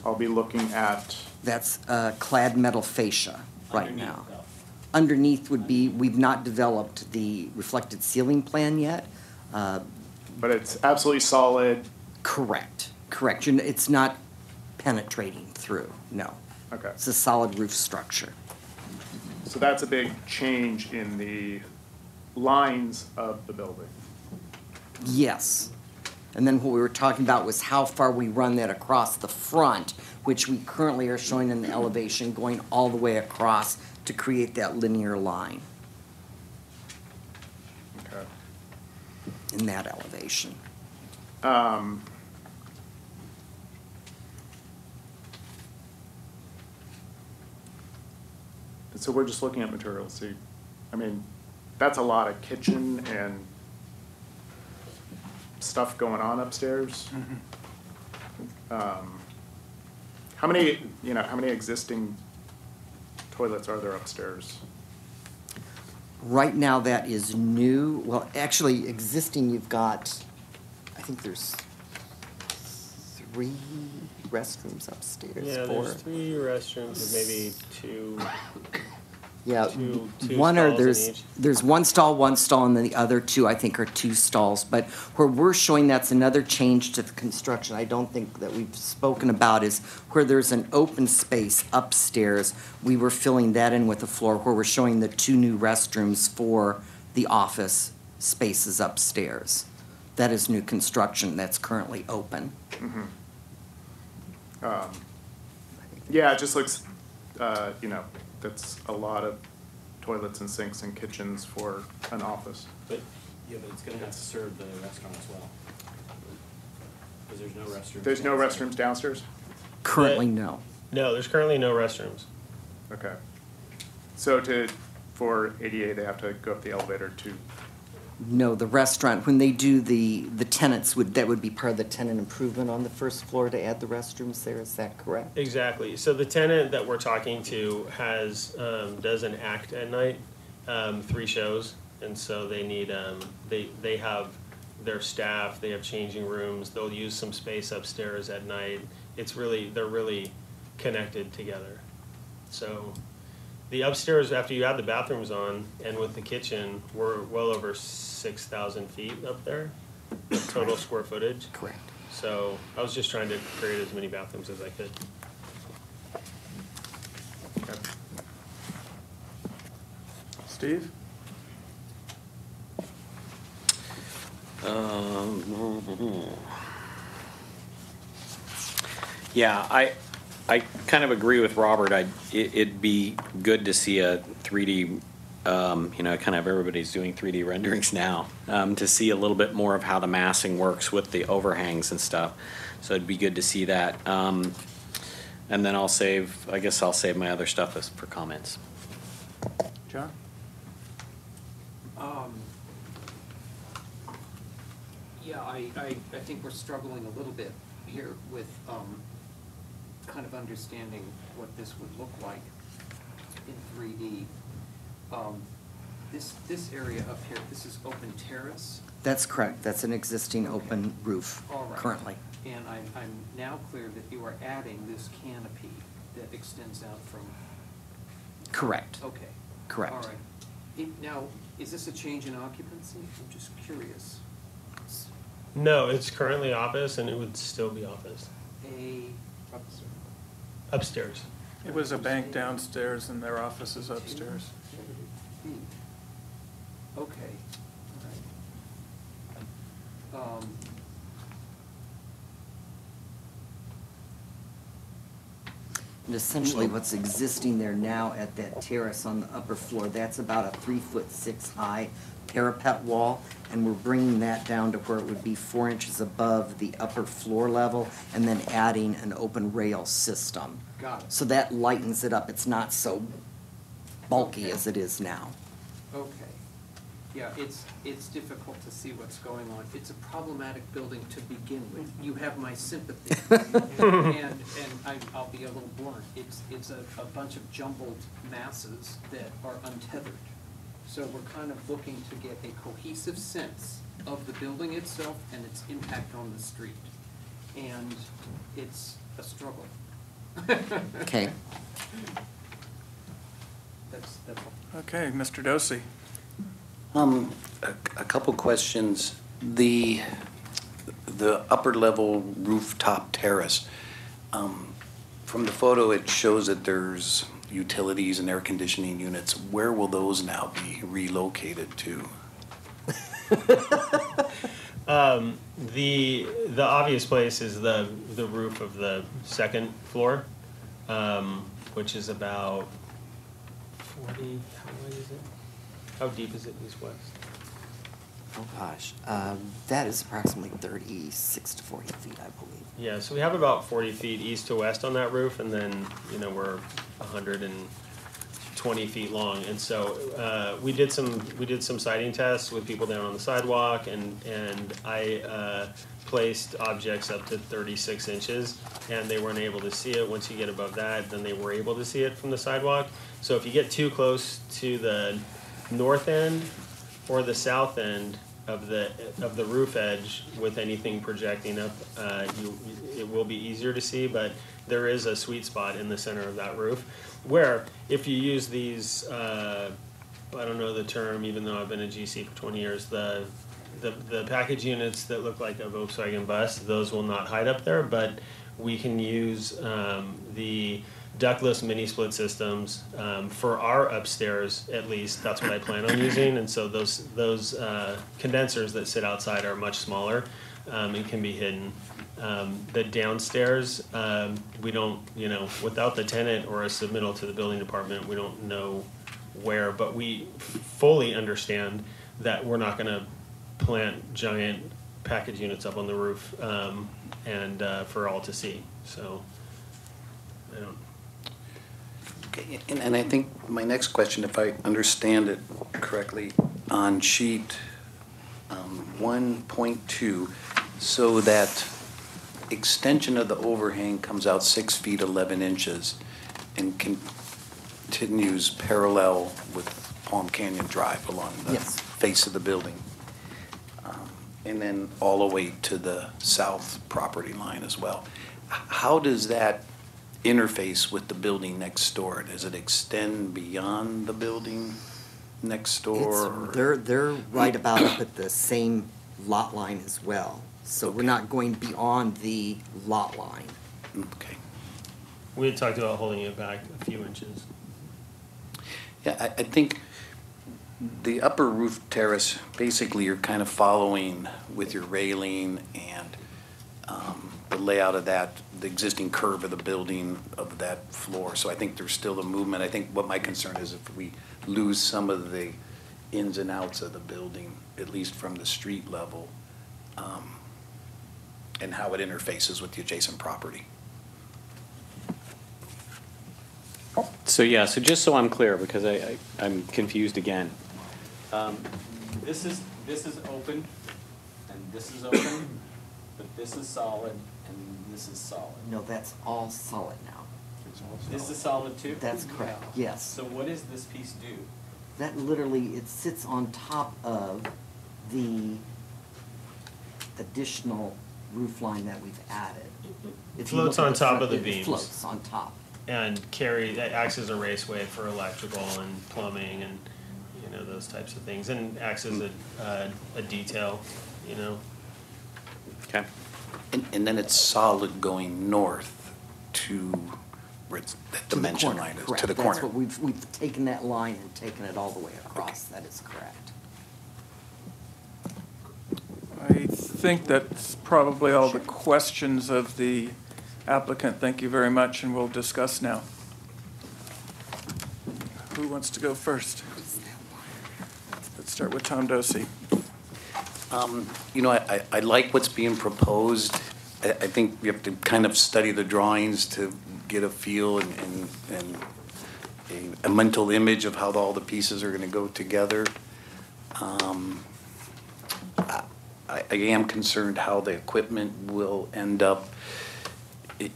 I'll be looking at, That's clad metal fascia right now. Underneath would be, we've not developed the reflected ceiling plan yet. but it's absolutely solid. Correct, correct. It's not penetrating through, no. Okay. It's a solid roof structure. So that's a big change in the lines of the building. Yes. And then what we were talking about was how far we run that across the front, which we currently are showing in the elevation, going all the way across to create that linear line Okay. in that elevation. So we're just looking at materials, see, I mean, that's a lot of kitchen and stuff going on upstairs. How many existing toilets are there upstairs? Right now, that is new. Well, actually, existing, you've got, I think there's 3 restrooms upstairs. Yeah, 4. there's 3 restrooms and maybe 2. Yeah, two one or stalls in each. there's one stall, and then the other 2, I think, are 2 stalls. But where we're showing that's another change to the construction, I don't think that we've spoken about, is where there's an open space upstairs. We were filling that in with the floor, where we're showing the 2 new restrooms for the office spaces upstairs. That is new construction that's currently open. Yeah, it just looks, that's a lot of toilets and sinks and kitchens for an office. But it's gonna have to serve the restaurant as well. Because there's no restrooms. There's no restrooms downstairs? Currently, no. No, there's currently no restrooms. Okay. So for ADA, they have to go up the elevator to, No, the restaurant, when they do the tenants, that would be part of the tenant improvement on the first floor to add the restrooms there, is that correct? Exactly. So the tenant that we're talking to does an act at night, 3 shows, and so they need, they have their staff, they have changing rooms, they'll use some space upstairs at night. They're really connected together. So the upstairs, after you add the bathrooms on, and with the kitchen, we're well over 6,000 feet up there, total square footage. Correct. So I was just trying to create as many bathrooms as I could. Steve? Yeah, I kind of agree with Robert. It'd be good to see a 3D, kind of everybody's doing 3D renderings now, to see a little bit more of how the massing works with the overhangs and stuff. So it'd be good to see that. And then I'll save my other stuff for comments. John? Yeah, I think we're struggling a little bit here with kind of understanding what this would look like in 3D. This area up here, this is open terrace. That's correct. That's an existing open roof All right. currently. And I'm now clear that you are adding this canopy that extends out from. Correct. Okay. Correct. All right. Now, is this a change in occupancy? I'm just curious. No, it's currently office, and it would still be office. Upstairs. It was a bank downstairs and their office is upstairs. Okay. All right. And essentially, what's existing there now at that terrace on the upper floor, that's about a 3'6" high parapet wall, and we're bringing that down to where it would be 4 inches above the upper floor level, and then adding an open rail system. Got it. So that lightens it up. It's not so bulky as it is now. Okay. Yeah, it's difficult to see what's going on. It's a problematic building to begin with. You have my sympathy. And I'll be a little blunt. It's a bunch of jumbled masses that are untethered. So we're kind of looking to get a cohesive sense of the building itself and its impact on the street. And it's a struggle. Okay. That's all. Okay, Mr. Dosey. A couple questions. The upper level rooftop terrace, from the photo, it shows that there's utilities and air conditioning units. Where will those now be relocated to? The obvious place is the roof of the second floor, which is about 40, how wide is it? How deep is it east-west? Oh, gosh. That is approximately 36 to 40 feet, I believe. Yeah, so we have about 40 feet east to west on that roof, and then, we're 120 feet long. And so we did some sighting tests with people down on the sidewalk, and I placed objects up to 36 inches, and they weren't able to see it. Once you get above that, then they were able to see it from the sidewalk. So if you get too close to the north end or the south end of the roof edge with anything projecting up, it will be easier to see, but there is a sweet spot in the center of that roof where if you use these, I don't know the term, even though I've been a GC for 20 years, the package units that look like a Volkswagen bus, those will not hide up there, but we can use the ductless mini split systems for our upstairs, at least. That's what I plan on using, and so those condensers that sit outside are much smaller and can be hidden. The downstairs, we don't, without the tenant or a submittal to the building department, we don't know where, but we fully understand that we're not going to plant giant package units up on the roof and for all to see. So I don't. Okay, and I think my next question, if I understand it correctly, on sheet 1.2, so that extension of the overhang comes out 6 feet 11 inches and continues parallel with Palm Canyon Drive along the face of the building, and then all the way to the south property line as well. How does that interface with the building next door? Does it extend beyond the building next door? They're right about up at the same lot line as well. So we're not going beyond the lot line. Okay. We had talked about holding it back a few inches. Yeah, I think the upper roof terrace, basically you're kind of following with your railing and the layout of that, the existing curve of the building of that floor. So I think there's still a movement. I think what my concern is if we lose some of the ins and outs of the building, at least from the street level, and how it interfaces with the adjacent property. So just so I'm clear, because I'm confused again. This is open, and this is open, but this is solid, and this is solid. No, that's all solid now. This is solid too? That's correct, yes. So what does this piece do? That literally, it sits on top of the additional roof line that we've added. It floats on top of the beams. It floats on top. And that acts as a raceway for electrical and plumbing and, those types of things, and acts as a detail, Okay. And then it's solid going north to where that To the dimension corner, line is, correct. to the That's corner. what we've taken that line and taken it all the way across. That is correct. I think that's probably all the questions of the applicant. Thank you very much, and we'll discuss now. Who wants to go first? Let's start with Tom Dosey. You know, I like what's being proposed. I think we have to kind of study the drawings to get a feel and a mental image of how all the pieces are gonna go together. I am concerned how the equipment will end up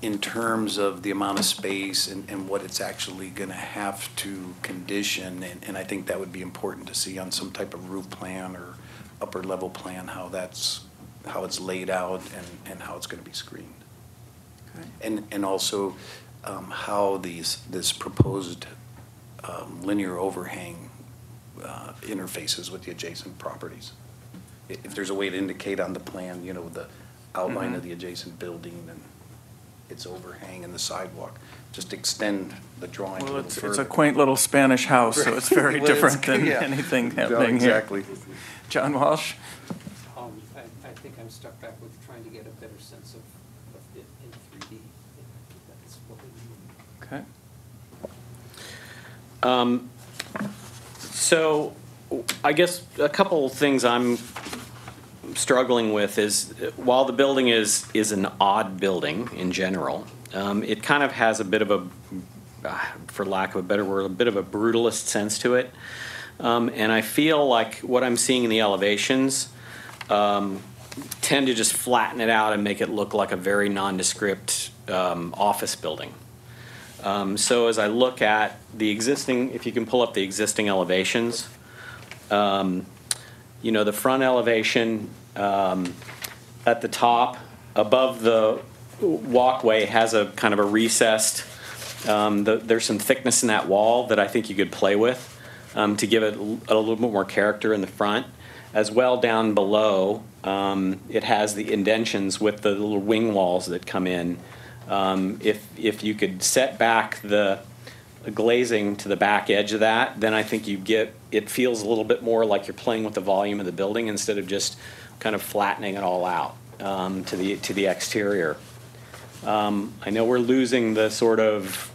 in terms of the amount of space and what it's actually gonna have to condition. And I think that would be important to see on some type of roof plan or upper level plan, how it's laid out and how it's gonna be screened. Okay. And also how this proposed linear overhang interfaces with the adjacent properties. If there's a way to indicate on the plan, you know, the outline of the adjacent building and its overhang and the sidewalk, just extend the drawing a Well, little it's further. a quaint little Spanish house, so it's very Well, it's- different than yeah. anything Yeah, happening here. exactly. John Walsh? I think I'm stuck back with trying to get a better sense of it in 3D. That's what we need. Okay. So I guess a couple of things I'm struggling with is while the building is an odd building in general, it kind of has a bit of a, for lack of a better word, a bit of a brutalist sense to it. And I feel like what I'm seeing in the elevations tend to just flatten it out and make it look like a very nondescript office building. So as I look at the existing, if you can pull up the existing elevations, you know, the front elevation at the top above the walkway has a kind of a recessed, there's some thickness in that wall that I think you could play with to give it a little bit more character in the front. As well down below, it has the indentions with the little wing walls that come in. If you could set back the glazing to the back edge of that, then I think you get, it feels a little bit more like you're playing with the volume of the building instead of just kind of flattening it all out to the exterior. I know we're losing the sort of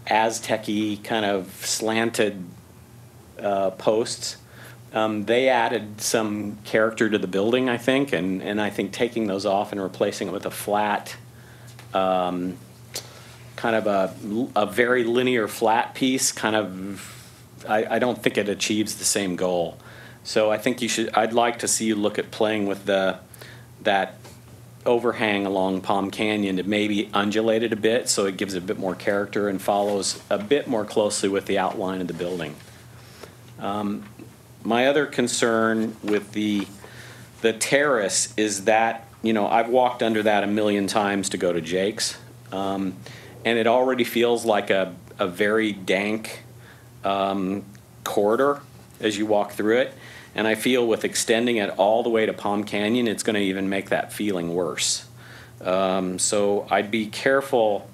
Aztec-y kind of slanted posts. They added some character to the building, I think, and I think taking those off and replacing it with a flat, kind of a very linear flat piece, kind of, I don't think it achieves the same goal. So I think I'd like to see you look at playing with that overhang along Palm Canyon to maybe undulate it a bit so it gives it a bit more character and follows a bit more closely with the outline of the building. My other concern with the terrace is that, you know, I've walked under that a million times to go to Jake's, and it already feels like a very dank corridor as you walk through it. And I feel with extending it all the way to Palm Canyon, it's going to even make that feeling worse. So I'd be careful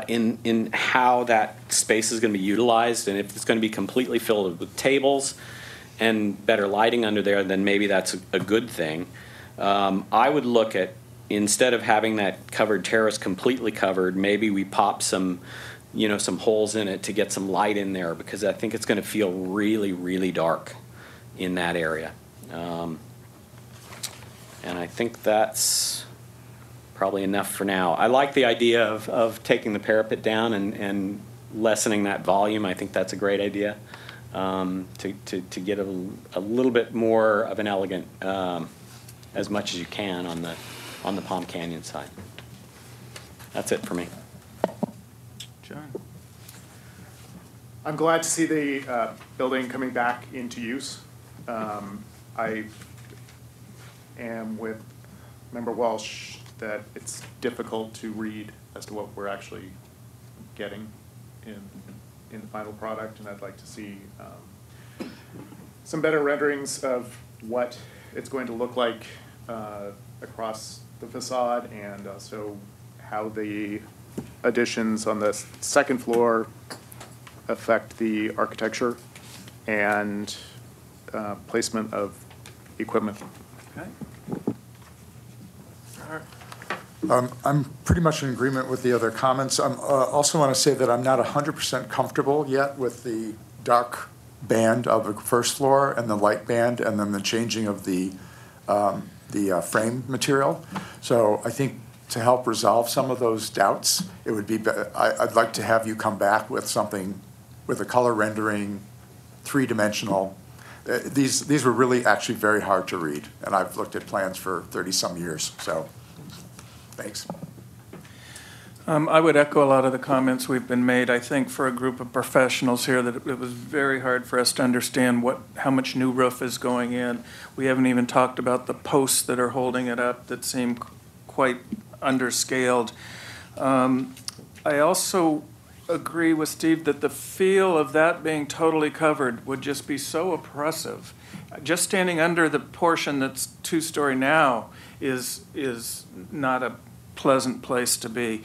in how that space is going to be utilized, and if it's going to be completely filled with tables and better lighting under there, then maybe that's a good thing. I would look at, instead of having that covered terrace completely covered, maybe we pop some, you know, some holes in it to get some light in there, because I think it's going to feel really, really dark in that area. And I think that's probably enough for now. I like the idea of taking the parapet down and lessening that volume. I think that's a great idea, to get a little bit more of an elegant, as much as you can on the Palm Canyon side. That's it for me. John? I'm glad to see the building coming back into use. I am with Member Walsh that it's difficult to read as to what we're actually getting in the final product, and I'd like to see some better renderings of what it's going to look like across the facade, and also how the additions on the second floor affect the architecture and placement of equipment. Okay. I'm pretty much in agreement with the other comments. I also want to say that I'm not 100% comfortable yet with the dark band of the first floor and the light band, and then the changing of the frame material. So I think to help resolve some of those doubts, it would be I'd like to have you come back with something with a color rendering, three-dimensional. These were really actually very hard to read, and I've looked at plans for 30-some years, so thanks. I would echo a lot of the comments we've been made. I think for a group of professionals here that it was very hard for us to understand how much new roof is going in. We haven't even talked about the posts that are holding it up that seem quite underscaled. I also agree with Steve that the feel of that being totally covered would just be so oppressive. Just standing under the portion that's two-story now is not a pleasant place to be.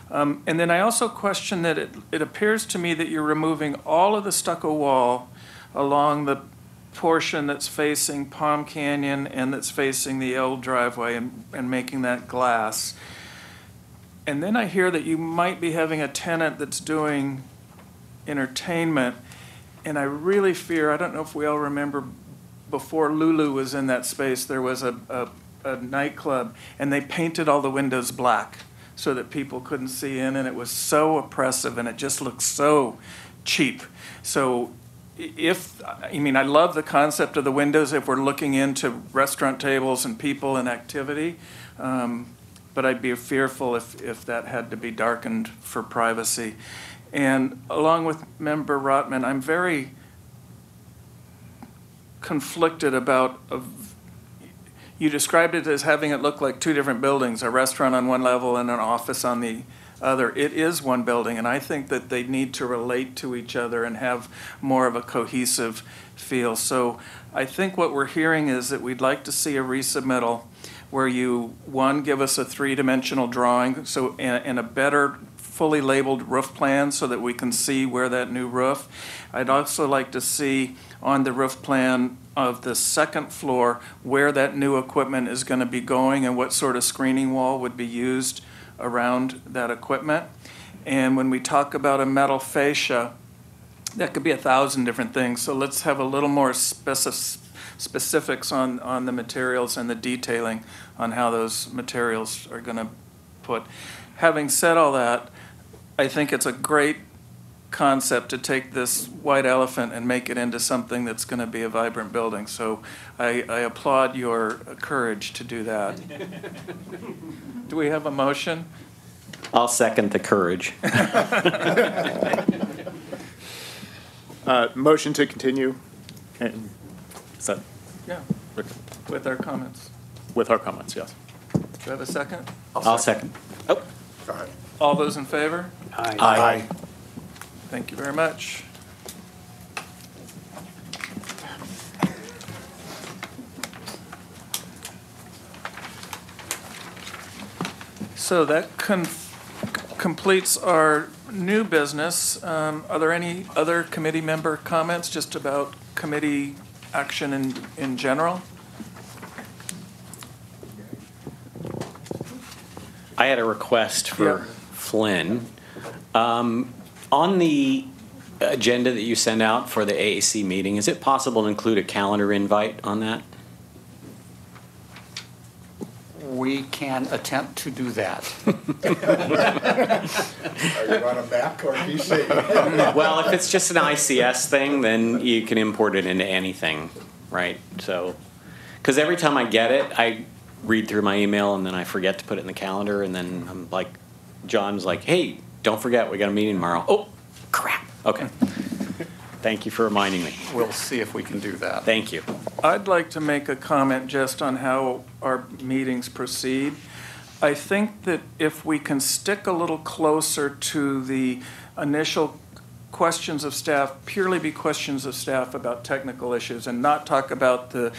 And then I also question that it appears to me that you're removing all of the stucco wall along the portion that's facing Palm Canyon and that's facing the old driveway and making that glass. And then I hear that you might be having a tenant that's doing entertainment, and I really fear, I don't know if we all remember, before Lulu was in that space, there was a nightclub, and they painted all the windows black so that people couldn't see in, and it was so oppressive, and it just looked so cheap. So I love the concept of the windows if we're looking into restaurant tables and people and activity, but I'd be fearful if that had to be darkened for privacy. And along with Member Rotman, I'm very conflicted about you described it as having it look like two different buildings, a restaurant on one level and an office on the other. It is one building, and I think that they need to relate to each other and have more of a cohesive feel. So I think what we're hearing is that we'd like to see a resubmittal where you, one, give us a three-dimensional drawing and a better fully labeled roof plan so that we can see where that new roof. I'd also like to see on the roof plan of the second floor where that new equipment is going to be going and what sort of screening wall would be used around that equipment. And when we talk about a metal fascia, that could be 1,000 different things. So let's have a little more specifics on the materials and the detailing on how those materials are going to put. Having said all that, I think it's a great concept to take this white elephant and make it into something that's going to be a vibrant building. So I applaud your courage to do that. Do we have a motion? I'll second the courage. Motion to continue. And is that? Yeah, with our comments. With our comments, yes. Do you have a second? I'll second. Go ahead. All those in favor? Aye. Aye. Thank you very much. So that completes our new business. Are there any other committee member comments just about committee action in general? I had a request for Flynn. On the agenda that you send out for the AAC meeting, is it possible to include a calendar invite on that? We can attempt to do that. Are you on a Mac or PC? Well, if it's just an ICS thing, then you can import it into anything, right? So, because every time I get it, I read through my email and then I forget to put it in the calendar, and then I'm like, John's like, hey, don't forget, we got a meeting tomorrow. Oh, crap. Okay. Thank you for reminding me. We'll see if we can do that. Thank you. I'd like to make a comment just on how our meetings proceed. I think that if we can stick a little closer to the initial questions of staff, purely be questions of staff about technical issues and not talk about the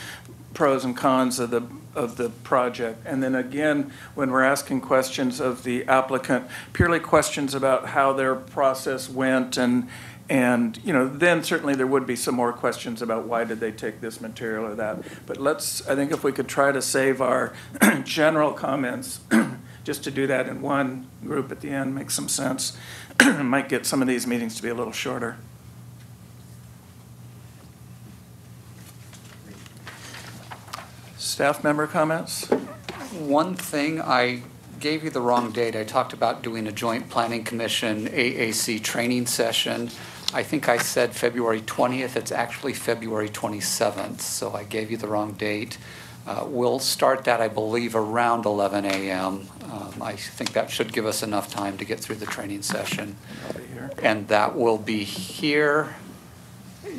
pros and cons of the of the project. And then again, when we're asking questions of the applicant, purely questions about how their process went and then certainly there would be some more questions about why did they take this material or that. But I think if we could try to save our general comments, just to do that in one group at the end makes some sense. Might get some of these meetings to be a little shorter. Staff member comments? One thing, I gave you the wrong date. I talked about doing a joint planning commission AAC training session. I think I said February 20th. It's actually February 27th, so I gave you the wrong date. We'll start that, I believe, around 11 a.m. I think that should give us enough time to get through the training session. And that will be here.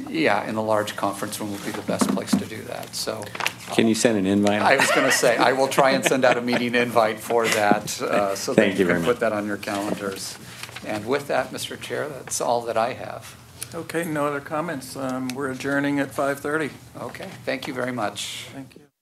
Yeah, in the large conference room would be the best place to do that. So, Can you send an invite? I was going to say, I will try and send out a meeting invite for that, so that you can put that on your calendars. And with that, Mr. Chair, that's all that I have. Okay, no other comments. We're adjourning at 5:30. Okay, thank you very much. Thank you.